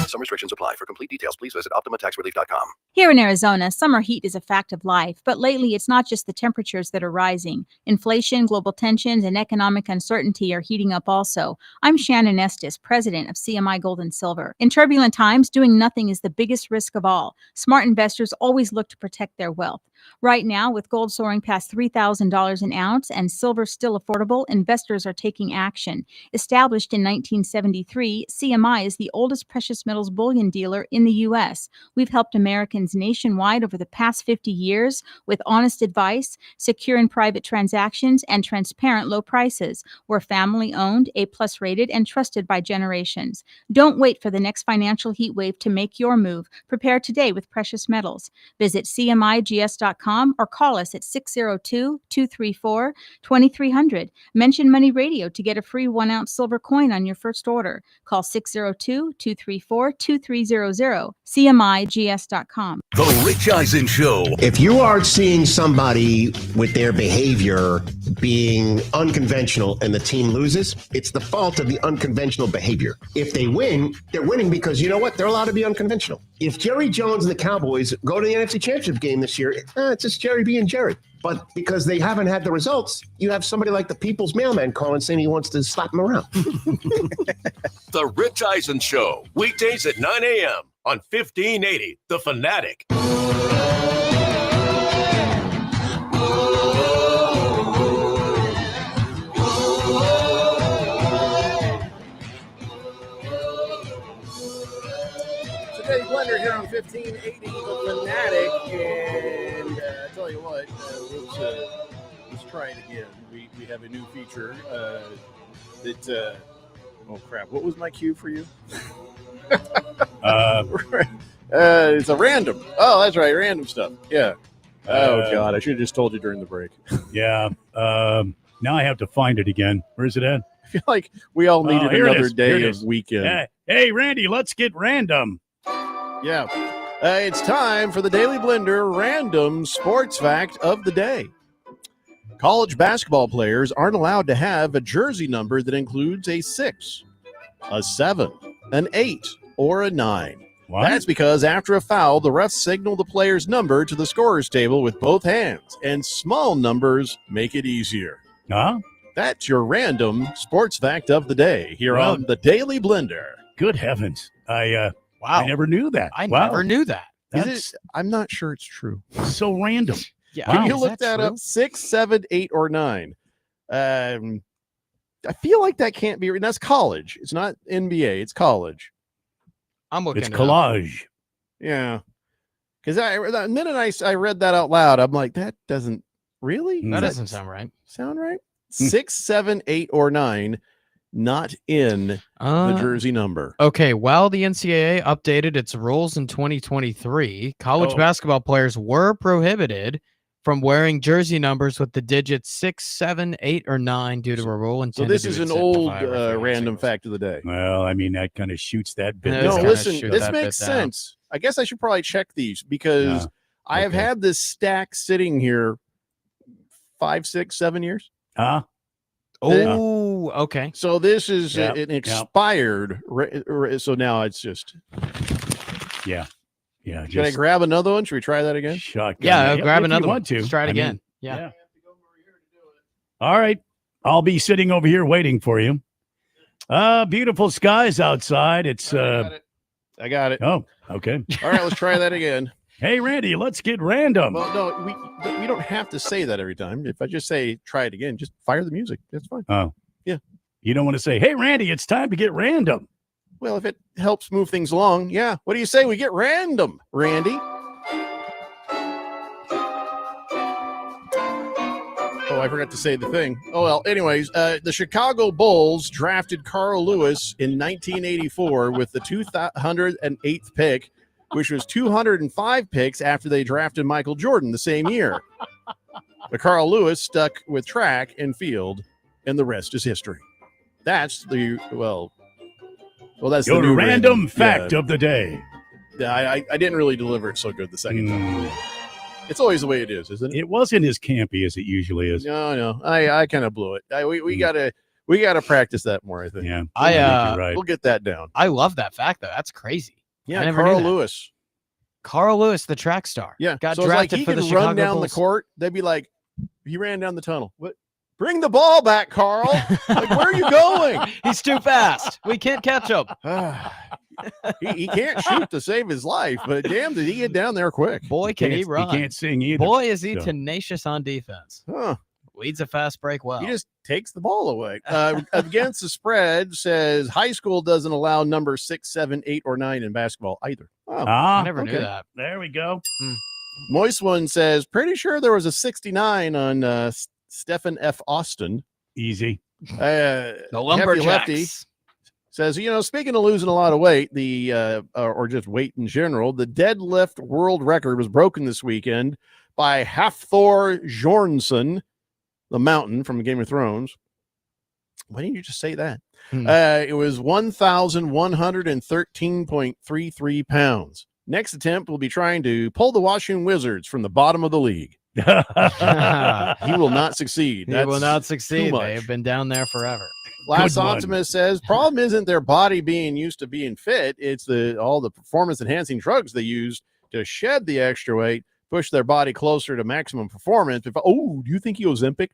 Some restrictions apply. For complete details, please visit OptimaTaxRelief.com. Here in Arizona, summer heat is a fact of life, but lately it's not just the temperatures that are rising. Inflation, global tensions, and economic uncertainty are heating up also. I'm Shannon Estes, president of CMI Gold and Silver. In turbulent times, doing nothing is the biggest risk of all. Smart investors always look to protect their wealth. Right now, with gold soaring past $3,000 an ounce and silver still affordable, investors are taking action. Established in 1973, CMI is the oldest precious metals bullion dealer in the U.S. We've helped Americans nationwide over the past 50 years with honest advice, secure and private transactions, and transparent low prices. We're family-owned, A-plus rated, and trusted by generations. Don't wait for the next financial heat wave to make your move. Prepare today with precious metals. Visit CMIGS.com or call us at 602-234-2300. Mention Money Radio to get a free 1-ounce silver coin on your first order. Call 602-234-2300. CMIGS.com. The Rich Eisen Show. If you are seeing somebody with their behavior being unconventional and the team loses, it's the fault of the unconventional behavior. If they win, they're winning because you know what? They're allowed to be unconventional. If Jerry Jones and the Cowboys go to the NFC Championship game this year, it's just Jerry being Jerry. But because they haven't had the results, you have somebody like the People's Mailman calling saying he wants to slap him around. The Rich Eisen Show, weekdays at 9 a.m. on 1580, The Fanatic. Today, Blender here on 1580, The Fanatic, and I tell you what, let's try it again. We have a new feature that, oh crap, what was my cue for you? It's a random. Oh, that's right, random stuff. Yeah. Oh God, I should have just told you during the break. Yeah. Now I have to find it again. Where's it at? I feel like we all needed another day of weekend. Hey, Randy, let's get random. Yeah. It's time for the Daily Blender random sports fact of the day. College basketball players aren't allowed to have a jersey number that includes a 6, a 7, an 8, or a 9. What? That's because after a foul, the refs signal the player's number to the scorer's table with both hands, and small numbers make it easier. Huh? That's your random sports fact of the day here on the Daily Blender. Good heavens. I never knew that. I never knew that. I'm not sure it's true. So random. Yeah. Can you look that up? 6, 7, 8, or 9. I feel like that can't be. That's college. It's not NBA. It's college. I'm looking. It's collage. Yeah. Because the minute I read that out loud, I'm like, that doesn't really. That Does doesn't sound right. Sound right? 6, 7, 8, or 9, not in the jersey number. Okay, while the NCAA updated its rules in 2023, college basketball players were prohibited from wearing jersey numbers with the digits 6, 7, 8, or 9 due to a rule So intended this to is an exemplify old refereeing random fact of the day. Well, I mean, that kind of shoots that bit. No, down. listen, this makes sense. I guess I should probably check these because Yeah. I have had this stack sitting here 5, 6, 7 years. Huh? Oh, okay. So this is Yep, an yep. expired. So now it's just. Yeah. Yeah. Should I grab another one? Should we try that again? Shotgun. Yeah, Yep, grab if you another one. want to. Let's try it I mean, again. Yeah. All right. I'll be sitting over here waiting for you. Beautiful skies outside. It's I got it. Oh, okay. All right, let's try that again. Hey, Randy, let's get random. Well, no, we don't have to say that every time. If I just say try it again, just fire the music. That's fine. Oh. Yeah. You don't want to say, hey, Randy, it's time to get random. Well, if it helps move things along, yeah. What do you say we get random, Randy? Oh, I forgot to say the thing. Oh, well, anyways, the Chicago Bulls drafted Carl Lewis in 1984 with the 208th pick, which was 205 picks after they drafted Michael Jordan the same year. But Carl Lewis stuck with track and field, and the rest is history. That's the, that's Your the new random fact of the day. Yeah, I didn't really deliver it so good the second time. It's always the way it is, isn't it? It wasn't as campy as it usually is. No, I kind of blew it. We gotta practice that more. I think. Yeah, I think you're right. We'll get that down. I love that fact though. That's crazy. Yeah, I never knew Carl that. Lewis. Carl Lewis, the track star. Yeah, got so it's like drafted he for could the run Chicago down Bulls. the court. They'd be like, he ran down the tunnel. What? Bring the ball back, Carl. Like, where are you going? He's too fast. We can't catch him. He can't shoot to save his life, but damn, did he get down there quick? Boy, can he He run. can't sing either. Boy, is he So. tenacious on defense. Huh. Leads a fast break well. He just takes the ball away. Against the spread says high school doesn't allow number 6, 7, 8, or 9 in basketball either. Oh, I never knew that. There we go. Moist One says, pretty sure there was a 69 on Stephen F. Austin. Easy. The Hefty Lumberjacks. Lefty says, speaking of losing a lot of weight, or just weight in general, the deadlift world record was broken this weekend by Hafthor Bjornsson, the mountain from Game of Thrones. Why didn't you just say that? It was 1,113.33 pounds. Next attempt will be trying to pull the Washington Wizards from the bottom of the league. He will not succeed. He will not too succeed. much. They have been down there forever. Last Good one. Optimist says, problem isn't their body being used to being fit. It's all the performance enhancing drugs they use to shed the extra weight, push their body closer to maximum performance. Do you think he Ozempic?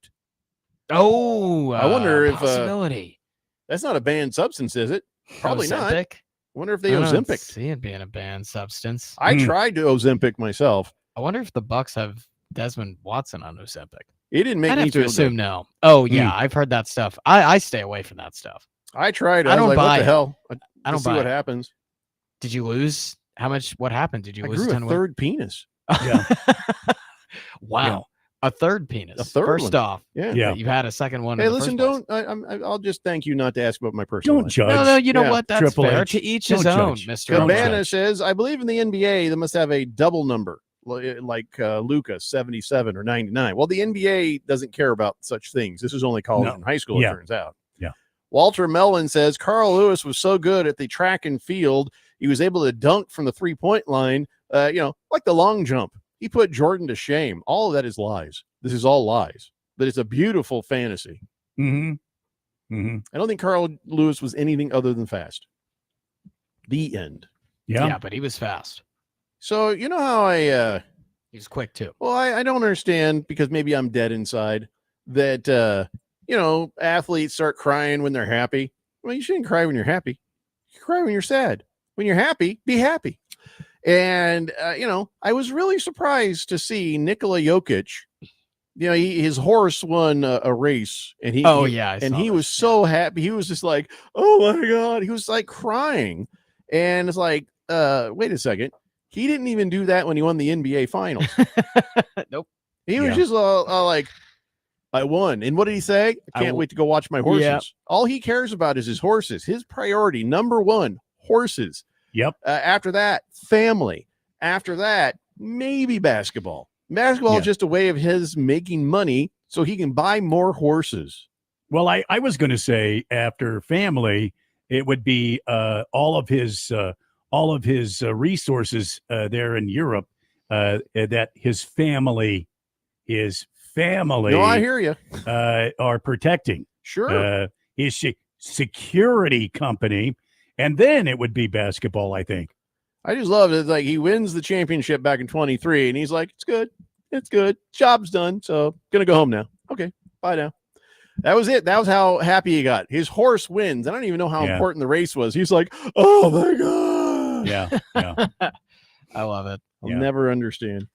Oh, I wonder if possibility. that's not a banned substance, is it? Probably not. Ozempic? Wonder if they I don't Ozempic. see it being a banned substance. I tried to Ozempic myself. I wonder if the Bucks have Desmond Watson on Ozempic. It didn't make I'd me have to feel assume good. no. Oh yeah, I've heard that stuff. I stay away from that stuff. I tried. I I was don't like, buy what the it. hell? I don't see buy what it. happens. Did you lose? How much? What happened? Did you I lose grew 10 a weight? third penis. Yeah. Wow. A third penis. A third First one. off, Yeah. Yeah. you've had a second one. Hey, in the listen, first place. I'll just thank you not to ask about my personal Don't life. judge. No, you know Yeah. what? That's Triple fair. H. To each Don't his own, judge. Mister. Don't Cabana judge. says, I believe in the NBA, they must have a double number like Luca, 77 or 99. Well, the NBA doesn't care about such things. This is only college No. and high school, Yeah. it turns out. Yeah. Walter Mellon says, Carl Lewis was so good at the track and field, he was able to dunk from the three-point line, like the long jump. He put Jordan to shame. All of that is lies. This is all lies. But it's a beautiful fantasy. Mm-hmm. Mm-hmm. I don't think Carl Lewis was anything other than fast. The end. Yeah. but he was fast. So you know how He was quick too. well, I don't understand because maybe I'm dead inside that athletes start crying when they're happy. Well, you shouldn't cry when you're happy. You cry when you're sad. When you're happy, be happy. And I was really surprised to see Nikola Jokic. His horse won a race, and he I saw he that. was so happy. He was just like, "Oh my god!" He was like crying, and it's like, wait a second. He didn't even do that when he won the NBA Finals. Nope. He was just like, I won. And what did he say? I can't wait to go watch my horses. Yep. All he cares about is his horses. His priority, number one, horses. Yep. After that, family. After that, maybe basketball. Basketball is just a way of his making money so he can buy more horses. Well, I was going to say after family, it would be all of his resources there in Europe that his family. No, I hear you. Are protecting. Sure. His security company, and then it would be basketball, I think. I just love it. Like he wins the championship back in 23, and he's like, it's good. Job's done. So gonna go home now. Okay, bye now. That was it. That was how happy he got. His horse wins. I don't even know how important the race was. He's like, oh my God. Yeah. I love it. I'll never understand.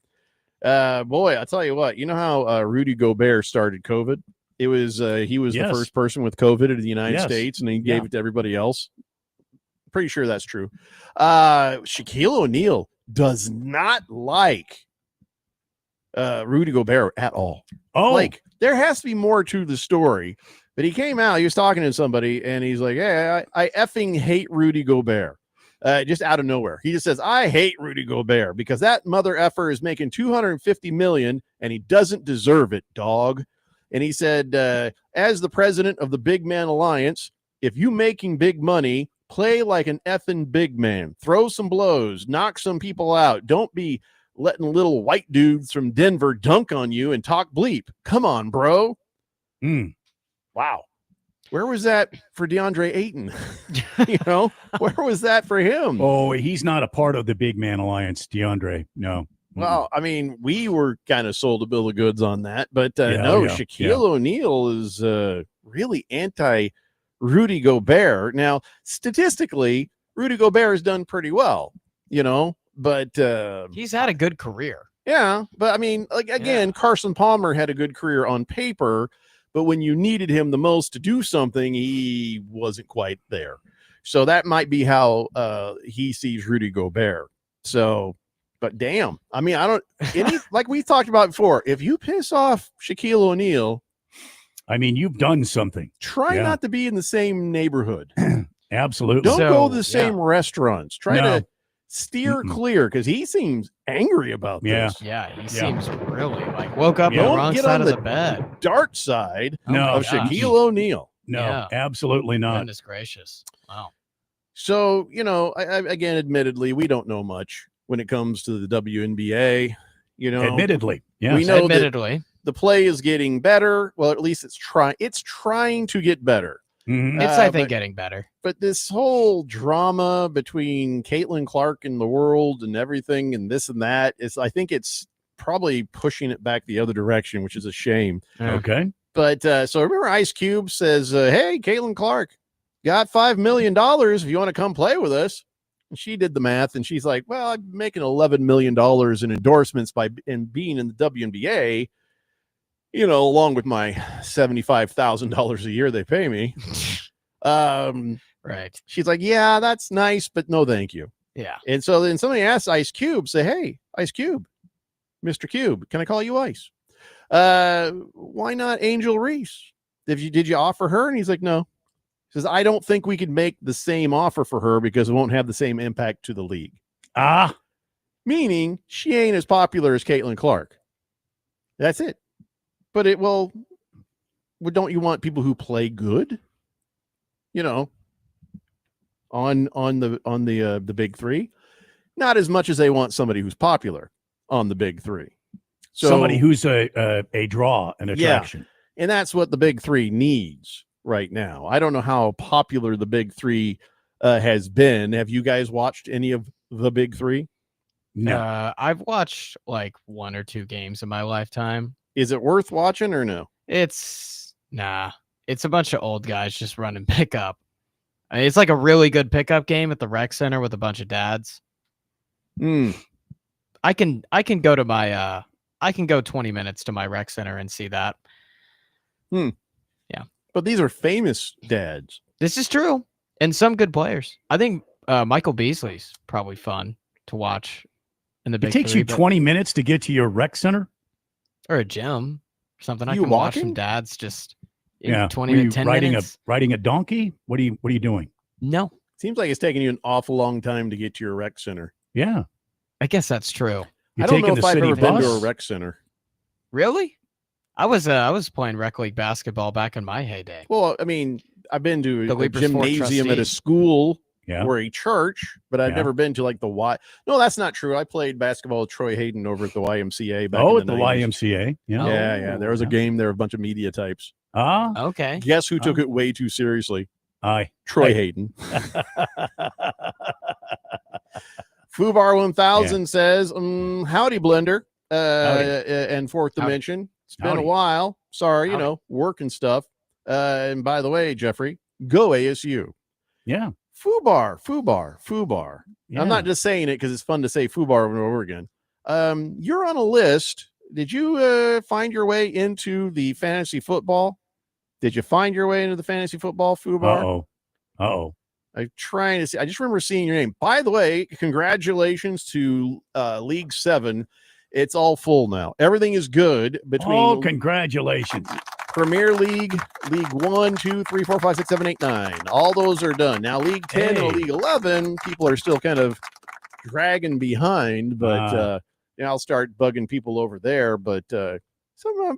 Boy, I'll tell you what, you know how Rudy Gobert started COVID? It was he was the first person with COVID in the United States, and he gave it to everybody else. Pretty sure that's true. Shaquille O'Neal does not like Rudy Gobert at all. Oh, like there has to be more to the story. But he came out, he was talking to somebody, and he's like, "Hey, I effing hate Rudy Gobert." Just out of nowhere, he just says, "I hate Rudy Gobert because that mother effer is making $250 million, and he doesn't deserve it, dog." And he said, "As the president of the Big Man Alliance, if you making big money, play like an effing big man. Throw some blows, knock some people out. Don't be letting little white dudes from Denver dunk on you and talk bleep. Come on, bro." Wow. Where was that for DeAndre Ayton? Where was that for him? Oh, he's not a part of the Big Man Alliance, DeAndre. No. Well, I mean, we were kind of sold a bill of goods on that, but Shaquille O'Neal is really anti Rudy Gobert. Now, statistically, Rudy Gobert has done pretty well, but he's had a good career. Yeah, but I mean, like again, Carson Palmer had a good career on paper. But when you needed him the most to do something, he wasn't quite there. So that might be how he sees Rudy Gobert. So, but damn, I mean, like we talked about before, if you piss off Shaquille O'Neal, I mean, you've done something. Try not to be in the same neighborhood. Absolutely. Don't go to the same restaurants. Try to steer Mm-mm. clear because he seems angry about this. Yeah, he seems really like woke up on the wrong get side on of the the bed. dark side No. of Shaquille O'Neal. No, absolutely not. Goodness gracious. Wow. So, again, admittedly, we don't know much when it comes to the WNBA. Admittedly, yes. We know Admittedly. that the play is getting better. Well, at least it's trying to get better. Mhm. It's, I think, getting better. But this whole drama between Caitlin Clark and the world and everything and this and that I think it's probably pushing it back the other direction, which is a shame. Okay. But so remember Ice Cube says, hey, Caitlin Clark, got $5 million if you want to come play with us. And she did the math and she's like, well, I'm making $11 million in endorsements and being in the WNBA, along with my $75,000 a year they pay me. Right. She's like, yeah, that's nice, but no, thank you. Yeah. And so then somebody asks Ice Cube, say, hey, Ice Cube, Mr. Cube, can I call you Ice? Why not Angel Reese? Did you offer her? And he's like, no. He says, I don't think we could make the same offer for her because it won't have the same impact to the league. Meaning she ain't as popular as Caitlin Clark. That's it. But don't you want people who play good? On the big three, not as much as they want somebody who's popular on the big three. So Somebody who's a draw, an attraction. Yeah, and that's what the big three needs right now. I don't know how popular the big three has been. Have you guys watched any of the big three? No. I've watched like 1 or 2 games in my lifetime. Is it worth watching or no? It's a bunch of old guys just running pickup. I mean, it's like a really good pickup game at the rec center with a bunch of dads. I can go to my I can go 20 minutes to my rec center and see that. Yeah. But these are famous dads. This is true. And some good players. I think Michael Beasley's probably fun to watch in the It big takes three, you but- 20 minutes to get to your rec center. or a gym or something. I You can watch some walking? dads just in Yeah. 20 Were you minutes, 10 riding minutes. riding a donkey? What are you doing? No, Seems like it's taking you an awful long time to get to your rec center. Yeah. I guess that's true. You're I don't know taking if the I've city ever been to a bus? rec center. Really? I was playing rec league basketball back in my heyday. Well, I mean, I've been to The a Leapers Fort gymnasium at a trustees. school Yeah. or a church, but I've Yeah. never been to like the Y. No, that's not true. I played basketball with Troy Hayden over at the YMCA back Oh, in at the the 90s. YMCA. Yeah. Yeah. There was a game there, a bunch of media types. Ah. Okay. Guess who took it way too seriously? Aye. Troy Hayden. Fubar 1000 says, howdy, Blender. And fourth Howdy. dimension. It's been Howdy. a while. Sorry, you know, work and stuff. And by the way, Jeffrey, go ASU. Yeah. Fubar. Yeah. I'm not just saying it because it's fun to say Fubar over and over again. You're on a list. Did you find your way into the fantasy football? Did you find your way into the fantasy football, Fubar? Uh-oh. I'm trying to see. I just remember seeing your name. By the way, congratulations to League 7. It's all full now. Everything is good between Oh, congratulations. Premier League, League 1, 2, 3, 4, 5, 6, 7, 8, 9. All those are done. Now, League 10 and Hey. League 11, people are still kind of dragging behind, but I'll start bugging people over there. But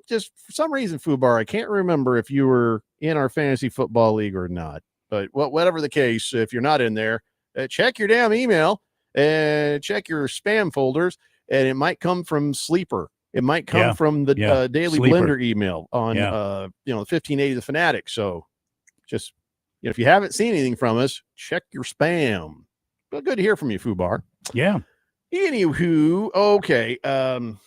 just for some reason, Fubar, I can't remember if you were in our fantasy football league or not. But whatever the case, if you're not in there, check your damn email and check your spam folders, and it might come from Sleeper. It might come from the Daily Sleeper. Blender email on the 1580 The Fanatic. So just if you haven't seen anything from us, check your spam. But good to hear from you, Fubar. Yeah. Anywho, okay. Time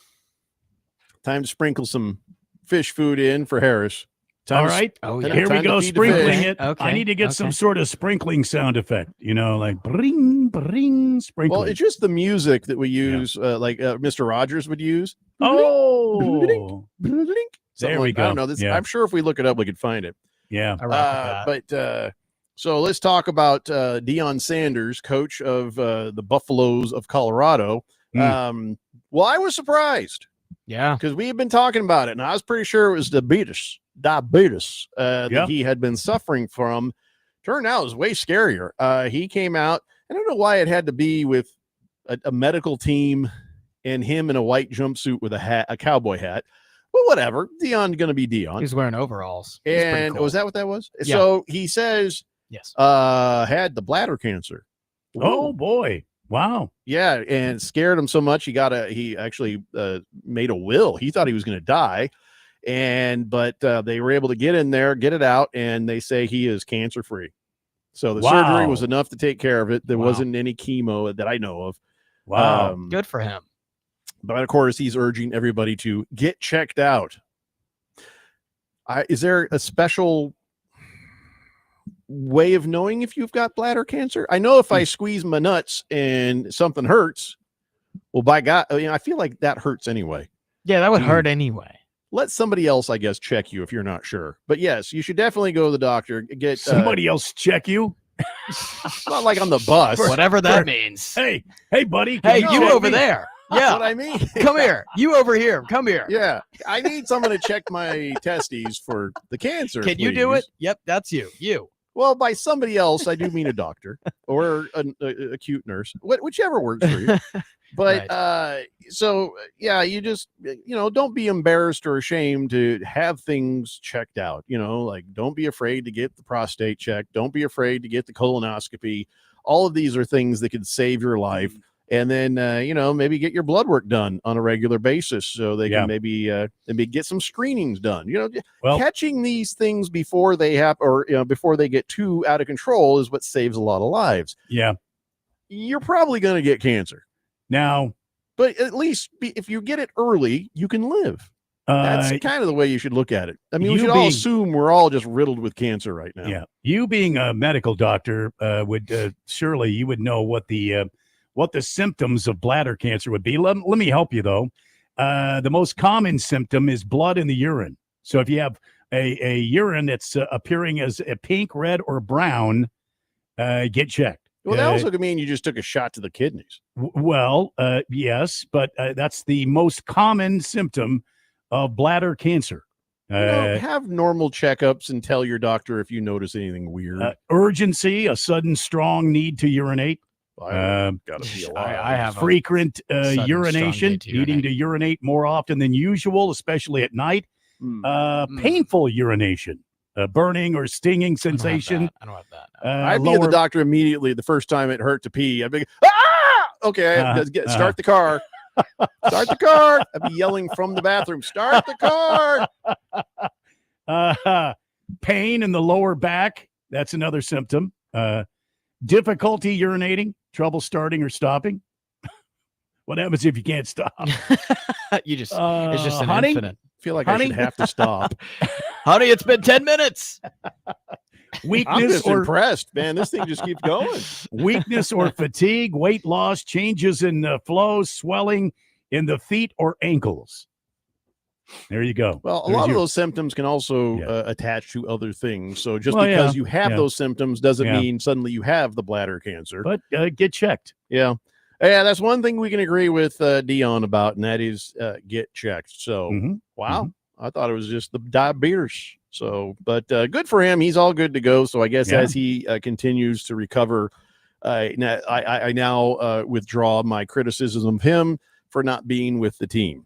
to sprinkle some fish food in for Harris. All right. Here we go, sprinkling it. Okay, I need to get some sort of sprinkling sound effect, like bring, sprinkling. Well, it's just the music that we use, like Mr. Rogers would use. Oh, Something there we like- go. I don't know. This, Yeah. I'm sure if we look it up, we could find it. Yeah. So let's talk about Deion Sanders, coach of the Buffaloes of Colorado. Well, I was surprised. Yeah. Because we had been talking about it, and I was pretty sure it was diabetes that he had been suffering from. Turned out it was way scarier. He came out. I don't know why it had to be with a medical team and him in a white jumpsuit with a cowboy hat. Well, whatever. Deion's going to be Deion. He's wearing overalls. He's pretty And cool. was that what that was? Yeah. So he says, yes, had the bladder cancer. Oh boy. Wow. Yeah, and it scared him so much he actually made a will. He thought he was going to die, but they were able to get in there, get it out, and they say he is cancer free. So the surgery was enough to take care of it. There wasn't any chemo that I know of. Wow. Good for him. But of course, he's urging everybody to get checked out. Is there a special way of knowing if you've got bladder cancer? I know if I squeeze my nuts and something hurts, well, by God, I feel like that hurts anyway. Yeah, that would hurt anyway. Let somebody else, I guess, check you if you're not sure. But yes, you should definitely go to the doctor. Get Somebody else check you. not like on the bus. Whatever that means. Hey, buddy. Hey, can you check over me? there. That's Yeah. what I mean. Come here. You over here. Come here. Yeah, I need someone to check my testes for the cancer. Can you do please. it? Yep, that's you. You. Well, by somebody else, I do mean a doctor or an acute nurse, whichever works for you. But you just don't be embarrassed or ashamed to have things checked out. Like don't be afraid to get the prostate checked. Don't be afraid to get the colonoscopy. All of these are things that could save your life. And then, maybe get your blood work done on a regular basis so they can maybe get some screenings done. Catching these things before they happen or before they get too out of control is what saves a lot of lives. Yeah. You're probably going to get cancer. Now, but at least if you get it early, you can live. That's kind of the way you should look at it. I mean, we should all assume we're all just riddled with cancer right now. Yeah. You being a medical doctor would surely you would know what the symptoms of bladder cancer would be. Let me help you, though. The most common symptom is blood in the urine. So if you have a urine that's appearing as a pink, red, or brown, get checked. Well, that also could mean you just took a shot to the kidneys. Yes, but that's the most common symptom of bladder cancer. Have normal checkups and tell your doctor if you notice anything weird. Urgency, a sudden, strong need to urinate. Gotta be alive. I have frequent sudden, strong urination, need to needing to urinate more often than usual, especially at night. Painful urination, burning or stinging sensation. I don't have that. I'd be at the doctor immediately the first time it hurt to pee. I'd be, okay, start the car. Start the car. I'd be yelling from the bathroom, start the car. Pain in the lower back. That's another symptom. Difficulty urinating, trouble starting or stopping. What happens if you can't stop? You just, it's just an honey? infinite. I feel like I should have to stop. Honey, it's been 10 minutes. Weakness I'm just or impressed, man. This thing just keeps going. Weakness or fatigue, weight loss, changes in flow, swelling in the feet or ankles. There you go. Well, a There's lot your- of those symptoms can also attach to other things. So just Well, because yeah, you have yeah. those symptoms doesn't Yeah. mean suddenly you have the bladder cancer. But get checked. Yeah. Yeah, that's one thing we can agree with Dion about, and that is get checked. So, wow. I thought it was just the diabetes. So, but good for him. He's all good to go. So I guess Yeah. as he continues to recover, I now withdraw my criticism of him for not being with the team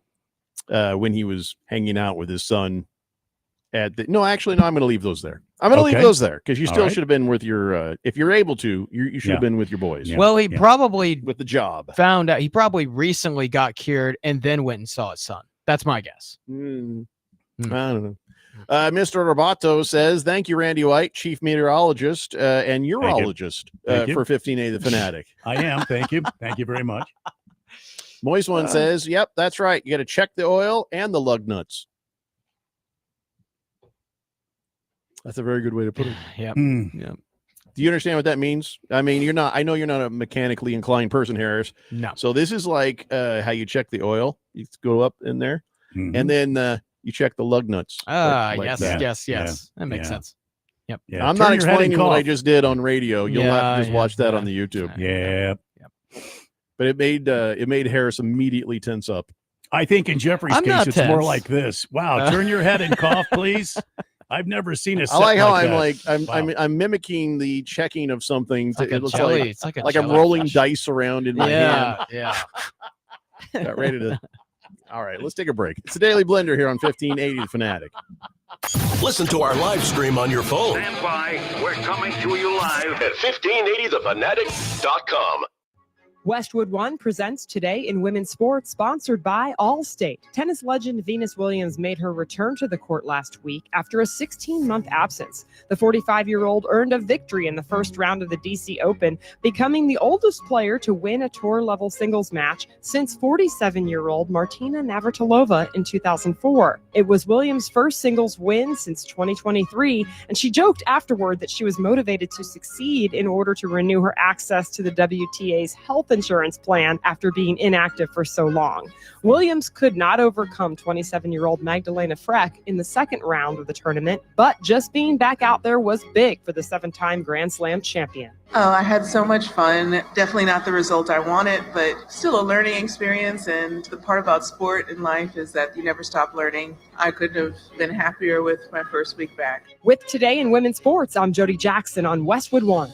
when he was hanging out with his son. I'm going to leave those there. I'm going to leave those there because you All still right. should have been with your, if you're able to, you should have been with your boys. Well, he probably with the job found out. He probably recently got cured and then went and saw his son. That's my guess. I don't know. Mr. Roboto says, thank you, Randy White, chief meteorologist and urologist Thank you. for 15A the Fanatic. I am. Thank you. Thank you very much. Moist One says, yep, that's right. You got to check the oil and the lug nuts. That's a very good way to put it. Yep. Yeah. Do you understand what that means? I mean, I know you're not a mechanically inclined person, Harris. No. So this is like how you check the oil. You go up in there and then you check the lug nuts. Yes. that. Yes. That makes sense. Yep. Yeah, I'm turn not your head and explaining what I cough. just did on radio. You'll have to just Yeah, watch that yeah. on the YouTube. Yeah. But it made Harris immediately tense up. I think in Jeffrey's I'm case, not it's more tense. like this. Wow. Turn your head and cough, please. I've never seen a I set like how I'm that. like I'm, Wow. I'm mimicking the checking of something. Like a it looks jelly. like It's like a I'm jellyfish. rolling dice around in my hand. Yeah. Got ready to. All right, let's take a break. It's the Daily Blender here on 1580 The Fanatic. Listen to our live stream on your phone Stand by. We're coming to you live. at 1580thefanatic.com. Westwood One presents Today in Women's Sports, sponsored by Allstate. Tennis legend Venus Williams made her return to the court last week after a 16-month absence. The 45-year-old earned a victory in the first round of the DC Open, becoming the oldest player to win a tour-level singles match since 47-year-old Martina Navratilova in 2004. It was Williams' first singles win since 2023, and she joked afterward that she was motivated to succeed in order to renew her access to the WTA's health insurance plan after being inactive for so long. Williams could not overcome 27-year-old Magdalena Freck in the second round of the tournament, but just being back out there was big for the 7-time Grand Slam champion. Oh, I had so much fun. Definitely not the result I wanted, but still a learning experience. And the part about sport in life is that you never stop learning. I couldn't have been happier with my first week back. With Today in Women's Sports, I'm Jody Jackson on Westwood One.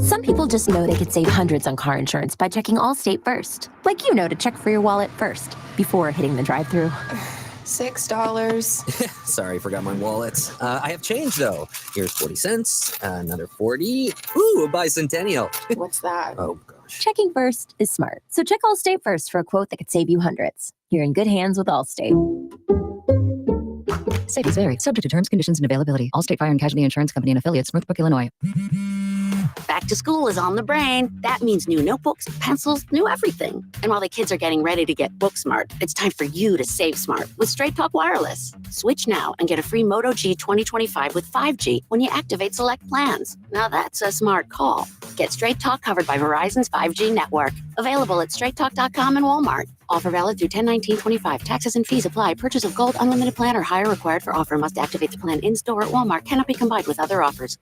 Some people just know they could save hundreds on car insurance by checking Allstate first. Like to check for your wallet first before hitting the drive-thru. $6. Sorry, forgot my wallet. I have change though. Here's 40 cents, another 40. Ooh, a bicentennial. What's that? Oh gosh. Checking first is smart. So check Allstate first for a quote that could save you hundreds. You're in good hands with Allstate. Savings vary. Subject to terms, conditions, and availability. Allstate Fire and Casualty Insurance Company and affiliates, Northbrook, Illinois. Back to school is on the brain. That means new notebooks, pencils, new everything. And while the kids are getting ready to get book smart, it's time for you to save smart with Straight Talk Wireless. Switch now and get a free Moto G 2025 with 5G when you activate select plans. Now that's a smart call. Get Straight Talk covered by Verizon's 5G network. Available at straighttalk.com and Walmart. Offer valid through 10/19/25. Taxes and fees apply. Purchase of gold unlimited plan or higher required for offer. Must activate the plan in store at Walmart. Cannot be combined with other offers.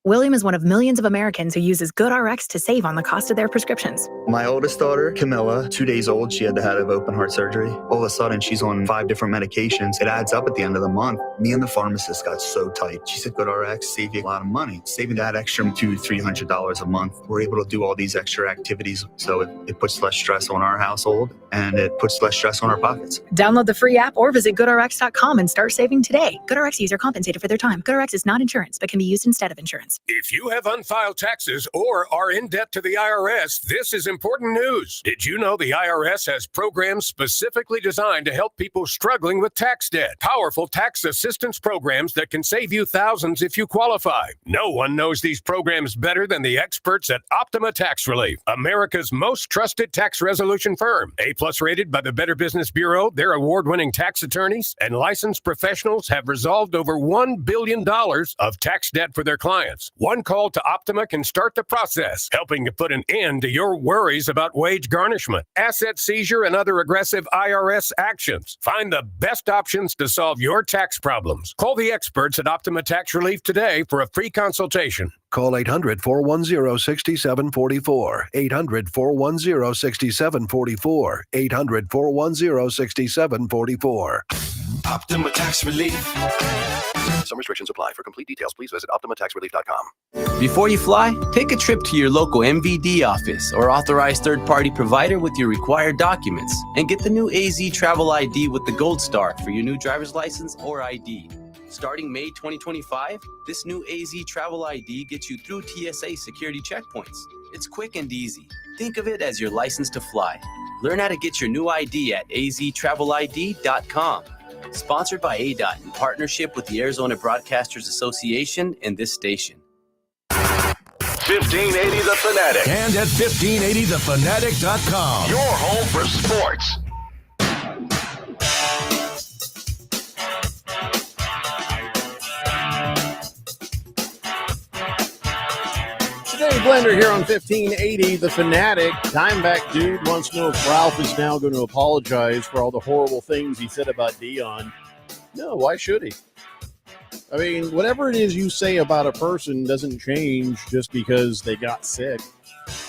William is one of millions of Americans who uses GoodRx to save on the cost of their prescriptions. My oldest daughter, Camilla, 2 days old, she had to have open heart surgery. All of a sudden, she's on 5 different medications. It adds up at the end of the month. Me and the pharmacist got so tight. She said, GoodRx save you a lot of money. Saving that extra $200-300 a month. We're able to do all these extra activities, so it puts less stress on our household, and it puts less stress on our pockets. Download the free app or visit GoodRx.com and start saving today. GoodRx user compensated for their time. GoodRx is not insurance, but can be used instead of insurance. If you have unfiled taxes or are in debt to the IRS, this is important news. Did you know the IRS has programs specifically designed to help people struggling with tax debt? Powerful tax assistance programs that can save you thousands if you qualify. No one knows these programs better than the experts at Optima Tax Relief, America's most trusted tax resolution firm. A+ rated by the Better Business Bureau, their award-winning tax attorneys and licensed professionals have resolved over $1 billion of tax debt for their clients. One call to Optima can start the process, helping to put an end to your worries about wage garnishment, asset seizure, and other aggressive IRS actions. Find the best options to solve your tax problems. Call the experts at Optima Tax Relief today for a free consultation. Call 800-410-6744. 800-410-6744. 800-410-6744. Optima Tax Relief. Some restrictions apply. For complete details, please visit OptimaTaxRelief.com. Before you fly, take a trip to your local MVD office or authorized third-party provider with your required documents and get the new AZ Travel ID with the Gold Star for your new driver's license or ID. Starting May 2025, this new AZ Travel ID gets you through TSA security checkpoints. It's quick and easy. Think of it as your license to fly. Learn how to get your new ID at aztravelid.com. Sponsored by ADOT in partnership with the Arizona Broadcasters Association and this station. 1580 The Fanatic. And at 1580thefanatic.com. Your home for sports. Dave Blender here on 1580 The Fanatic. Dimeback Dude wants to know if Ralph is now going to apologize for all the horrible things he said about Deion. No, why should he? I mean, whatever it is you say about a person doesn't change just because they got sick.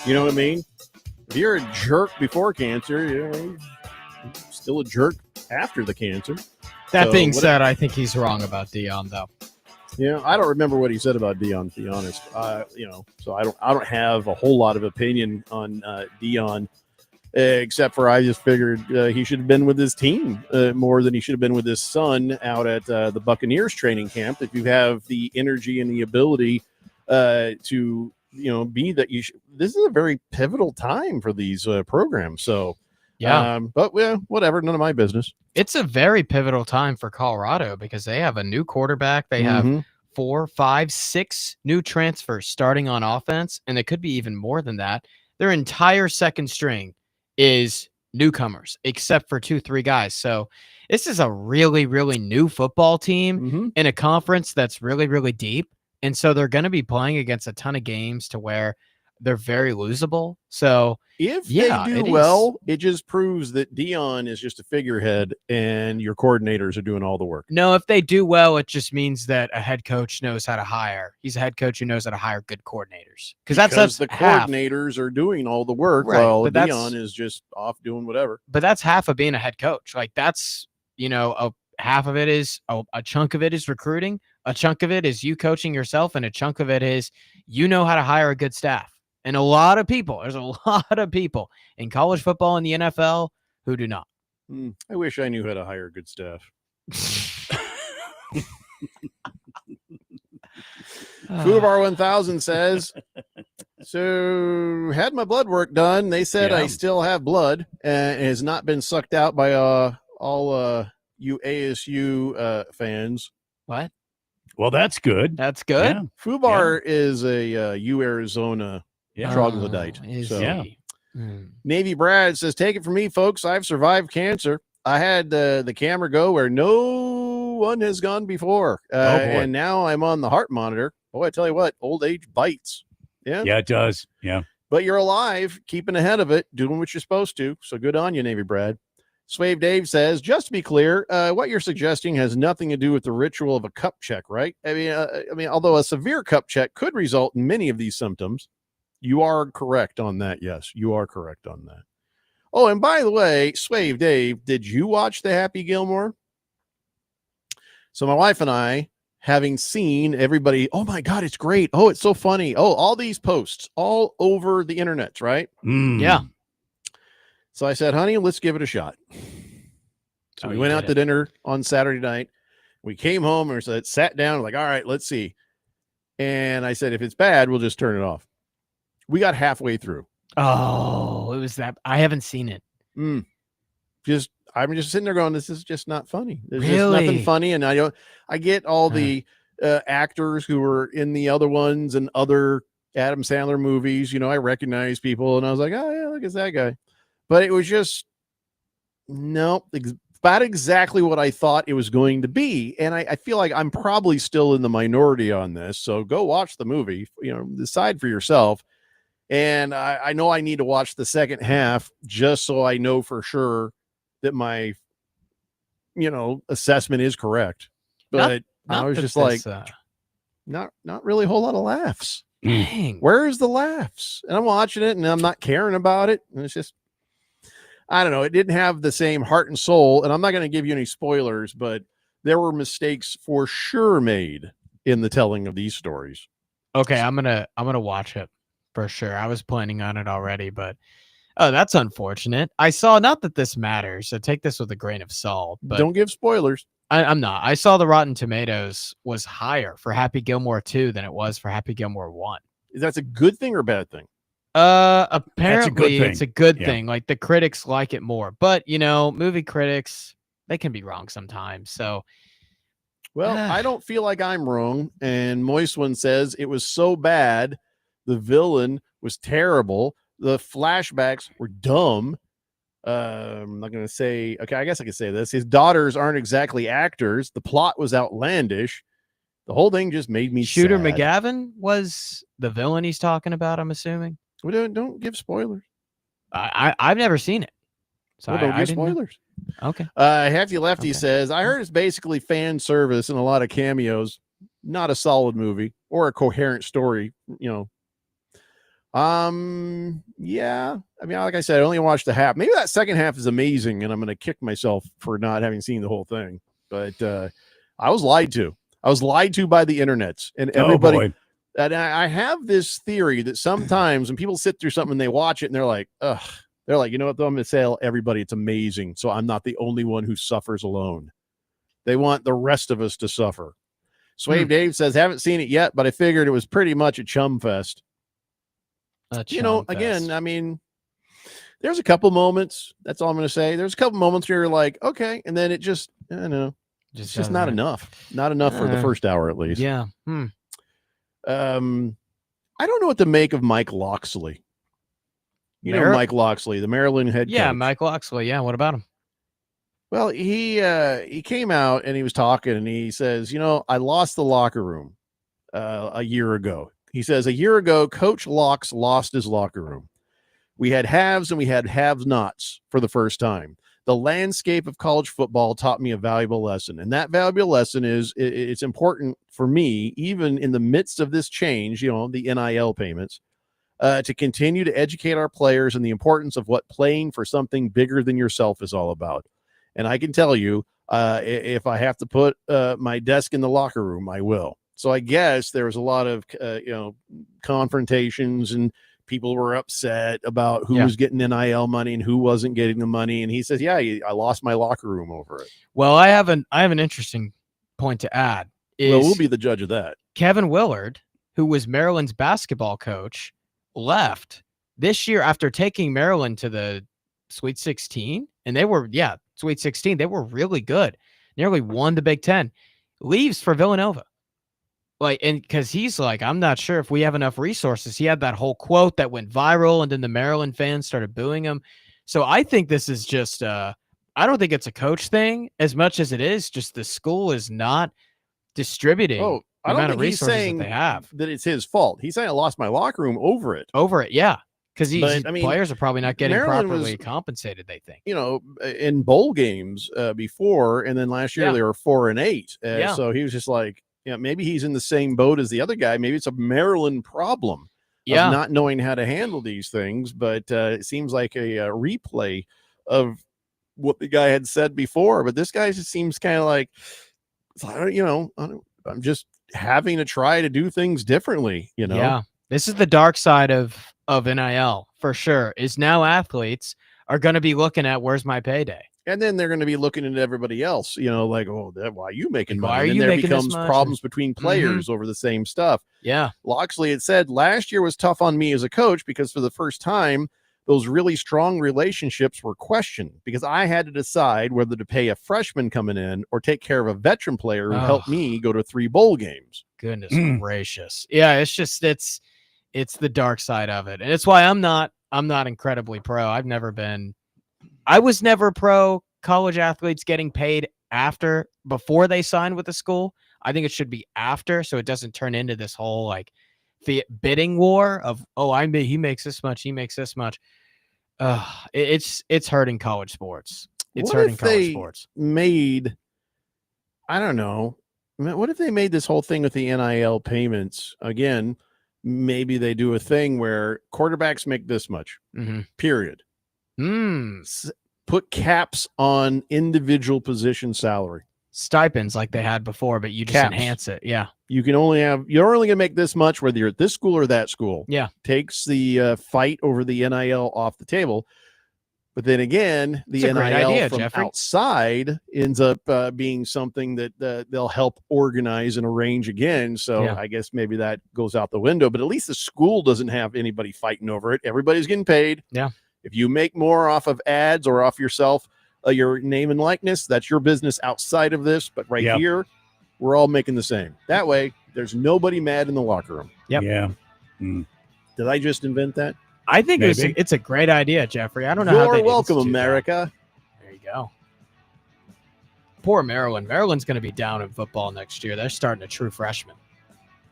You know what I mean? If you're a jerk before cancer, you're still a jerk after the cancer. That being said, I think he's wrong about Deion, though. Yeah, I don't remember what he said about Deion, to be honest. So I don't have a whole lot of opinion on Deion, except for I just figured he should have been with his team more than he should have been with his son out at the Buccaneers training camp. If you have the energy and the ability to, be that you should, this is a very pivotal time for these programs. So, yeah, but whatever, none of my business. It's a very pivotal time for Colorado because they have a new quarterback. They have 4, 5, 6 new transfers starting on offense, and it could be even more than that. Their entire second string is newcomers, except for 2-3 guys. So this is a really, really new football team in a conference that's really, really deep. And so they're going to be playing against a ton of games to where they're very losable. So if they do well, it just proves that Deion is just a figurehead and your coordinators are doing all the work. No, if they do well, it just means that a head coach knows how to hire. He's a head coach who knows how to hire good coordinators. Because the coordinators are doing all the work while Deion is just off doing whatever. But that's half of being a head coach. Like that's, half of it is a chunk of it is recruiting. A chunk of it is you coaching yourself. And a chunk of it is, how to hire a good staff. And there's a lot of people in college football and the NFL who do not. I wish I knew how to hire good staff. Fubar 1000 says, so had my blood work done. They said I still have blood and it has not been sucked out by all you ASU fans. What? Well, that's good. That's good. Yeah. Fubar is a U Arizona troglodyte. Navy Brad says, take it from me, folks. I've survived cancer. I had the camera go where no one has gone before. And now I'm on the heart monitor. Boy, I tell you what, old age bites. Yeah. Yeah, it does. Yeah. But you're alive, keeping ahead of it, doing what you're supposed to. So good on you, Navy Brad. Swave Dave says, just to be clear, what you're suggesting has nothing to do with the ritual of a cup check, right? I mean, although a severe cup check could result in many of these symptoms, you are correct on that. Yes, you are correct on that. Oh, and by the way, Swave Dave, did you watch the Happy Gilmore? So my wife and I, having seen everybody, oh my God, it's great. Oh, it's so funny. Oh, all these posts all over the internet, right? Yeah. So I said, honey, let's give it a shot. So we went out to dinner on Saturday night. We came home and sat down, like, all right, let's see. And I said, if it's bad, we'll just turn it off. We got halfway through. Oh, it was that. I haven't seen it. I'm just sitting there going, this is just not funny. There's just Really? nothing funny. And I get all the actors who were in the other ones and other Adam Sandler movies. I recognize people and I was like, oh yeah, look at that guy. But it was just, about exactly what I thought it was going to be. And I feel like I'm probably still in the minority on this. So go watch the movie, decide for yourself. And I know I need to watch the second half just so I know for sure that my, assessment is correct. But I was just like, not really a whole lot of laughs. Dang. Where's the laughs? And I'm watching it and I'm not caring about it. And it's just, I don't know. It didn't have the same heart and soul. And I'm not going to give you any spoilers, but there were mistakes for sure made in the telling of these stories. Okay, I'm gonna watch it for sure. I was planning on it already, but that's unfortunate. I saw, not that this matters, so take this with a grain of salt. But don't give spoilers. I'm not. I saw the Rotten Tomatoes was higher for Happy Gilmore 2 than it was for Happy Gilmore 1. That's a good thing or a bad thing? Apparently it's a good Yeah. thing. Like the critics like it more, but movie critics, they can be wrong sometimes. So, well, I don't feel like I'm wrong. And Moist One says it was so bad. The villain was terrible. The flashbacks were dumb. I'm not going to say, okay, I guess I could say this. His daughters aren't exactly actors. The plot was outlandish. The whole thing just made me Shooter sad. McGavin was the villain he's talking about, I'm assuming. Well, don't give spoilers. I've never seen it. So Well, don't I give didn't know. spoilers. Okay. Hefty Lefty says, I heard it's basically fan service and a lot of cameos. Not a solid movie or a coherent story, Yeah. I mean, like I said, I only watched the half. Maybe that second half is amazing, and I'm going to kick myself for not having seen the whole thing. But I was lied to. I was lied to by the internets and everybody. boy. And I have this theory that sometimes when people sit through something and they watch it and they're like, ugh, they're like, you know what, though? I'm going to tell everybody it's amazing. So I'm not the only one who suffers alone. They want the rest of us to suffer. Swave Dave says, haven't seen it yet, but I figured it was pretty much a chum fest. Again, I mean, there's a couple moments. That's all I'm going to say. There's a couple moments where you're like, okay. And then it just, I don't know. It's just not doesn't- enough. Not enough for the first hour, at least. Yeah. I don't know what to make of Mike Loxley. Mike Loxley, the Maryland head coach. Yeah, Mike Loxley. Yeah, what about him? Well, he came out and he was talking and he says, I lost the locker room a year ago. He says a year ago, Coach Locks lost his locker room. We had haves and we had have-nots for the first time. The landscape of college football taught me a valuable lesson. And that valuable lesson is it's important for me, even in the midst of this change, the NIL payments, to continue to educate our players and the importance of what playing for something bigger than yourself is all about. And I can tell you, if I have to put my desk in the locker room, I will. So I guess there was a lot of, confrontations and people were upset about who was getting NIL money and who wasn't getting the money. And he says, yeah, I lost my locker room over it. Well, I have an interesting point to add. Well, we'll be the judge of that. Kevin Willard, who was Maryland's basketball coach, left this year after taking Maryland to the Sweet 16. And they were, Sweet 16. They were really good. Nearly won the Big Ten. Leaves for Villanova. And because he's like, I'm not sure if we have enough resources. He had that whole quote that went viral, and then the Maryland fans started booing him. So I think this is just, I don't think it's a coach thing as much as it is just the school is not distributing Oh, the I don't amount of think he's resources saying that they have. that it's his fault. He's saying I lost my locker room over it. Over it, yeah. Because these players are probably not getting Maryland properly was, compensated, they think. In bowl games before, and then last year they were 4-8. So he was just like, maybe he's in the same boat as the other guy. Maybe it's a Maryland problem of not knowing how to handle these things. But it seems like a replay of what the guy had said before. But this guy just seems kind of like, I'm just having to try to do things differently. Yeah, this is the dark side of NIL for sure. Is now athletes are going to be looking at where's my payday. And then they're going to be looking at everybody else, like, why are you making money? Why are and you there making this becomes much? problems between players over the same stuff. Yeah. Loxley had said last year was tough on me as a coach because for the first time, those really strong relationships were questioned because I had to decide whether to pay a freshman coming in or take care of a veteran player who helped me go to 3 bowl games. Goodness gracious. Yeah, it's just it's the dark side of it. And it's why I'm not incredibly pro. I was never pro college athletes getting paid before they sign with the school. I think it should be after, so it doesn't turn into this whole like the bidding war of he makes this much, he makes this much. It's hurting college sports. It's hurting college sports. I don't know. What if they made this whole thing with the NIL payments again? Maybe they do a thing where quarterbacks make this much. Period. Put caps on individual position salary. Stipends like they had before, but you just enhance it. Yeah. You're only going to make this much whether you're at this school or that school. Yeah. Takes the fight over the NIL off the table. But then again, the NIL idea, from Jeffrey. outside ends up being something that they'll help organize and arrange again. So I guess maybe that goes out the window, but at least the school doesn't have anybody fighting over it. Everybody's getting paid. Yeah. If you make more off of ads or off yourself, your name and likeness, that's your business outside of this. But here, we're all making the same. That way, there's nobody mad in the locker room. Yep. Yeah. Did I just invent that? I think it's a great idea, Jeffrey. I don't know how You're they welcome, institute America. that. There you go. Poor Maryland. Maryland's going to be down in football next year. They're starting a true freshman.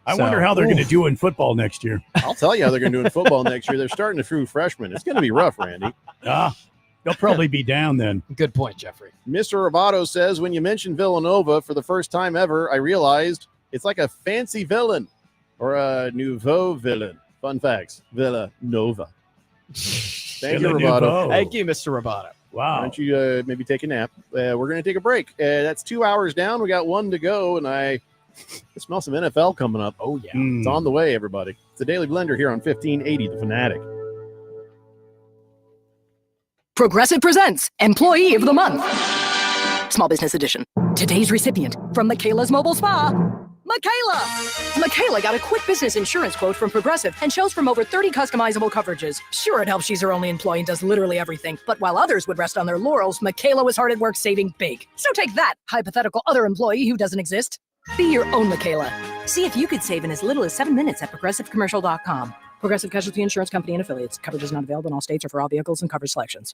I wonder how they're going to do in football next year. I'll tell you how they're going to do in football next year. They're starting a true freshman. It's going to be rough, Randy. They'll probably be down then. Good point, Jeffrey. Mr. Roboto says, when you mentioned Villanova for the first time ever, I realized it's like a fancy villain or a nouveau villain. Fun facts. Villanova. Thank you, Roboto. Thank you, Mr. Roboto. Wow. Why don't you maybe take a nap? We're going to take a break. That's 2 hours down. We got 1 to go, and I smell some NFL coming up. Oh, yeah. It's on the way, everybody. It's the Daily Blender here on 1580 The Fanatic. Progressive presents Employee of the Month. Small Business Edition. Today's recipient from Michaela's Mobile Spa, Michaela! Michaela got a quick business insurance quote from Progressive and chose from over 30 customizable coverages. Sure, it helps she's her only employee and does literally everything, but while others would rest on their laurels, Michaela was hard at work saving big. So take that, hypothetical other employee who doesn't exist. Be your own Michaela. See if you could save in as little as 7 minutes at ProgressiveCommercial.com. Progressive Casualty Insurance Company and Affiliates. Coverage is not available in all states or for all vehicles and coverage selections.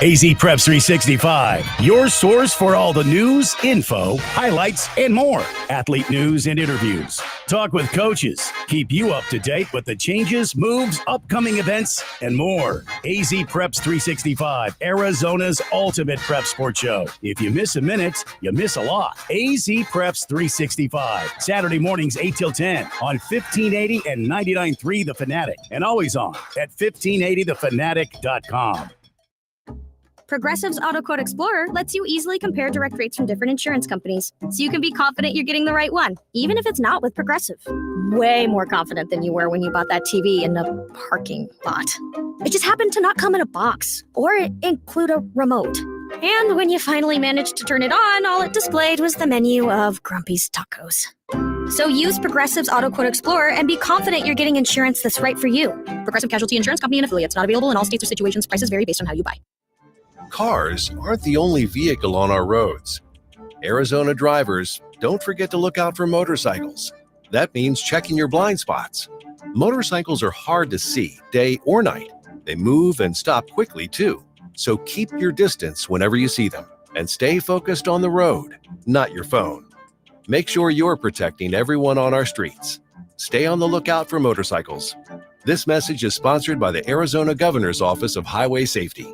AZ Preps 365, your source for all the news, info, highlights, and more. Athlete news and interviews. Talk with coaches. Keep you up to date with the changes, moves, upcoming events, and more. AZ Preps 365, Arizona's ultimate prep sports show. If you miss a minute, you miss a lot. AZ Preps 365, Saturday mornings 8 till 10 on 1580 and 99.3 The Fanatic, and always on at 1580thefanatic.com. Progressive's Auto Quote Explorer lets you easily compare direct rates from different insurance companies, so you can be confident you're getting the right one, even if it's not with Progressive. Way more confident than you were when you bought that TV in the parking lot. It just happened to not come in a box or include a remote. And when you finally managed to turn it on, all it displayed was the menu of Grumpy's Tacos. So use Progressive's Auto Quote Explorer and be confident you're getting insurance that's right for you. Progressive Casualty Insurance Company and Affiliates. Not available in all states or situations. Prices vary based on how you buy. Cars aren't the only vehicle on our roads. Arizona drivers, don't forget to look out for motorcycles. That means checking your blind spots. Motorcycles are hard to see, day or night. They move and stop quickly, too. So keep your distance whenever you see them. And stay focused on the road, not your phone. Make sure you're protecting everyone on our streets. stay on the lookout for motorcycles. This message is sponsored by the Arizona Governor's Office of Highway Safety.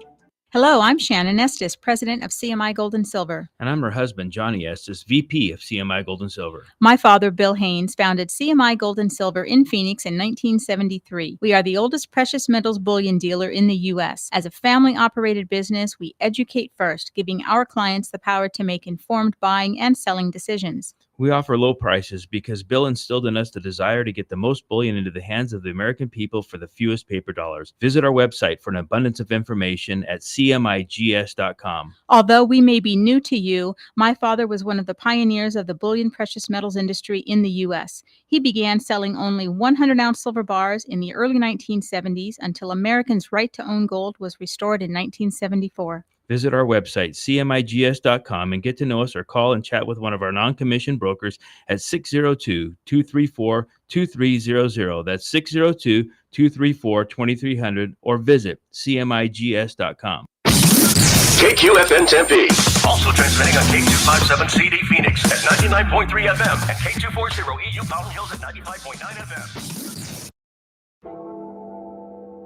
Hello, I'm Shannon Estes, president of CMI Gold and Silver. And I'm her husband, Johnny Estes, VP of CMI Gold and Silver. My father, Bill Haynes, founded CMI Gold and Silver in Phoenix in 1973. We are the oldest precious metals bullion dealer in the U.S. As a family-operated business, we educate first, giving our clients the power to make informed buying and selling decisions. We offer low prices because Bill instilled in us the desire to get the most bullion into the hands of the American people for the fewest paper dollars. Visit our website for an abundance of information at cmigs.com. Although we may be new to you, my father was one of the pioneers of the bullion precious metals industry in the U.S. He began selling only 100-ounce silver bars in the early 1970s until Americans' right to own gold was restored in 1974. Visit our website, cmigs.com, and get to know us or call and chat with one of our non-commissioned brokers at 602-234-2300. That's 602-234-2300, or visit cmigs.com. KQFN Tempe. Also transmitting on K257CD Phoenix at 99.3 FM and K240 EU Mountain Hills at 95.9 FM.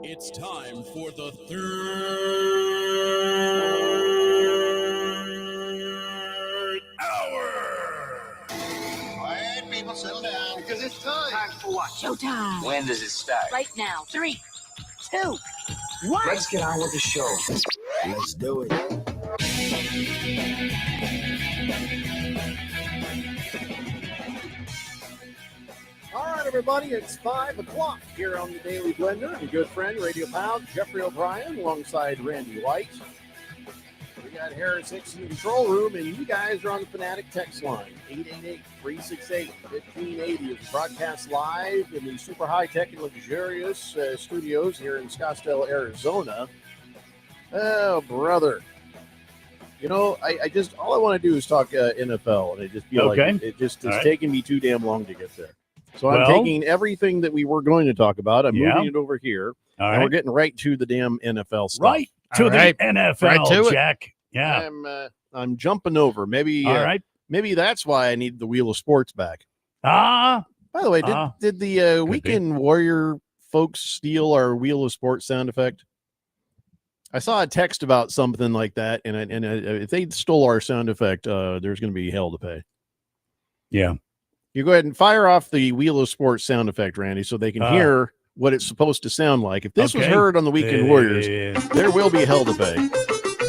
It's time for the third hour. Quiet, people, settle down, because it's time. Time for what? Showtime. When does it start? Right now. 3, 2, 1. Let's get on with the show. Let's do it. All right, everybody, it's 5 o'clock here on the Daily Blender. And good friend, radio pal, Jeffrey O'Brien, alongside Randy White. We got Harris Hicks in the control room, and you guys are on the Fanatic text line, 888-368-1580. It's broadcast live in the super high-tech and luxurious studios here in Scottsdale, Arizona. Oh, brother. You know, I just, all I want to do is talk NFL, and I just feel like it just is taking me too damn long to get there. So I'm taking everything that we were going to talk about. I'm moving it over here. And we're getting right to the damn NFL stuff. Right to the NFL, right to Jack. Yeah. I'm jumping over. Maybe maybe that's why I need the Wheel of Sports back. By the way, did the Weekend Warrior folks steal our Wheel of Sports sound effect? I saw a text about something like that, and if they stole our sound effect, there's going to be hell to pay. Yeah. You go ahead and fire off the Wheel of Sports sound effect, Randy, so they can hear what it's supposed to sound like. If this was heard on the Weekend Warriors, there will be hell to pay.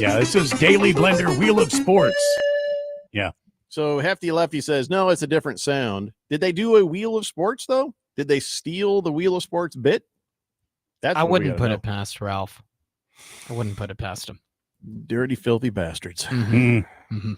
Yeah, this is Daily Blender Wheel of Sports. Yeah. So Hefty Lefty says, no, it's a different sound. Did they do a Wheel of Sports, though? Did they steal the Wheel of Sports bit? I wouldn't put it past Ralph. I wouldn't put it past him. Dirty, filthy bastards. Mm-hmm. Mm-hmm.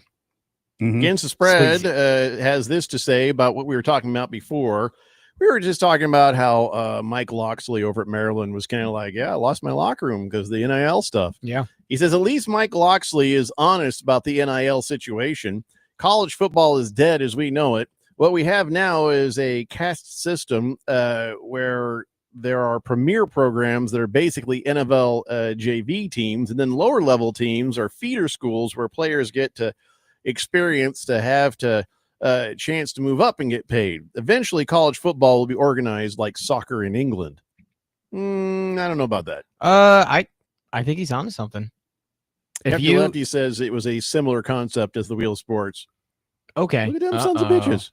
Against the Spread has this to say about what we were talking about before. We were just talking about how Mike Locksley over at Maryland was kind of like, yeah, I lost my locker room because of the NIL stuff. Yeah. He says, at least Mike Locksley is honest about the NIL situation. College football is dead as we know it. What we have now is a caste system where there are premier programs that are basically NFL JV teams, and then lower level teams are feeder schools where players get to experience to have to chance to move up and get paid. Eventually, college football will be organized like soccer in England. I don't know about that. I think he's onto something. If Lefty says it was a similar concept as the Wheel of Sports. Okay. Look at them sons of bitches.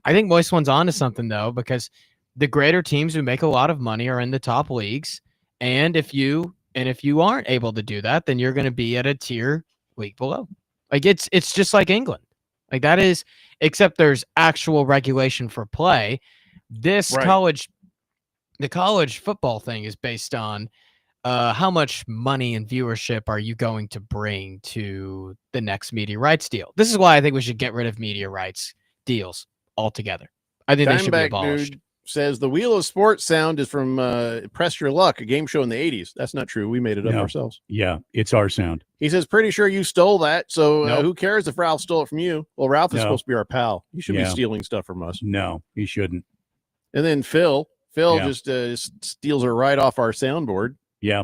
I think Moist One's onto something, though, because the greater teams who make a lot of money are in the top leagues. And if you aren't able to do that, then you're going to be at a tier league below. Like it's just like England. Like that is, except there's actual regulation for play. This the college football thing is based on how much money and viewership are you going to bring to the next media rights deal? This is why I think we should get rid of media rights deals altogether. I think they should be abolished. Says the Wheel of Sports sound is from Press Your Luck, a game show in the 80s. That's not true. We made it up ourselves. Yeah, it's our sound. He says, pretty sure you stole that. So who cares if Ralph stole it from you? Well, Ralph is supposed to be our pal. He should be stealing stuff from us. No, he shouldn't. And then Phil just steals her right off our soundboard. Yeah.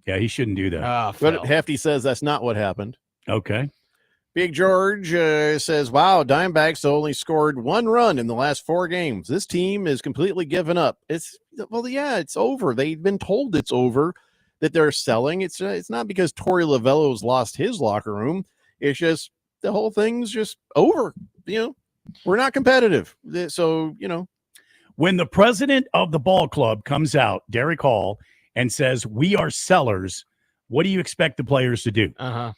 Yeah, he shouldn't do that. But Hefty says that's not what happened. Okay. Big George says, wow, Diamondbacks only scored 1 run in the last 4 games. This team is completely given up. It's over. They've been told it's over, that they're selling. It's not because Torey Lovello's lost his locker room. It's just the whole thing's just over. We're not competitive. So, when the president of the ball club comes out, Derek Hall, and says, we are sellers, what do you expect the players to do?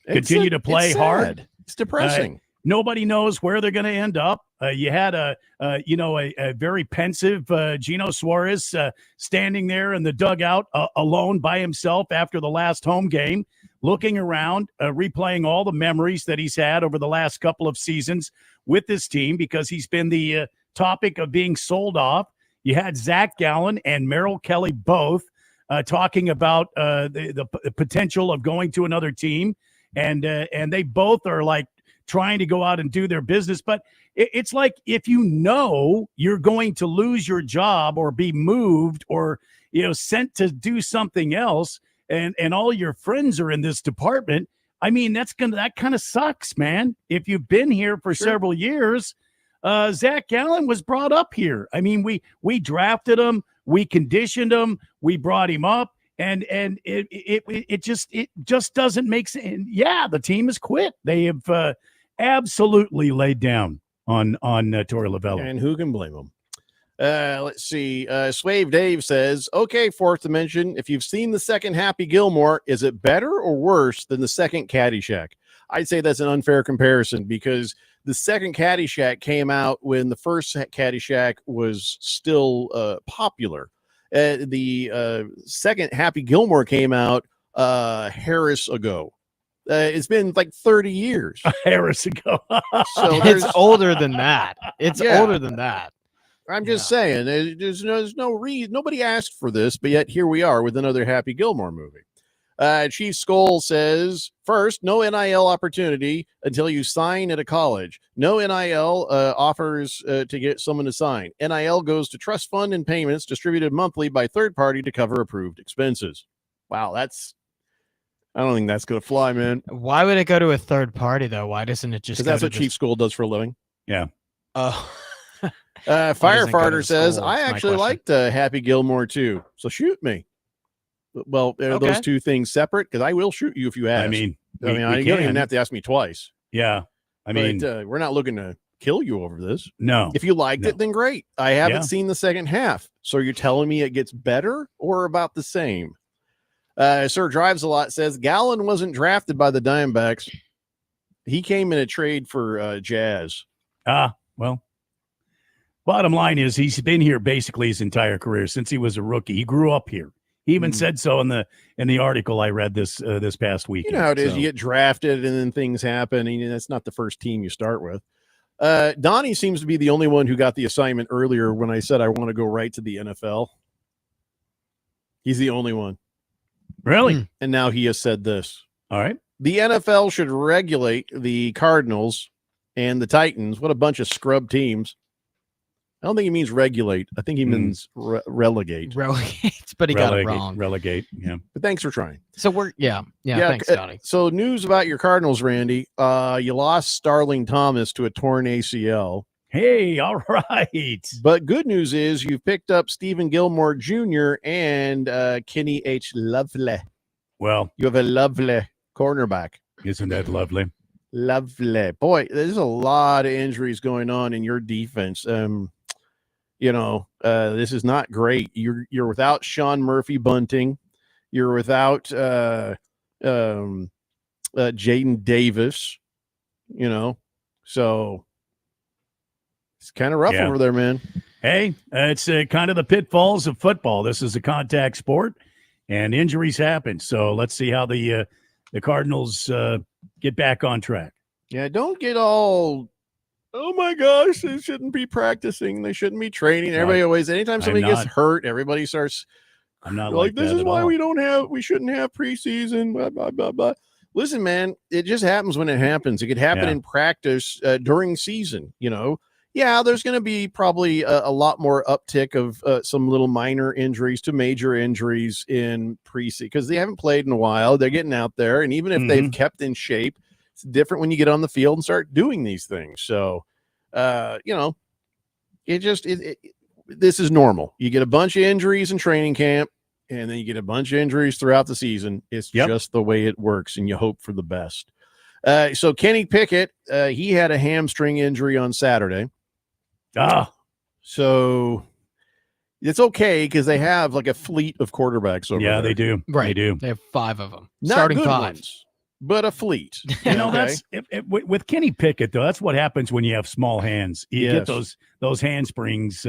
Continue to play hard? It's depressing. Nobody knows where they're going to end up. You had a very pensive Gino Suarez standing there in the dugout alone by himself after the last home game, looking around, replaying all the memories that he's had over the last couple of seasons with this team because he's been the topic of being sold off. You had Zach Gallen and Merrill Kelly both talking about the potential of going to another team. And they both are like trying to go out and do their business. But it's like if you know you're going to lose your job or be moved or, sent to do something else and all your friends are in this department, I mean, that kind of sucks, man. If you've been here for several years, Zach Gallen was brought up here. I mean, we drafted him, we conditioned him, we brought him up. And it just doesn't make sense. Yeah, the team has quit. They have absolutely laid down on Torey Lovello. And who can blame them? Let's see. Swave Dave says, okay, Fourth Dimension, if you've seen the second Happy Gilmore, is it better or worse than the second Caddyshack? I'd say that's an unfair comparison because the second Caddyshack came out when the first Caddyshack was still popular. The second Happy Gilmore came out Harris ago. It's been like 30 years. Harris ago. So it's older than that. It's older than that. I'm just saying, there's no reason. Nobody asked for this, but yet here we are with another Happy Gilmore movie. Chief Skoll says, first, no NIL opportunity until you sign at a college. No NIL offers to get someone to sign. NIL goes to trust fund and payments distributed monthly by third party to cover approved expenses. Wow, I don't think that's going to fly, man. Why would it go to a third party, though? Why doesn't it just? Because that's what Chief Skoll does for a living. Yeah. Firefighter says, I actually liked Happy Gilmore too. So shoot me. Well, are those two things separate? Because I will shoot you if you ask. I you don't even have to ask me twice. Yeah. We're not looking to kill you over this. No. If you liked it, then great. I haven't seen the second half. So you're telling me it gets better or about the same? Sir Drives a Lot says, Gallen wasn't drafted by the Diamondbacks. He came in a trade for Jazz. Well, bottom line is he's been here basically his entire career since he was a rookie. He grew up here. He even said so in the article I read this past week. You know how it is. You get drafted and then things happen. And that's not the first team you start with. Donnie seems to be the only one who got the assignment earlier when I said I want to go right to the NFL. He's the only one. Really? And now he has said this. All right. The NFL should regulate the Cardinals and the Titans. What a bunch of scrub teams. I don't think he means regulate. I think he means relegate. Relegate, but he got it wrong. Relegate, yeah. But thanks for trying. So thanks, Donnie. So news about your Cardinals, Randy. You lost Starling Thomas to a torn ACL. Hey, all right. But good news is you've picked up Stephen Gilmore Jr. and Kenny H. Lovely. Well, you have a lovely cornerback. Isn't that lovely? Lovely. Boy, there's a lot of injuries going on in your defense. This is not great. You're without Sean Murphy Bunting. You're without Jaden Davis, so it's kind of rough over there, man. Hey, it's kind of the pitfalls of football. This is a contact sport and injuries happen. So let's see how the Cardinals get back on track. Yeah, don't get all, oh my gosh, they shouldn't be practicing. They shouldn't be training. Everybody always, anytime somebody gets hurt, everybody starts. I'm not like this is why we shouldn't have preseason. Blah, blah, blah, blah. Listen, man, it just happens when it happens. It could happen in practice during season. Yeah, there's going to be probably a lot more uptick of some little minor injuries to major injuries in preseason because they haven't played in a while. They're getting out there, and even if they've kept in shape, It's different when you get on the field and start doing these things. So, this is normal. You get a bunch of injuries in training camp, and then you get a bunch of injuries throughout the season. It's just the way it works, and you hope for the best. So Kenny Pickett, he had a hamstring injury on Saturday. So it's okay because they have like a fleet of quarterbacks over there. They do. Right. They do. They have 5 of them. Not Starting good 5. ones, but a fleet. That's with Kenny Pickett though. That's what happens when you have small hands. You get those handsprings.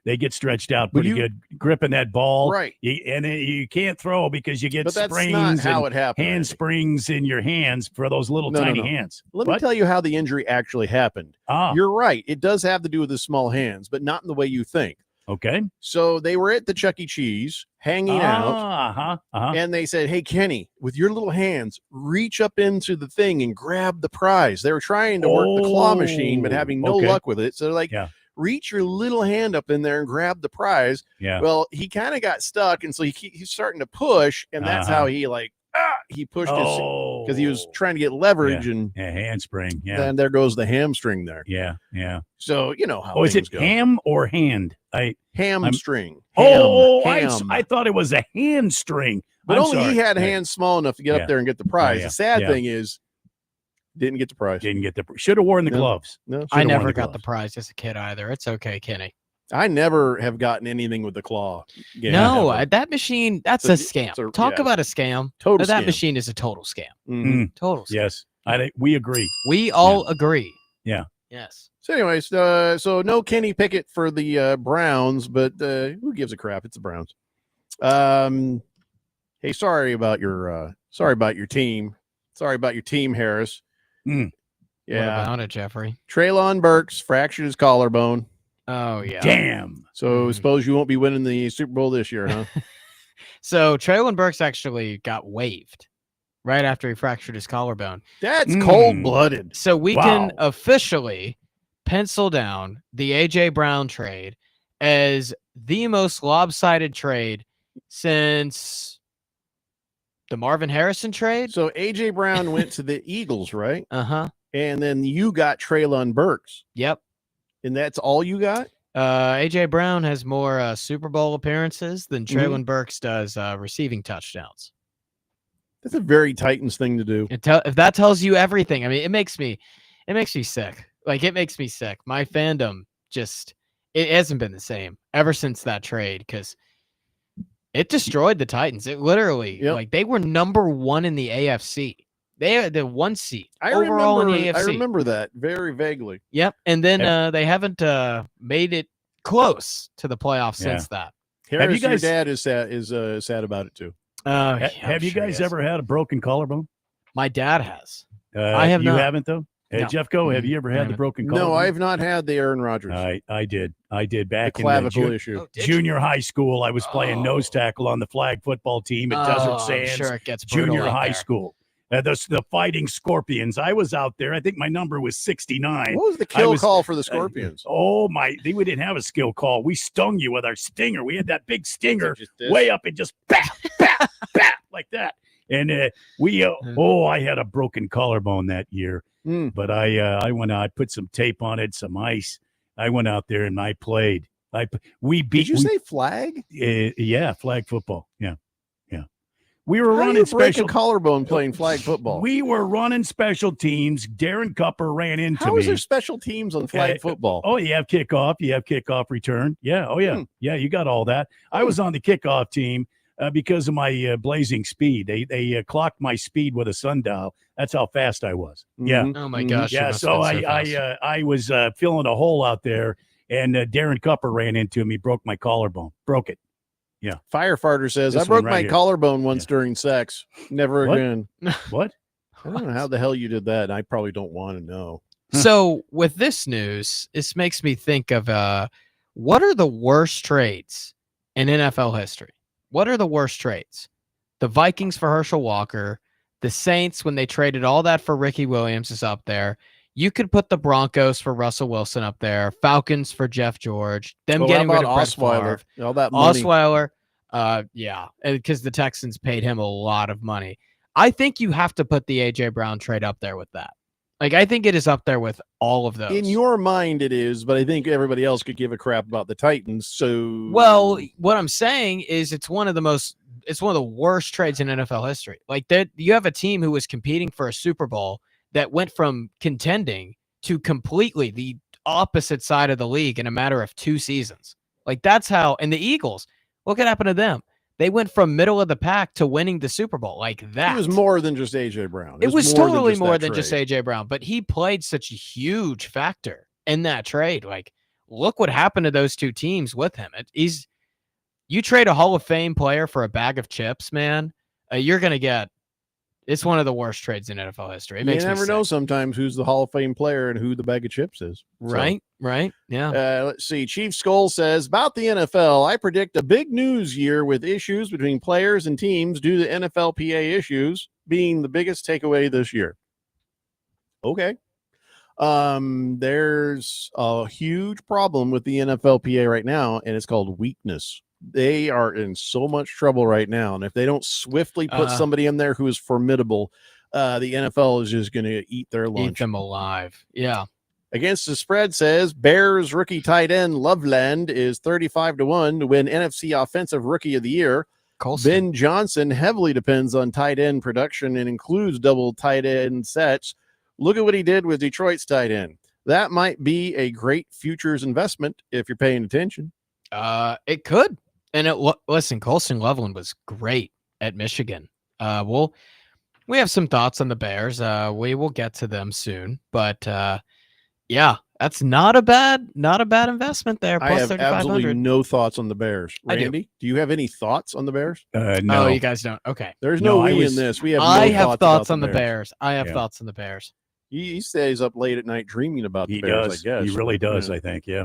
They get stretched out pretty good, gripping that ball. Right. And you can't throw because you get But that's springs not how and it happened, hand springs in your hands for those little tiny hands. Let me tell you how the injury actually happened. You're right. It does have to do with the small hands, but not in the way you think. Okay. So they were at the Chuck E. Cheese hanging out, and they said, "Hey, Kenny, with your little hands, reach up into the thing and grab the prize." They were trying to work the claw machine, but having no luck with it. So they're like, reach your little hand up in there and grab the prize. Yeah. Well, he kind of got stuck, and so he's starting to push, and that's how he he pushed because he was trying to get leverage and handspring. Yeah. Then there goes the hamstring there. Yeah. So you know how. Is it go. ham or hand? Hamstring. I thought it was a hamstring. But I'm only sorry. he had hands small enough to get up there and get the prize. Yeah. The sad Yeah. thing is, didn't get the prize. Should have worn the gloves. No, I never got the prize as a kid either. It's okay, Kenny. I never have gotten anything with the claw. That machine, that's a scam. Talk about a scam. Total That scam. machine is a total scam. Mm-hmm. Total scam. Yes. We agree. We all agree. Yeah. Yes. So anyways, so no Kenny Pickett for the Browns, but who gives a crap? It's the Browns. Hey, sorry about your team. Sorry about your team, Harris. What about it, Jeffrey? Treylon Burks fractured his collarbone. Oh, yeah. Damn. So suppose you won't be winning the Super Bowl this year, huh? So Treylon Burks actually got waived right after he fractured his collarbone. That's cold-blooded. So we can officially pencil down the A.J. Brown trade as the most lopsided trade since the Marvin Harrison trade. So A.J. Brown went to the Eagles, right? Uh-huh. And then you got Treylon Burks. Yep. And that's all you got? A.J. Brown has more Super Bowl appearances than Treylon Burks does receiving touchdowns. That's a very Titans thing to do. If that tells you everything, I mean, it makes me sick. Like, it makes me sick. My fandom it hasn't been the same ever since that trade because it destroyed the Titans. It literally, they were number 1 in the AFC. They are the 1 seed overall in the AFC. I remember that very vaguely. Yep. And then they haven't made it close to the playoffs since that. Harris, your dad is sad about it too. Have you guys ever had a broken collarbone? My dad has. I have not. You haven't though? No. Jeffco, have you ever had the broken collarbone? No, I have not had the Aaron Rodgers. I did back the in clavicle the issue. Junior high school. I was playing nose tackle on the flag football team at Desert Sands. Sure, it gets brutal junior out high there. school. The Fighting Scorpions. I was out there. I think my number was 69. What was the kill call for the Scorpions? We didn't have a skill call. We stung you with our stinger. We had that big stinger way up and just bap, bap, bap like that. And I had a broken collarbone that year. But I went out, I put some tape on it, some ice. I went out there and I played. We beat. Did you say flag? Yeah, flag football. Yeah. We were How do running you break special a collarbone playing flag football. We were running special teams. Darren Cupper ran into How me. is there special teams on flag football? Oh, you have kickoff. You have kickoff return. Yeah. Oh, yeah. Yeah, you got all that. I was on the kickoff team because of my blazing speed. They clocked my speed with a sundial. That's how fast I was. Yeah. Oh my gosh. Yeah. So I was filling a hole out there, and Darren Cupper ran into me, broke my collarbone, broke it. Yeah. Firefighter says, This I broke one right my here. collarbone once during sex. Never What? again. What? I don't know how the hell you did that. And I probably don't want to know. So with this news, this makes me think of what are the worst trades in NFL history? What are the worst trades? The Vikings for Herschel Walker, the Saints when they traded all that for Ricky Williams is up there. You could put the Broncos for Russell Wilson up there, Falcons for Jeff George, them Well, getting how rid about of Brett Osweiler? Favre. All that money. Osweiler, yeah, because the Texans paid him a lot of money. I think you have to put the A.J. Brown trade up there with that. Like, I think it is up there with all of those. In your mind, it is, but I think everybody else could give a crap about the Titans. So, well, what I'm saying is it's one of the worst trades in NFL history. Like, that you have a team who was competing for a Super Bowl that went from contending to completely the opposite side of the league in a matter of 2 seasons. Like, that's how. And the Eagles, look what happened to them. They went from middle of the pack to winning the Super Bowl like that. It was more than just A.J. Brown. It was totally more than trade. just A.J. Brown, but he played such a huge factor in that trade. Like, look what happened to those two teams with him. You trade a Hall of Fame player for a bag of chips, man, you're going to get. It's one of the worst trades in NFL history. It You makes me never sick. know sometimes who's the Hall of Fame player and who the bag of chips is. Right, right. Yeah. Let's see. Chief Skull says, about the NFL, I predict a big news year with issues between players and teams due to NFLPA issues being the biggest takeaway this year. Okay. There's a huge problem with the NFLPA right now, and it's called weakness. They are in so much trouble right now, and if they don't swiftly put somebody in there who is formidable, the NFL is just going to eat their lunch. Eat them alive. Yeah. Against the spread says Bears rookie tight end Loveland is 35-1 to win NFC Offensive Rookie of the Year. Colson. Ben Johnson heavily depends on tight end production and includes double tight end sets. Look at what he did with Detroit's tight end. That might be a great futures investment if you're paying attention. It could. And listen, Colson Loveland was great at Michigan. We have some thoughts on the Bears. We will get to them soon, but yeah, that's not a bad investment there. I Plus have absolutely 3,500. no thoughts on the Bears. I do. Randy, do you have any thoughts on the Bears? No. Oh, you guys don't. Okay. There's no we in this. We have. I no have thoughts about on the Bears. I have thoughts on the Bears. He stays up late at night dreaming about the He Bears. does. I guess He really does. Yeah. I think. Yeah.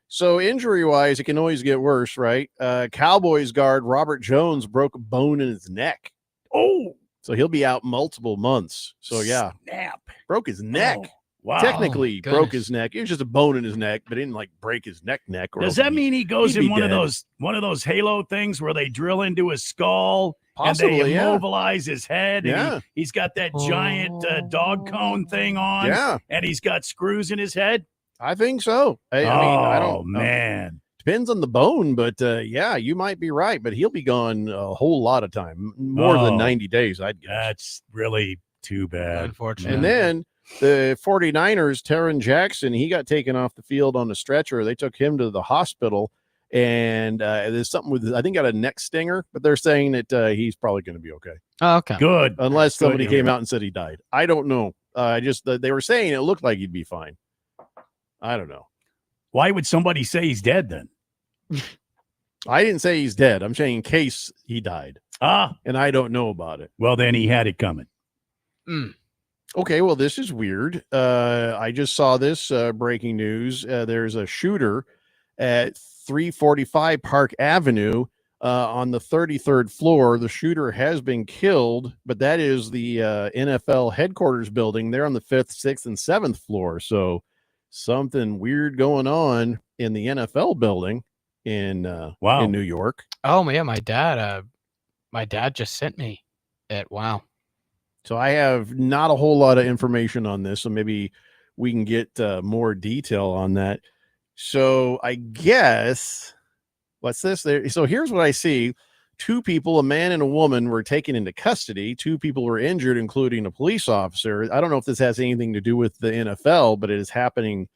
So injury-wise, it can always get worse, right? Cowboys guard Robert Jones broke a bone in his neck. Oh, so he'll be out multiple months. So yeah, snap. Broke his neck. Oh, wow. Technically Oh, broke goodness. his neck. It was just a bone in his neck, but it didn't like break his neck. Or Does that mean he goes he'd in be one of dead. those Halo things where they drill into his skull and Possibly, they yeah. immobilize his head? Yeah. And he's got that giant dog cone thing on. Yeah. And he's got screws in his head. I think so. I mean, I don't know. Man. Depends on the bone, but yeah, you might be right. But he'll be gone a whole lot of time, more than Oh. 90 days, I'd guess. That's really too bad. Unfortunately. And then the 49ers, Taron Jackson, he got taken off the field on a stretcher. They took him to the hospital, and there's something with, I think, got a neck stinger, but they're saying that he's probably going to be okay. Oh, okay. Good. Unless Good. somebody came out and said he died. I don't know. They were saying it looked like he'd be fine. I don't know. Why would somebody say he's dead then? I didn't say he's dead. I'm saying in case he died. And I don't know about it. Well, then he had it coming. Okay, well, this is weird. I just saw this breaking news. There's a shooter at 345 Park Avenue on the 33rd floor. The shooter has been killed, but that is the NFL headquarters building. They're on the 5th, 6th, and 7th floor. So something weird going on in the NFL building in New York. Oh yeah, my dad just sent me it. Wow. So I have not a whole lot of information on this, so maybe we can get more detail on that. So I guess what's this there? So here's what I see. 2 people, a man and a woman, were taken into custody. 2 people were injured, including a police officer. I don't know if this has anything to do with the NFL, but it is happening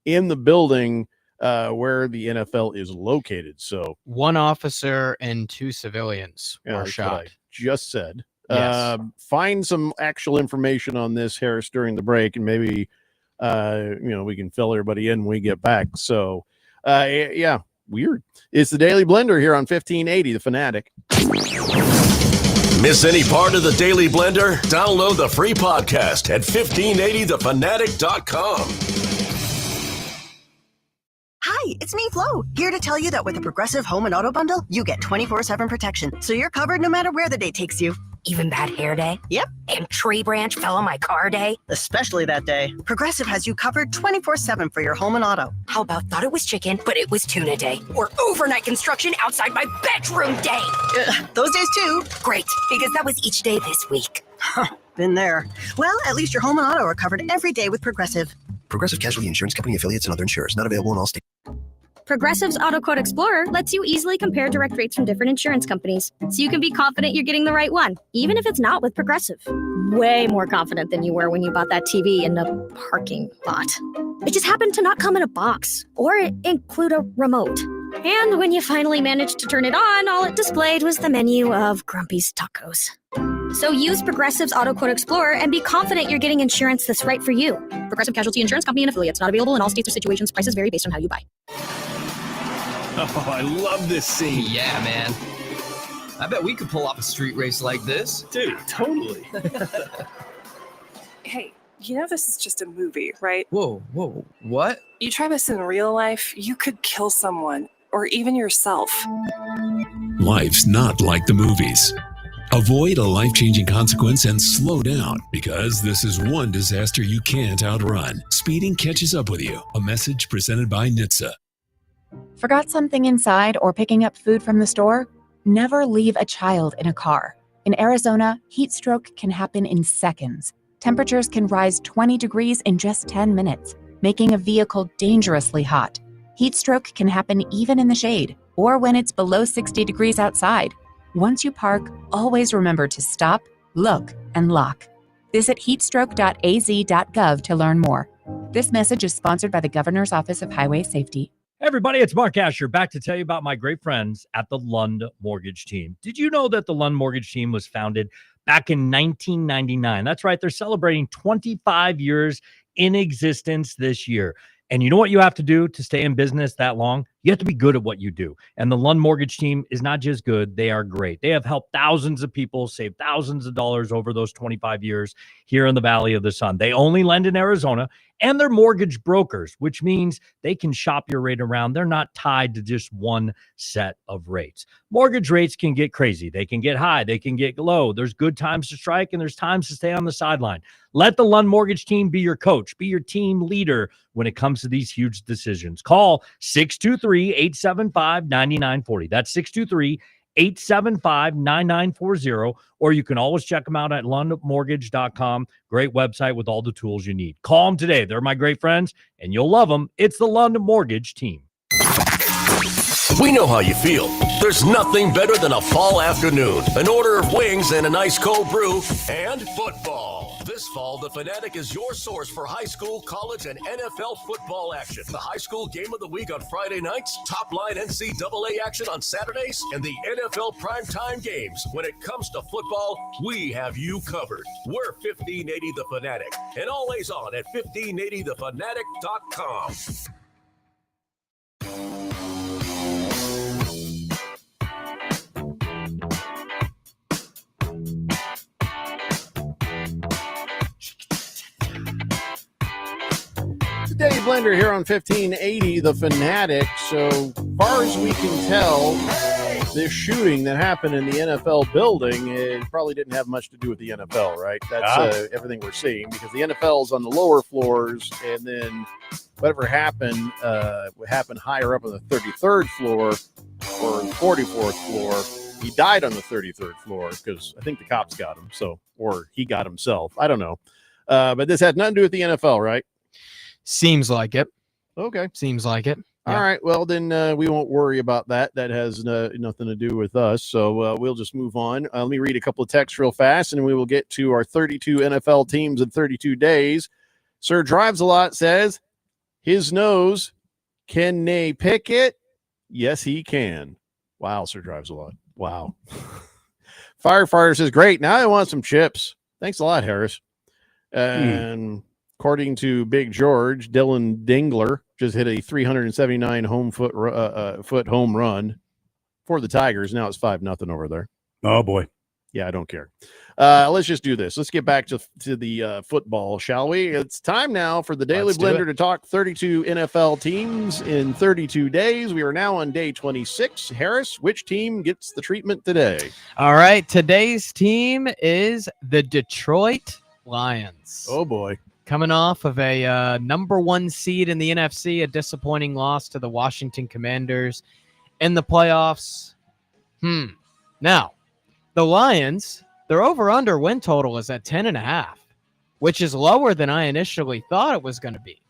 in the building where the NFL is located. So 1 officer and 2 civilians yeah, were that's what I shot. just said. Yes. Find some actual information on this, Harris, during the break, and maybe we can fill everybody in when we get back. So yeah, weird. It's the Daily Blender here on 1580 The Fanatic. Miss any part of the Daily Blender? Download the free podcast at 1580thefanatic.com. Hi, it's me, Flo, here to tell you that with the Progressive Home and Auto Bundle, you get 24/7 protection, so you're covered no matter where the day takes you. Even bad hair day? Yep. And tree branch fell on my car day? Especially that day. Progressive has you covered 24/7 for your home and auto. How about thought it was chicken, but it was tuna day? Or overnight construction outside my bedroom day? Those days too. Great, because that was each day this week. Been there. Well, at least your home and auto are covered every day with Progressive. Progressive Casualty Insurance Company affiliates and other insurers. Not available in all states. Progressive's Auto Quote Explorer lets you easily compare direct rates from different insurance companies, so you can be confident you're getting the right one, even if it's not with Progressive. Way more confident than you were when you bought that TV in the parking lot. It just happened to not come in a box or include a remote. And when you finally managed to turn it on, all it displayed was the menu of Grumpy's Tacos. So use Progressive's Auto Quote Explorer and be confident you're getting insurance that's right for you. Progressive Casualty Insurance Company and affiliates. Not available in all states or situations. Prices vary based on how you buy. Oh, I love this scene. Yeah, man. I bet we could pull off a street race like this. Dude, totally. Hey, you know this is just a movie, right? Whoa, what? You try this in real life, you could kill someone, or even yourself. Life's not like the movies. Avoid a life-changing consequence and slow down, because this is one disaster you can't outrun. Speeding catches up with you. A message presented by NHTSA. Forgot something inside or picking up food from the store? Never leave a child in a car. In Arizona, heat stroke can happen in seconds. Temperatures can rise 20 degrees in just 10 minutes, making a vehicle dangerously hot. Heat stroke can happen even in the shade or when it's below 60 degrees outside. Once you park, always remember to stop, look, and lock. Visit heatstroke.az.gov to learn more. This message is sponsored by the Governor's Office of Highway Safety. Hey everybody, it's Mark Asher back to tell you about my great friends at the Lund Mortgage Team. Did you know that the Lund Mortgage Team was founded back in 1999? That's right. They're celebrating 25 years in existence this year. And you know what you have to do to stay in business that long? You have to be good at what you do. And the Lund Mortgage Team is not just good, they are great. They have helped thousands of people save thousands of dollars over those 25 years here in the Valley of the Sun. They only lend in Arizona, and they're mortgage brokers, which means they can shop your rate around. They're not tied to just one set of rates. Mortgage rates can get crazy. They can get high. They can get low. There's good times to strike, and there's times to stay on the sideline. Let the Lund Mortgage Team be your coach, be your team leader when it comes to these huge decisions. Call 623-875-9940. That's 623-875-9940, or you can always check them out at lundmortgage.com. Great website with all the tools you need. Call them today. They're my great friends, and you'll love them. It's the Lund Mortgage Team. We know how you feel. There's nothing better than a fall afternoon, an order of wings and a nice cold brew, and football. This fall, the Fanatic is your source for high school, college, and NFL football action. The high school game of the week on Friday nights, top-line NCAA action on Saturdays, and the NFL primetime games. When it comes to football, we have you covered. We're 1580 The Fanatic, and always on at 1580thefanatic.com. Dave Blender here on 1580 The Fanatic. So far as we can tell, this shooting that happened in the NFL building, it probably didn't have much to do with the NFL, right? That's everything we're seeing, because the NFL's on the lower floors, and then whatever happened higher up on the 33rd floor or the 44th floor. He died on the 33rd floor because I think the cops got him, or he got himself. I don't know. But this had nothing to do with the NFL, right? Seems like it. Okay. Seems like it. Yeah. All right. Well, then we won't worry about that. That has nothing to do with us. So we'll just move on. Let me read a couple of texts real fast, and we will get to our 32 NFL teams in 32 days. Sir Drives a Lot says, his nose, can they pick it? Yes, he can. Wow, Sir Drives a Lot. Wow. Firefighter says, great. Now I want some chips. Thanks a lot, Harris. And according to Big George, Dylan Dingler just hit a 379 foot home run for the Tigers. Now it's 5-0 over there. Oh boy. Yeah, I don't care. Let's just do this. Let's get back to the football, shall we? It's time now for the Daily Blender to talk 32 NFL teams in 32 days. We are now on day 26. Harris, which team gets the treatment today? All right. Today's team is the Detroit Lions. Oh, boy. Coming off of a number one seed in the NFC, a disappointing loss to the Washington Commanders in the playoffs. Now, the Lions Their over-under win total is at 10.5, which is lower than I initially thought it was going to be.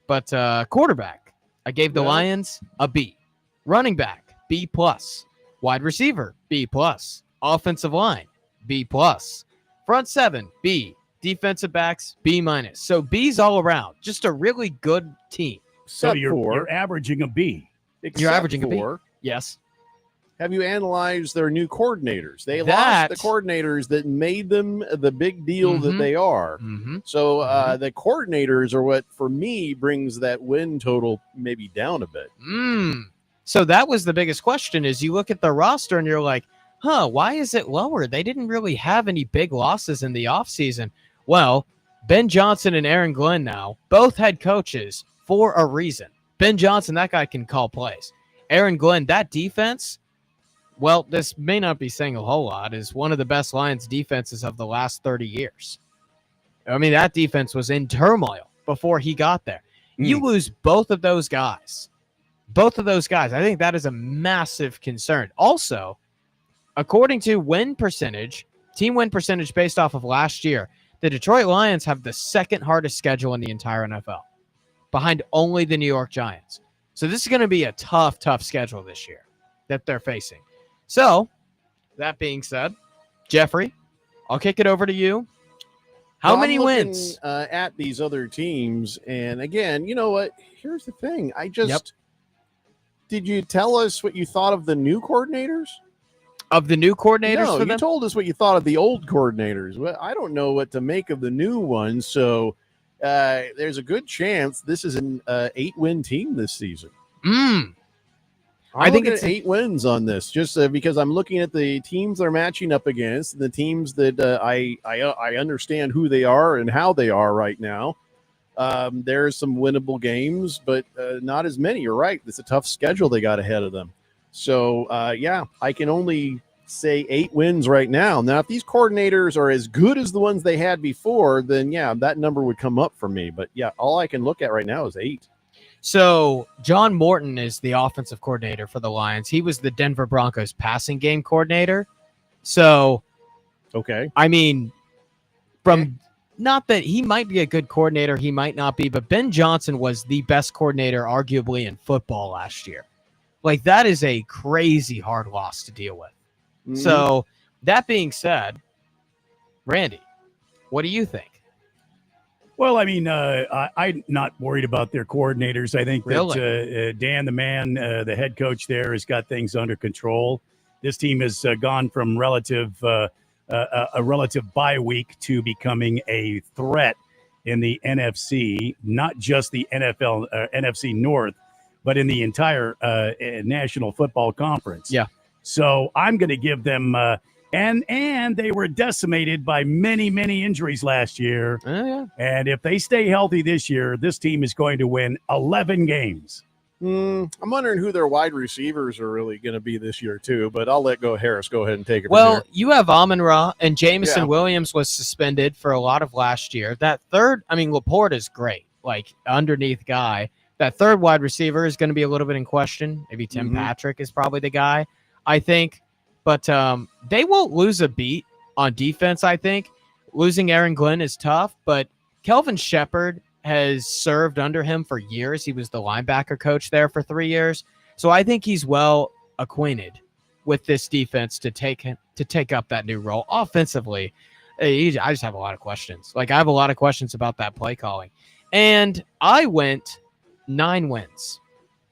But quarterback, I gave the Lions a B. Running back, B+. Wide receiver, B+. Offensive line, B+. Front seven, B. Defensive backs, B-. So B's all around. Just a really good team. So you're averaging a B. You're averaging a B. for- Yes. Have you analyzed their new coordinators? They That- lost the coordinators that made them the big deal that Mhm. they are. Mm-hmm. So the coordinators are what, for me, brings that win total maybe down a bit. So that was the biggest question is you look at the roster and you're like, why is it lower? They didn't really have any big losses in the offseason. Well, Ben Johnson and Aaron Glenn now, both head coaches for a reason. Ben Johnson, that guy can call plays. Aaron Glenn, that defense, well, this may not be saying a whole lot, is one of the best Lions defenses of the last 30 years. I mean, that defense was in turmoil before he got there. You lose both of those guys. Both of those guys. I think that is a massive concern. Also, according to win percentage, team win percentage based off of last year, the Detroit Lions have the second hardest schedule in the entire NFL, behind only the New York Giants. So this is going to be a tough, tough schedule this year that they're facing. So, that being said, Jeffrey, I'll kick it over to you. How Well, many I'm looking, wins? At these other teams, and again, you know what? Here's the thing. Did you tell us what you thought of the new coordinators? Of the new coordinators No, for you them? told us what you thought of the old coordinators. Well, I don't know what to make of the new ones. So there's a good chance this is an 8-win team this season. I think it's 8 wins on this, just because I'm looking at the teams they're matching up against, the teams that I understand who they are and how they are right now. There's some winnable games, but not as many. You're right. It's a tough schedule they got ahead of them. So, I can only say 8 wins right now. Now, if these coordinators are as good as the ones they had before, then, that number would come up for me. But, all I can look at right now is 8. So John Morton is the offensive coordinator for the Lions. He was the Denver Broncos passing game coordinator. So, okay. I mean, not that he might be a good coordinator, he might not be, but Ben Johnson was the best coordinator arguably in football last year. Like, that is a crazy hard loss to deal with. So that being said, Randy, what do you think? Well, I mean, I'm not worried about their coordinators. I think that Dan, the man, the head coach there, has got things under control. This team has gone from a relative bye week to becoming a threat in the NFC, not just the NFC North, but in the entire National Football Conference. Yeah. So I'm going to give them. And they were decimated by many, many injuries last year. And if they stay healthy this year, this team is going to win 11 games. I'm wondering who their wide receivers are really going to be this year, too. But I'll let Harris go ahead and take it from Well, here. you have Amon-Ra, and Jameson Yeah. Williams was suspended for a lot of last year. That third, I mean, Laporte is great, like underneath guy. That third wide receiver is going to be a little bit in question. Maybe Tim Patrick is probably the guy, I think. But they won't lose a beat on defense, I think. Losing Aaron Glenn is tough, but Kelvin Shepard has served under him for years. He was the linebacker coach there for 3 years. So I think he's well acquainted with this defense to take up that new role. Offensively, I just have a lot of questions. Like, I have a lot of questions about that play calling. And I went 9 wins.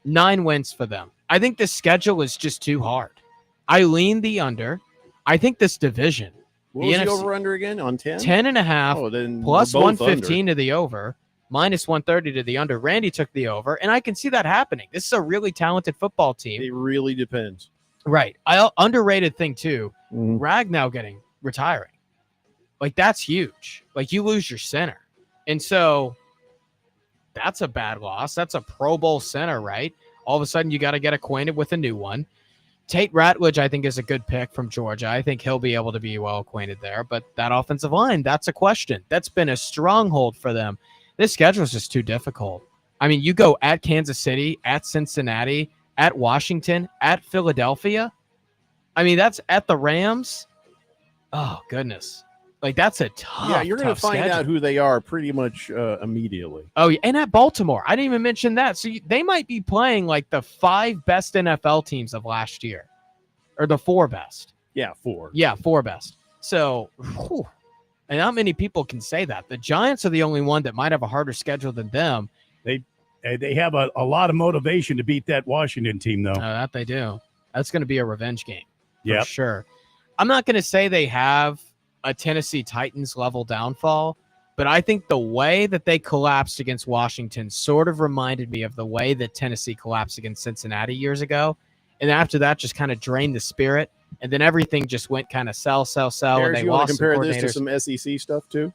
9 wins for them. I think the schedule is just too hard. I lean the under. I think this division. What was the over-under again on 10? 10.5 Oh, then plus we're both 115 to the over, minus 130 to the under. Randy took the over, and I can see that happening. This is a really talented football team. It really depends. Right. Underrated thing, too, Ragnow retiring. Like, that's huge. Like, you lose your center. And so that's a bad loss. That's a Pro Bowl center, right? All of a sudden, you got to get acquainted with a new one. Tate Ratledge, I think, is a good pick from Georgia. I think he'll be able to be well acquainted there. But that offensive line, that's a question. That's been a stronghold for them. This schedule is just too difficult. I mean, you go at Kansas City, at Cincinnati, at Washington, at Philadelphia. I mean, that's at the Rams. Oh goodness, like that's a tough. Yeah, you're going to tough find schedule. out who they are pretty much immediately. Oh, yeah, and at Baltimore, I didn't even mention that. So they might be playing like the 5 best NFL teams of last year, or the 4 best. Yeah, 4. Yeah, 4 best. So, whew, and not many people can say that. The Giants are the only one that might have a harder schedule than them. They have a lot of motivation to beat that Washington team, though. That they do. That's going to be a revenge game. Yep. For sure. I'm not going to say they have a Tennessee Titans level downfall, but I think the way that they collapsed against Washington sort of reminded me of the way that Tennessee collapsed against Cincinnati years ago. And after that, just kind of drained the spirit. And then everything just went kind of sell. Bears, And they you want lost to compare some this to coordinators. some SEC stuff too?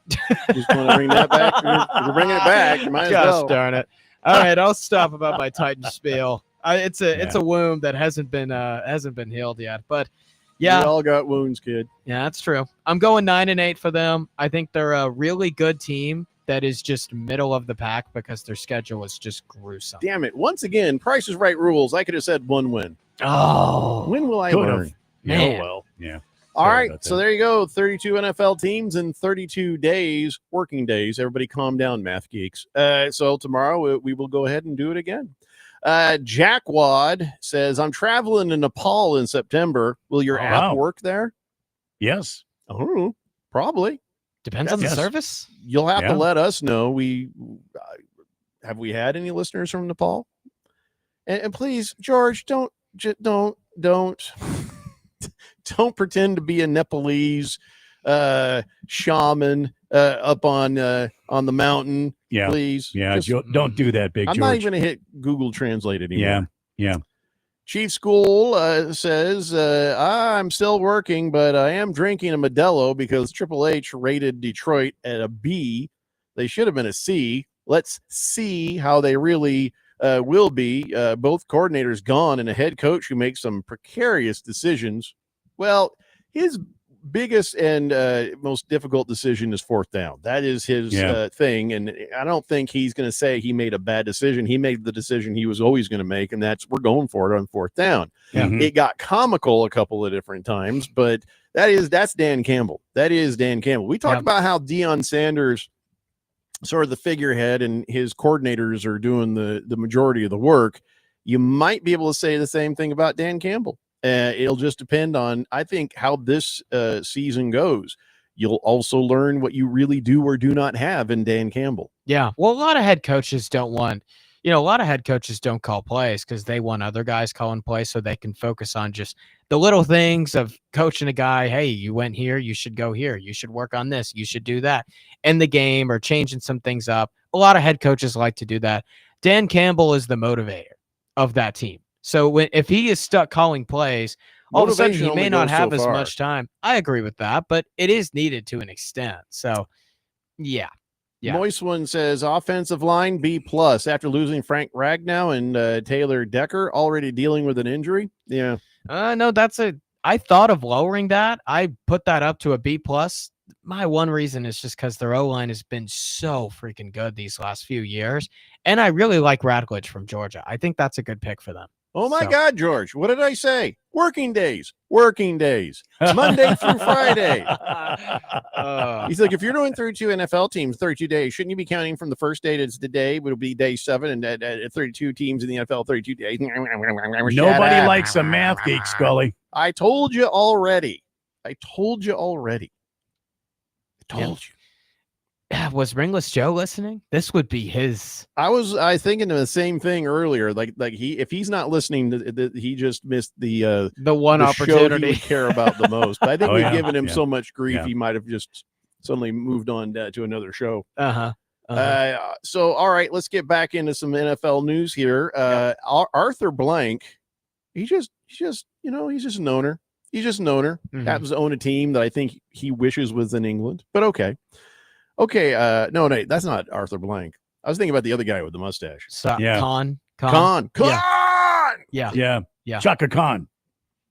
Just want to bring that back? If you're bringing it back, you might as Gosh well. darn it. All right, I'll stop about my Titan spiel. It's a wound that hasn't been healed yet. But yeah, We all got wounds, kid. yeah, that's true. I'm going 9-8 for them. I think they're a really good team that is just middle of the pack because their schedule is just gruesome. Damn it. Once again, Price is Right rules. I could have said 1 win. Oh, When will I Could've. learn? man. Oh, well, yeah. All Sorry right, about so that. there you go. 32 NFL teams in 32 days, working days. Everybody calm down, math geeks. So tomorrow we will go ahead and do it again. Jackwad says, I'm traveling to Nepal in September. Will your Oh, app wow. work there? Yes. Oh, probably. Depends on the Yes. service. You'll have Yeah. to let us know. Have we had any listeners from Nepal? And please, George, don't don't pretend to be a Nepalese shaman up on the mountain. Yeah. Please. Yeah. Just- Don't do that, Big I'm George. not even going to hit Google Translate anymore. Yeah. Yeah. Chief School says, I'm still working, but I am drinking a Modelo because Triple H rated Detroit at a B. They should have been a C. Let's see how they really will be. Both coordinators gone and a head coach who makes some precarious decisions. Well, his biggest and most difficult decision is 4th down. That is his thing. And I don't think he's going to say he made a bad decision. He made the decision he was always going to make, and that's we're going for it on 4th down. Mhm. It got comical a couple of different times, but that's Dan Campbell. That is Dan Campbell. We talked about how Deion Sanders, sort of the figurehead, and his coordinators are doing the majority of the work. You might be able to say the same thing about Dan Campbell. It'll just depend on, I think, how this season goes. You'll also learn what you really do or do not have in Dan Campbell. Yeah. Well, a lot of head coaches don't call plays because they want other guys calling plays so they can focus on just the little things of coaching a guy. Hey, you went here, you should go here. You should work on this. You should do that in the game or changing some things up. A lot of head coaches like to do that. Dan Campbell is the motivator of that team. So if he is stuck calling plays, all of a sudden Motivation he only may not goes so have as far. much time. I agree with that, but it is needed to an extent. So, yeah. Yeah. Moist One says offensive line B+ after losing Frank Ragnow and Taylor Decker, already dealing with an injury. Yeah. No, I thought of lowering that. I put that up to a B+. My one reason is just because their O-line has been so freaking good these last few years. And I really like Radcliffe from Georgia. I think that's a good pick for them. Oh my So- God, George, what did I say? Working days, Monday through Friday. He's like, if you're doing 32 NFL teams, 32 days, shouldn't you be counting from the first day to the day? It'll be day 7 and 32 teams in the NFL, 32 days. Nobody likes a math geek, Scully. I told you already. I told you. Was Ringless Joe listening? This would be his. I thinking the same thing earlier. Like if he's not listening, he just missed the one the opportunity show he would care about the most. But I think Oh, we've yeah, given him yeah. so much grief, Yeah. he might have just suddenly moved on to another show. So all right, let's get back into some NFL news here. Arthur Blank, he's just an owner. He's just an owner. Mhm. Happens to own a team that I think he wishes was in England. But okay. No, that's not Arthur Blank. I was thinking about the other guy with the mustache. Yeah. Khan. Yeah. Yeah. Chaka Khan.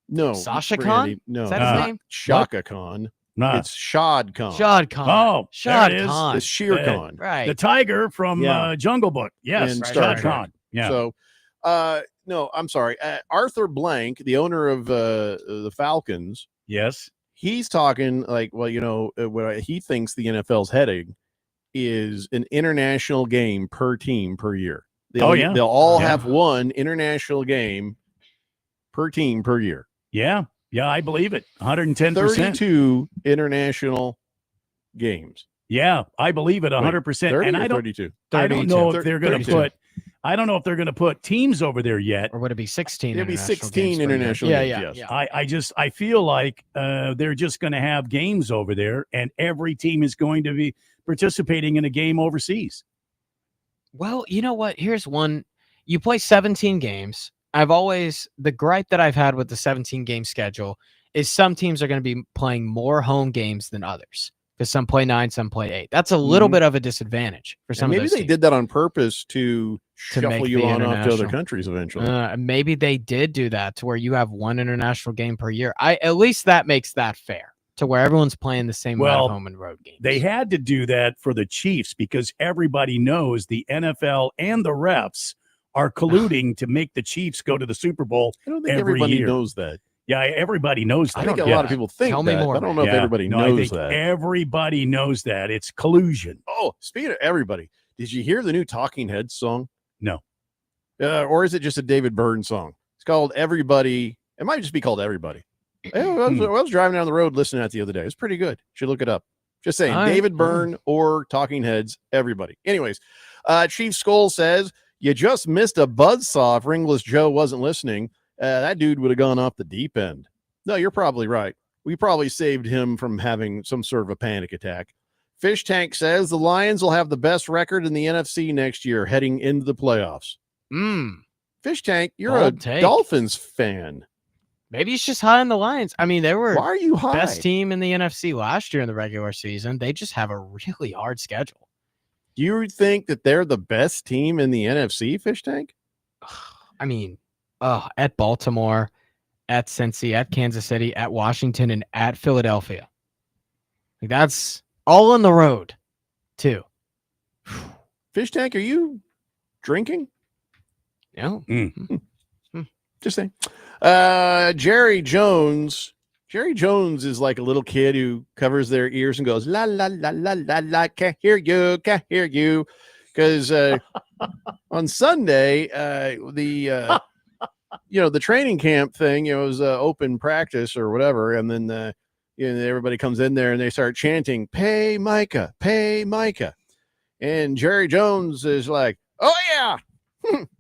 No, Sasha Brandy, Khan? No, Is that his not name? Shaka Khan. Nah. It's Shad Khan. Shad Khan. Oh, Shad there it is. Khan. It's Shere Khan. Right. The tiger from Yeah. Jungle Book. Yes, And Shad Star Trek. Khan. Yeah. So, no, I'm sorry. Arthur Blank, the owner of the Falcons, yes. he's talking like, well, what he thinks the NFL's heading is an international game per team per year. They'll all have one international game per team per year. Yeah, I believe it. 110%. 32 international games. Yeah, I believe it 100%. And I don't 32. I don't know if they're going to put. I don't know if they're going to put teams over there yet. Or would it be 16? It'll be international 16 games per year? international games. Yes. I feel like they're just going to have games over there, and every team is going to be participating in a game overseas. Well, you know what? Here's one. You play 17 games. The gripe that I've had with the 17 game schedule is some teams are going to be playing more home games than others, because some play 9, some play 8. That's a little bit of a disadvantage for some of those Maybe they teams. did that on purpose to shuffle make you the on off to other international. countries eventually. Maybe they did do that to where you have one international game per year. At least that makes that fair, to where everyone's playing the same amount of home and road games. They had to do that for the Chiefs because everybody knows the NFL and the refs are colluding to make the Chiefs go to the Super Bowl I don't think every everybody year. knows that. Yeah, everybody knows that. I think a lot of people think Tell me that. more, I don't know if Yeah. everybody No, I knows think that. everybody knows that. It's collusion. Oh, speaking of everybody, did you hear the new Talking Heads song? No. Or is it just a David Byrne song? It's called Everybody. It might just be called Everybody. I was driving down the road listening to it the other day. It's pretty good. Should look it up. Just saying, All right. David Byrne or Talking Heads, everybody. Anyways, Chief Skull says, you just missed a buzzsaw if Ringless Joe wasn't listening. That dude would have gone off the deep end. No, you're probably right. We probably saved him from having some sort of a panic attack. Fish Tank says the Lions will have the best record in the NFC next year heading into the playoffs. Fish Tank, you're Bold a take. Dolphins fan. Maybe it's just high on the Lions. I mean, they were Why are you high? best team in the NFC last year in the regular season. They just have a really hard schedule. Do you think that they're the best team in the NFC, Fish Tank? I mean, at Baltimore, at Cincy, at Kansas City, at Washington, and at Philadelphia. Like, that's all on the road, too. Fish Tank, are you drinking? No. Just saying. Jerry Jones is like a little kid who covers their ears and goes, la, la, la, la, la, la, can't hear you. Because on Sunday, the training camp thing, it was open practice or whatever. And then, everybody comes in there and they start chanting, pay Micah, pay Micah. And Jerry Jones is like, oh, yeah.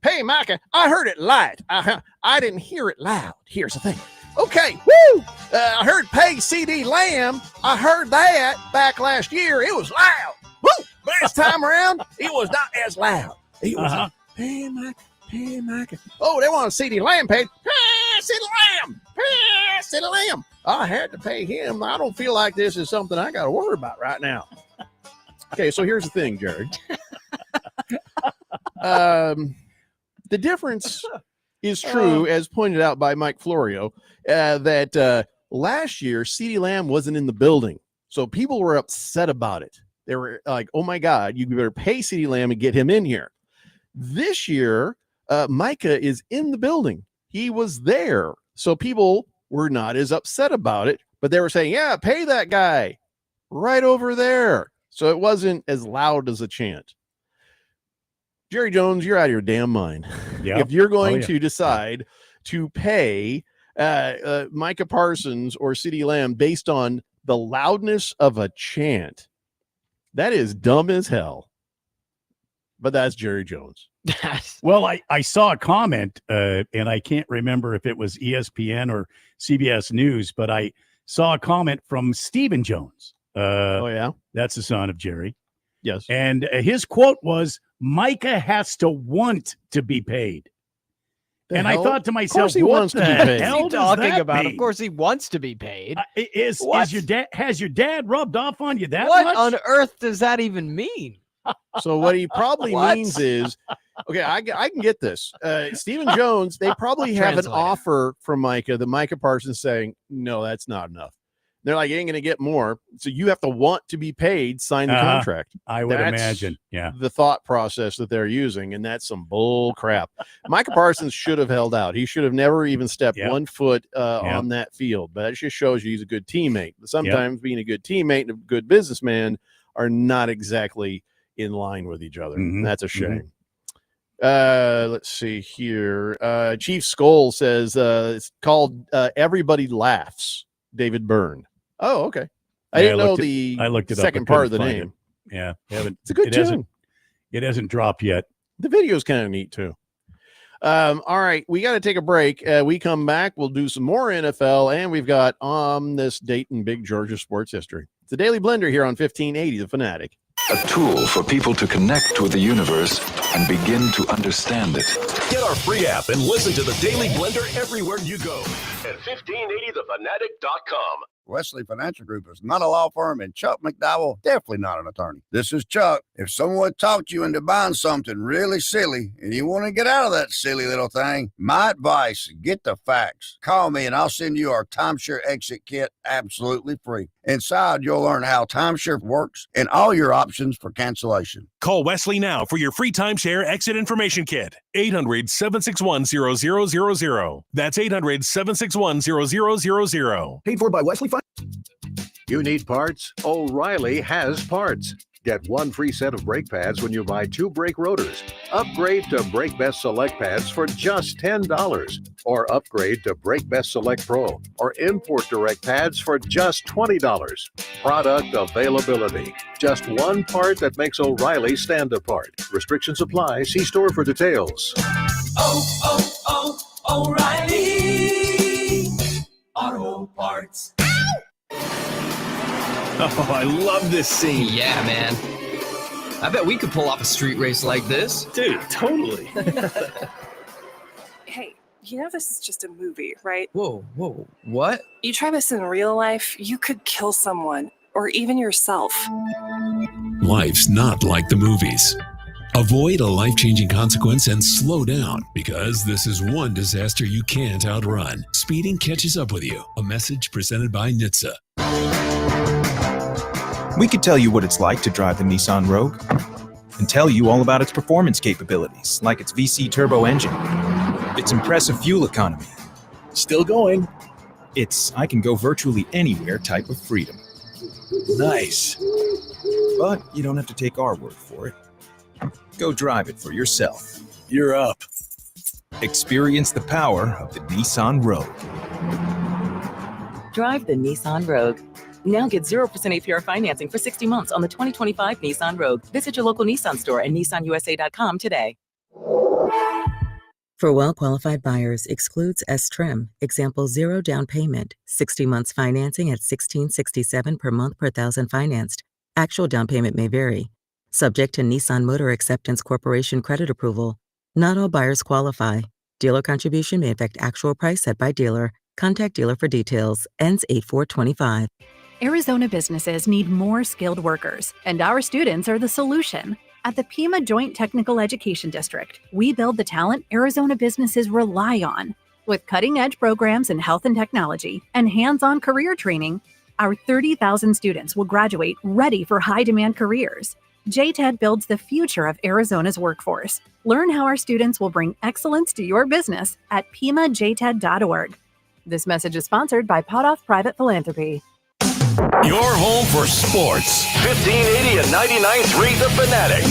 Pay Micah. I heard it light. I didn't hear it loud. Here's the thing. Okay, woo! I heard pay CD Lamb. I heard that back last year. It was loud. Woo! But this time around, it was not as loud. It was like, pay Micah, pay Micah. Oh, they want a CD Lamb paid. Pay CD Lamb. Pay CD Lamb. I had to pay him. I don't feel like this is something I got to worry about right now. Okay, so here's the thing, Jared. The difference is true, as pointed out by Mike Florio, that last year CeeDee Lamb wasn't in the building, so people were upset about it. They were like, "Oh my God, you better pay CeeDee Lamb and get him in here." This year, Micah is in the building; he was there, so people were not as upset about it. But they were saying, "Yeah, pay that guy right over there." So it wasn't as loud as a chant. Jerry Jones, you're out of your damn mind. Yeah. If you're going to decide to pay Micah Parsons or CeeDee Lamb based on the loudness of a chant, that is dumb as hell. But that's Jerry Jones. Well, I saw a comment, and I can't remember if it was ESPN or CBS News, but I saw a comment from Stephen Jones. Oh, yeah? That's the son of Jerry. Yes. And his quote was, Micah has to want to be paid. The and hell? I thought to Of myself, course he what wants to the be paid. hell What's he does talking that about? mean? Of course, he wants to be paid. Is your dad, has your dad rubbed off on you that What much? on earth does that even mean? So what he probably What? means is, okay, I can get this. Stephen Jones, they probably have an Translator. offer from Micah, the Micah Parsons saying, no, that's not enough. They're like, you ain't going to get more. So you have to want to be paid, sign the contract. I would That's imagine. Yeah. the thought process that they're using, and that's some bull crap. Micah Parsons should have held out. He should have never even stepped 1 foot on that field. But it just shows you he's a good teammate. Sometimes being a good teammate and a good businessman are not exactly in line with each other. That's a shame. Let's see here. Chief Skull says it's called Everybody Laughs. David Byrne. Oh, okay. I didn't know I looked it up. second part of the name. Yeah, it's a good tune. It hasn't dropped yet. The video's kind of neat too. All right, we got to take a break. We come back, we'll do some more NFL, and we've got on this date in Big Georgia sports history. It's a Daily Blender here on 1580 The Fanatic. A tool for people to connect with the universe and begin to understand it. Get our free app and listen to the Daily Blender everywhere you go at 1580thefanatic.com. Wesley Financial Group is not a law firm, and Chuck McDowell definitely not an attorney. This is Chuck. If someone talked you into buying something really silly and you want to get out of that silly little thing, my advice, get the facts. Call me and I'll send you our timeshare exit kit absolutely free. Inside, you'll learn how timeshare works and all your options for cancellation. Call Wesley now for your free timeshare exit information kit. 800-761-0000. That's 800-761-0000. Paid for by Wesley. You need parts? O'Reilly has parts. Get one free set of brake pads when you buy 2 brake rotors. Upgrade to Brake Best Select pads for just $10. Or upgrade to Brake Best Select Pro or Import Direct pads for just $20. Product availability. Just one part that makes O'Reilly stand apart. Restrictions apply. See store for details. O'Reilly Auto Parts. Oh, I love this scene. Yeah, man. I bet we could pull off a street race like this. Dude, totally. Hey, you know this is just a movie, right? Whoa, what? You try this in real life, you could kill someone, or even yourself. Life's not like the movies. Avoid a life-changing consequence and slow down, because this is one disaster you can't outrun. Speeding catches up with you. A message presented by NHTSA. We could tell you what it's like to drive the Nissan Rogue and tell you all about its performance capabilities, like its VC turbo engine, its impressive fuel economy. Still going. It's I can go virtually anywhere type of freedom. Nice. But you don't have to take our word for it. Go drive it for yourself. You're up. Experience the power of the Nissan Rogue. Drive the Nissan Rogue. Now get 0% APR financing for 60 months on the 2025 Nissan Rogue. Visit your local Nissan store and nissanusa.com today. For well-qualified buyers, excludes S-Trim. Example, 0 down payment, 60 months financing at $1,667 per month per thousand financed. Actual down payment may vary. Subject to Nissan Motor Acceptance Corporation credit approval. Not all buyers qualify. Dealer contribution may affect actual price set by dealer. Contact dealer for details. Ends 8/4/25. Arizona businesses need more skilled workers, and our students are the solution. At the Pima Joint Technical Education District, we build the talent Arizona businesses rely on. With cutting-edge programs in health and technology and hands-on career training, our 30,000 students will graduate ready for high-demand careers. JTED builds the future of Arizona's workforce. Learn how our students will bring excellence to your business at pimajted.org. This message is sponsored by Potoff Private Philanthropy. Your home for sports. 1580 and 99.3 The Fanatic.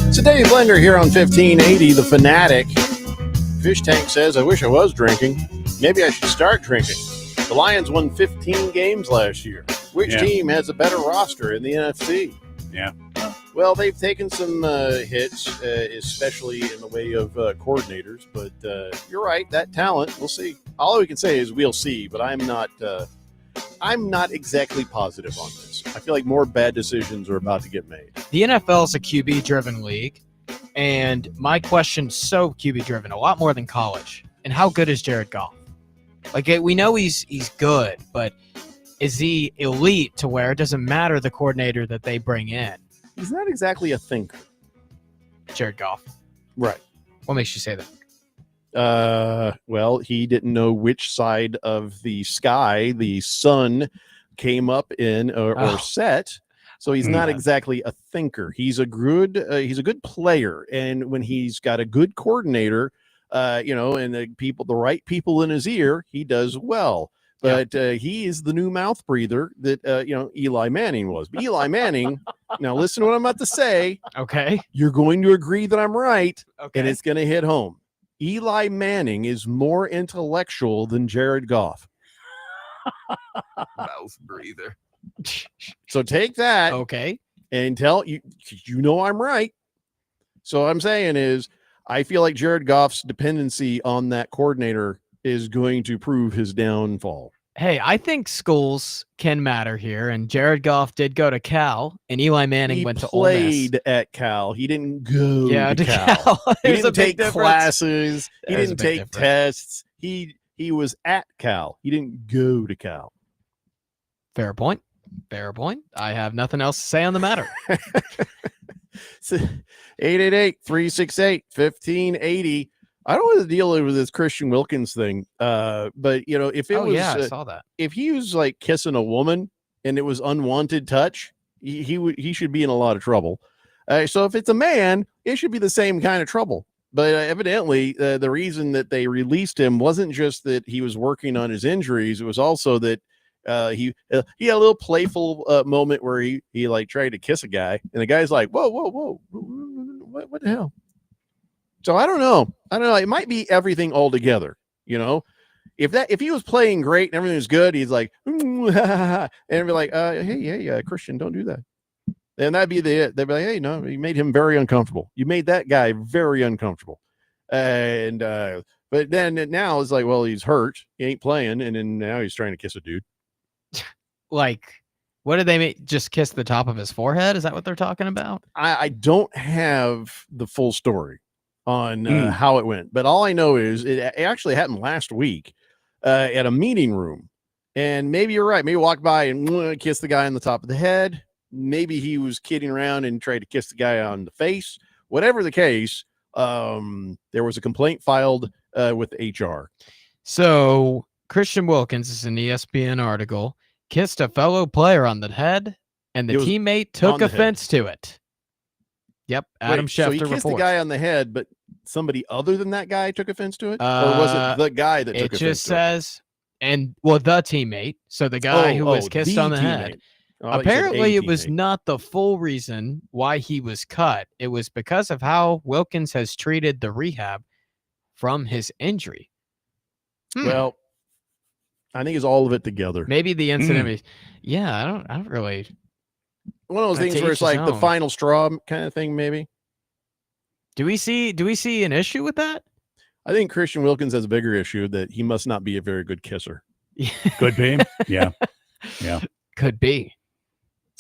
It's a Daily Blender here on 1580 The Fanatic. Fish Tank says, I wish I was drinking. Maybe I should start drinking. The Lions won 15 games last year. Which team has a better roster in the NFC? Yeah. Well, they've taken some hits, especially in the way of coordinators. But you're right, that talent, we'll see. All we can say is we'll see. But I'm not exactly positive on this. I feel like more bad decisions are about to get made. The NFL is a QB-driven league, and my question's so QB-driven, a lot more than college. And how good is Jared Goff? Like, we know he's good, but is he elite to where it doesn't matter the coordinator that they bring in? He's not exactly a thinker. Jared Goff. Right. What makes you say that? Well, he didn't know which side of the sky the sun came up in or set. So he's not exactly a thinker. He's a good player. And when he's got a good coordinator, and the right people in his ear, he does well. But he is the new mouth breather that Eli Manning was. But Eli Manning, now listen to what I'm about to say. Okay. You're going to agree that I'm right, Okay. and it's going to hit home. Eli Manning is more intellectual than Jared Goff. Mouth breather. So take that, okay, and tell you I'm right. So what I'm saying is, I feel like Jared Goff's dependency on that coordinator is going to prove his downfall. Hey, I think schools can matter here, and Jared Goff did go to Cal, and Eli Manning went to Ole Miss. Played at Cal. He didn't go to to Cal. He There's a didn't big take difference. classes. He There's a didn't big take difference. tests. He was at Cal. He didn't go to Cal. Fair point. Fair point. I have nothing else to say on the matter. 888-368-1580. I don't want to deal with this Christian Wilkins thing. But if it was, I saw that. If he was like kissing a woman and it was unwanted touch, he should be in a lot of trouble. So if it's a man, it should be the same kind of trouble. But evidently, the reason that they released him wasn't just that he was working on his injuries. It was also that he had a little playful moment where he like tried to kiss a guy, and the guy's like, whoa, what the hell? So I don't know. It might be everything all together. If he was playing great and everything was good, he's like, and be like, hey, Christian, don't do that. And that'd be they'd be like, hey, no, you made him very uncomfortable. You made that guy very uncomfortable. And but then now it's like, well, he's hurt, he ain't playing, and then now he's trying to kiss a dude. Like, what did they make? Just kiss the top of his forehead? Is that what they're talking about? I don't have the full story on how it went, but all I know is it actually happened last week at a meeting room. And maybe you're right. Maybe walk by and kiss the guy on the top of the head. Maybe he was kidding around and tried to kiss the guy on the face. Whatever the case, there was a complaint filed with HR. So Christian Wilkins is an ESPN article, kissed a fellow player on the head, and the teammate took offense to it. Yep, Adam Schefter So he kissed reports. the guy on the head, but somebody other than that guy took offense to it? Or was it the guy that took It offense just to it? says, the teammate. So the guy who was kissed on the head. teammate. Oh, I thought you said Apparently, a it was teammate. not the full reason why he was cut. It was because of how Wilkins has treated the rehab from his injury. Well, I think it's all of it together. Maybe the incident. Yeah, I don't really. One of those To things where each it's like his the own. final straw kind of thing, maybe. Do we see an issue with that? I think Christian Wilkins has a bigger issue that he must not be a very good kisser. Could be. Yeah. Could be.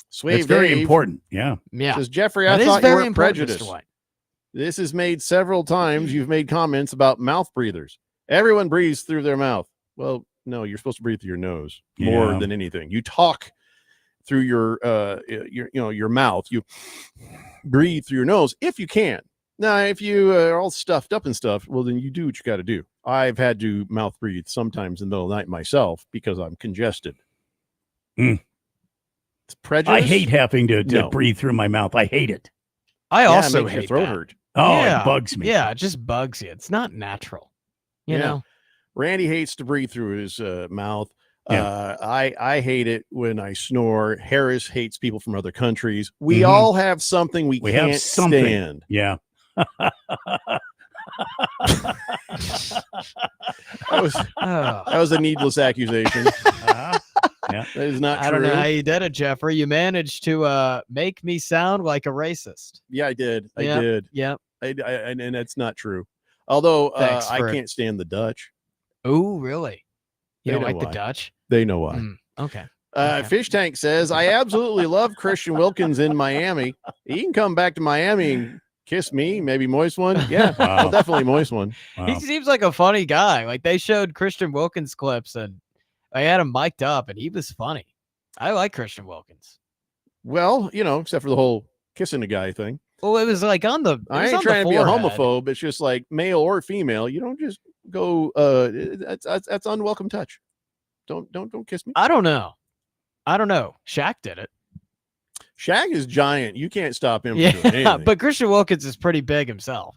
Swave It's very Dave important. Yeah. Says Jeffrey, That I is thought you very weren't important, Mr. prejudiced. White. This is made several times. You've made comments about mouth breathers. Everyone breathes through their mouth. Well, no, you're supposed to breathe through your nose more Yeah. than anything. You talk through your mouth. You breathe through your nose if you can. Now, if you are all stuffed up and stuff, well, then you do what you got to do. I've had to mouth breathe sometimes in the middle of the night myself because I'm congested. It's prejudice. I hate having to No. breathe through my mouth. I hate it. I Yeah, it also makes your hate throat that. hurt. Oh, Yeah. it bugs me. Yeah, it just bugs you. It's not natural. You know. Randy hates to breathe through his mouth. Yeah. I hate it when I snore. Harris hates people from other countries. We Mhm. all have something we We can't have something. stand. Yeah. That was a needless accusation. Yeah. That is not true. I don't know how you did it, Jeffrey. You managed to make me sound like a racist. Yeah, I did. I Yep, did. Yep. And that's not true. Although Thanks I for- can't stand the Dutch. Oh, really? You They don't know like the why. Dutch? They know why. Okay. Fish Tank says, I absolutely love Christian Wilkins in Miami. He can come back to Miami and kiss me, maybe moist one. Yeah, Wow. I'll definitely moist one. He seems like a funny guy. Like they showed Christian Wilkins clips, and I had him mic'd up, and he was funny. I like Christian Wilkins. Well, except for the whole kissing a guy thing. Well, it was like on the. I ain't trying to be a homophobe. It's just like male or female. You don't just go. That's unwelcome touch. Don't kiss me. I don't know. Shaq did it. Shaq is giant. You can't stop him. Yeah, from doing anything. but Christian Wilkins is pretty big himself.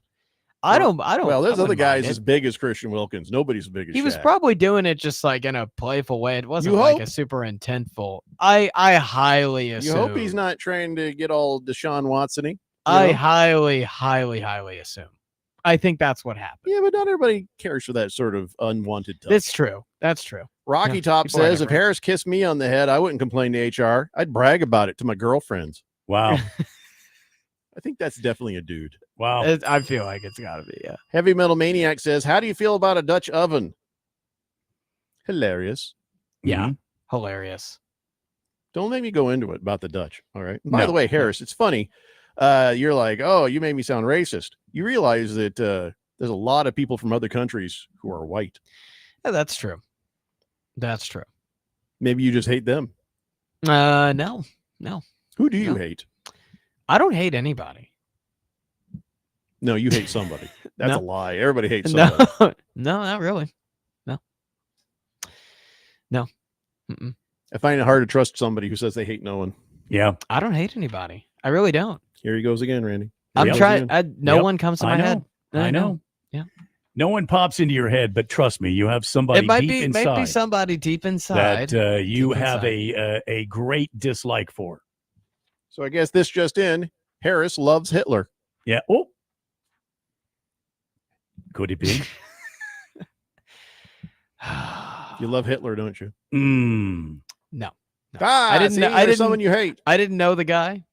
I don't. Well, there's I other wouldn't guys mind as it. big as Christian Wilkins. Nobody's as big as He Shaq. was probably doing it just like in a playful way. It wasn't You like hope. a super intentful. I highly assume. You hope he's not trying to get all Deshaun Watson-y. I highly, highly, highly assume. I think that's what happened. Yeah, but not everybody cares for that sort of unwanted touch. That's true. That's true. Rocky Yeah, Top people are says, if different. Harris kissed me on the head, I wouldn't complain to HR. I'd brag about it to my girlfriends. Wow. I think that's definitely a dude. Wow. I feel like it's got to be, yeah. Heavy Metal Maniac says, how do you feel about a Dutch oven? Hilarious. Yeah. Hilarious. Don't make me go into it about the Dutch. All right. By No. the way, Harris, it's funny. You're like, oh, you made me sound racist. You realize that there's a lot of people from other countries who are white. Yeah, that's true. That's true. Maybe you just hate them. No. Who do you No. hate? I don't hate anybody. No, you hate somebody. That's No. a lie. Everybody hates somebody. No, no, not really. No. Mm-mm. I find it hard to trust somebody who says they hate no one. Yeah. I don't hate anybody. I really don't. Here he goes again, Randy. Here I'm he goes trying. again. No Yep. one comes to I my know. head. I know. Yeah. No one pops into your head, but trust me, you have somebody It might deep be. inside Might be somebody deep inside. that you Deep have inside. a great dislike for. So I guess this just in. Harris loves Hitler. Yeah. Oh. Could it be? You love Hitler, don't you? Mm. No. Ah, I didn't. see, know, I there's didn't. someone you hate. I didn't know the guy.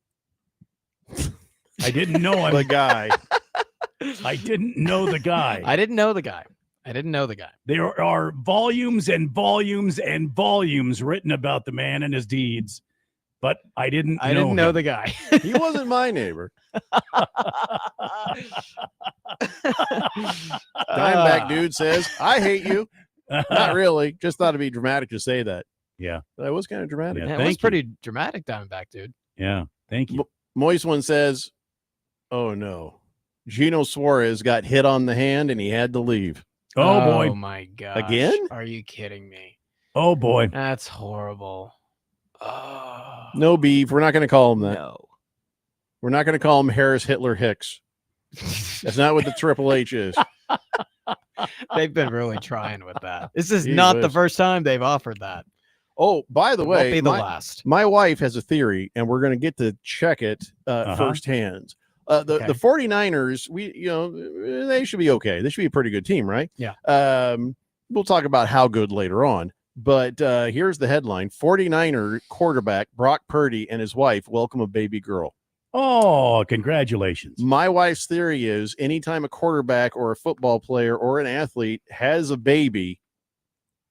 I didn't know him. The guy. I didn't know the guy. I didn't know the guy. I didn't know the guy. There are volumes and volumes and volumes written about the man and his deeds, but I didn't know him. the guy. He wasn't my neighbor. Dimeback dude says, I hate you. Not really. Just thought it'd be dramatic to say that. Yeah. That was kind of dramatic. Yeah, Yeah, it thank was you. pretty dramatic, Diamondback dude. Yeah. Thank you. Moist one says, oh no. Gino Suarez got hit on the hand and he had to leave. Oh, boy. Oh my god. Again? Are you kidding me? Oh, boy. That's horrible. Oh, No beef. We're not going to call him that. no. We're not going to call him Harris Hitler Hicks. That's not what the Triple H is. They've been really trying with that. This is Gee not the whiz. first time they've offered that. Oh, by the It won't way, be the last. my wife has a theory, and we're going to get to check it firsthand. The 49ers, they should be okay. They should be a pretty good team, right? Yeah. We'll talk about how good later on. But here's the headline. 49er quarterback Brock Purdy and his wife welcome a baby girl. Oh, congratulations. My wife's theory is anytime a quarterback or a football player or an athlete has a baby,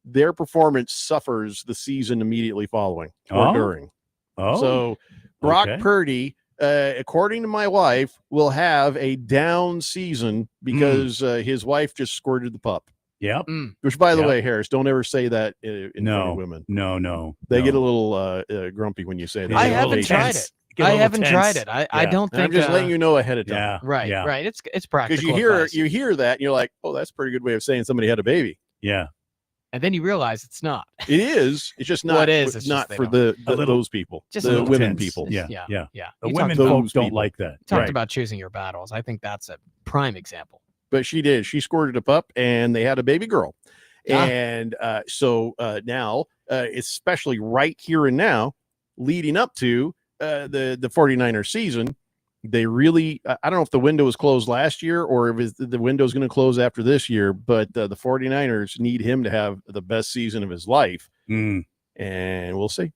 their performance suffers the season immediately following or Oh. during. Oh. So Brock okay. Purdy, according to my wife, will have a down season because his wife just squirted the pup. Yep. Which, by the Yep. way, Harris, don't ever say that in front No. of women. No. They no. get a little grumpy when you say that. I get a little haven't tried tense. it. Get a I little haven't tried tense. it. I Yeah. don't And I'm think. just letting you know ahead of time. Yeah. Right. Yeah. Right. It's practical. Because you hear that and you're like, oh, that's a pretty good way of saying somebody had a baby. Yeah. and then you realize it's not. It is. It's just not. Well, it is. It's not just they for don't- the A little- those people. just a the little women tense. people. Yeah. Yeah. Yeah. Yeah. The You women talked folks those don't people. like that. Talked Right. about choosing your battles. I think that's a prime example. But she did. She squirted a pup, and they had a baby girl. Ah. And so now, especially right here and now, leading up to the 49ers season, they really, I don't know if the window was closed last year or if the window is going to close after this year, but the 49ers need him to have the best season of his life. Mm. And we'll see.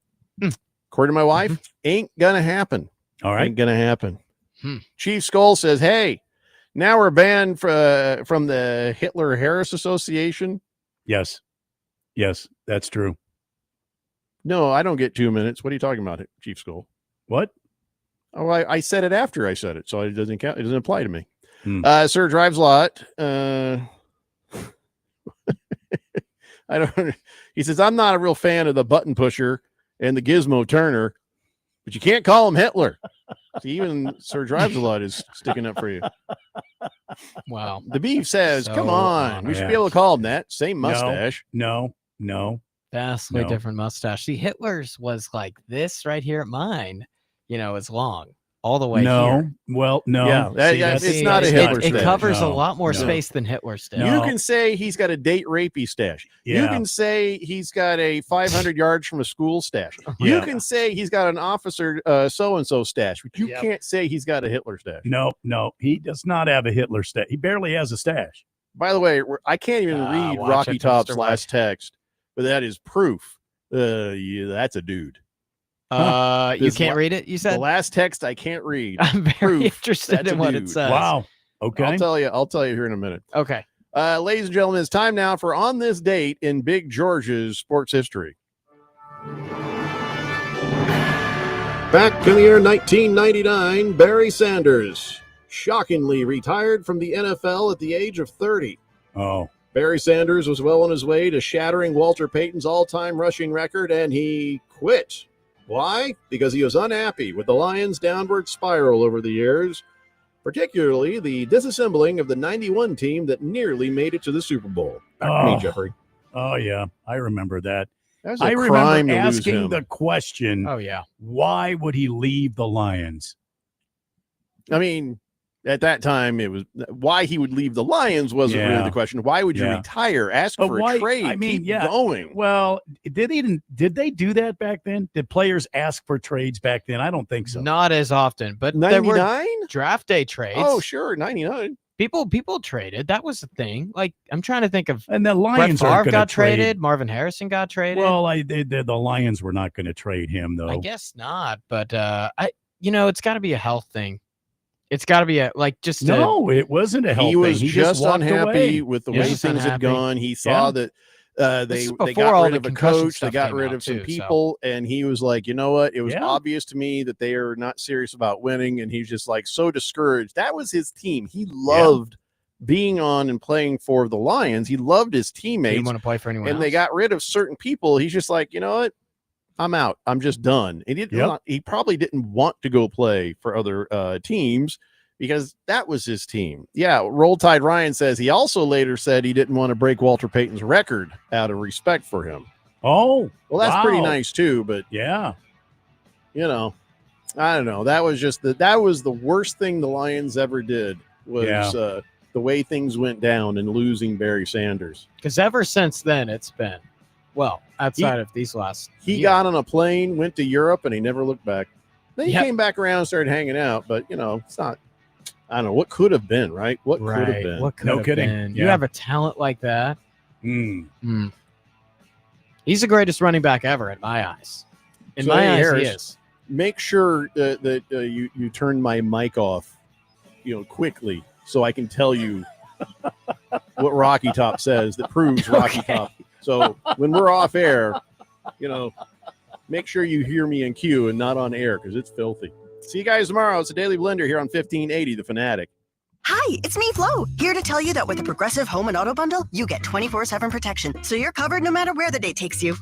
According to my wife, ain't going to happen. All right. Ain't going to happen. Hmm. Chief Skull says, hey, now we're banned from the Hitler Harris Association. Yes. Yes, that's true. No, I don't get 2 minutes. What are you talking about, Chief Skull? What? Oh, I said it after I said it, so it doesn't count. It doesn't apply to me. Hmm. Sir Drives a Lot. I I don't. He says, I'm not a real fan of the button pusher and the gizmo turner, but you can't call him Hitler. See, even Sir Drives-A-Lot is sticking up for you. Wow. The Beef says, So come on. We should be able to call him that. Same mustache. No. Vastly No. different mustache. See, Hitler's was like this right here at mine, is long all the way here. Well, no. Yeah, See, it's not a Hitler It stash. covers a No, lot more no. space than Hitler's did. You can say he's got a date rapey stash. You Yeah. can say he's got a 500 yards from a school stash. You Yeah. can say he's got an officer so-and-so stash, but you can't say he's got a Hitler stash. No, he does not have a Hitler stash. He barely has a stash. By the way, I can't even read watch Rocky it, Top's Mr. last text, but that is proof. Yeah, that's a dude. You This can't la- read it, you The said? last text I can't read. I'm very Proof. interested That's in a what dude. it says. Wow. Okay. I'll tell you here in a minute. Okay. Ladies and gentlemen, it's time now for On This Date in Big George's sports history. Back in the year 1999, Barry Sanders shockingly retired from the NFL at the age of 30. Oh. Barry Sanders was well on his way to shattering Walter Payton's all-time rushing record, and he quit. Why? Because he was unhappy with the Lions' downward spiral over the years, particularly the disassembling of the 91 team that nearly made it to the Super Bowl. Back to me, Jeffrey. Oh, yeah. I remember that. That was a I crime remember to lose asking him. the question, Oh, yeah. why would he leave the Lions? I mean, at that time, it was why he would leave the Lions wasn't really Yeah. the question. Why would you Yeah. retire? Ask But for why- a trade. I mean, Keep yeah. going. Well, did they do that back then? Did players ask for trades back then? I don't think so. Not as often, but there were 99? draft day trades. Oh, sure, 99. People traded. That was the thing. Like, I'm trying to think of And the Brett Lions Favre aren't going got to trade. traded. Marvin Harrison got traded. Well, the Lions were not going to trade him, though. I guess not. But it's got to be a health thing. It's got to be just No, it wasn't a health He was thing. just walked unhappy away. with the Yeah, way just things had unhappy. gone. He saw Yeah. that This they is before got all rid the of a concussion coach, they stuff got came rid out of some too, so. people, and he was like, you know what? It was Yeah. obvious to me that they are not serious about winning, and he's just like so discouraged. That was his team. He loved being on and playing for the Lions. He loved his He teammates, didn't want to play for anyone and else. they got rid of certain people. He's just like, you know what? I'm out. I'm just done. And he probably didn't want to go play for other teams because that was his team. Yeah. Roll Tide Ryan says he also later said he didn't want to break Walter Payton's record out of respect for him. Oh, Well, that's pretty wow. nice too, but Yeah. I don't know. That was just that was the worst thing the Lions ever did was Yeah. the way things went down and losing Barry Sanders. Because ever since then, it's been, outside of these last. He year. got on a plane, went to Europe, and he never looked back. Then he Yep. came back around and started hanging out, but it's not. I don't know what could have been, right? What could have Right. been? What could No have kidding. been? You Yeah. have a talent like that. Mm. He's the greatest running back ever in my eyes. In So, my hey, eyes, Harris, he is. Make sure that you turn my mic off, quickly, so I can tell you what Rocky Top says that proves Rocky Top. So when we're off air, make sure you hear me in queue and not on air because it's filthy. See you guys tomorrow. It's a Daily Blender here on 1580 The Fanatic. Hi, it's me, Flo, here to tell you that with the Progressive Home and Auto Bundle, you get 24/7 protection, so you're covered no matter where the day takes you.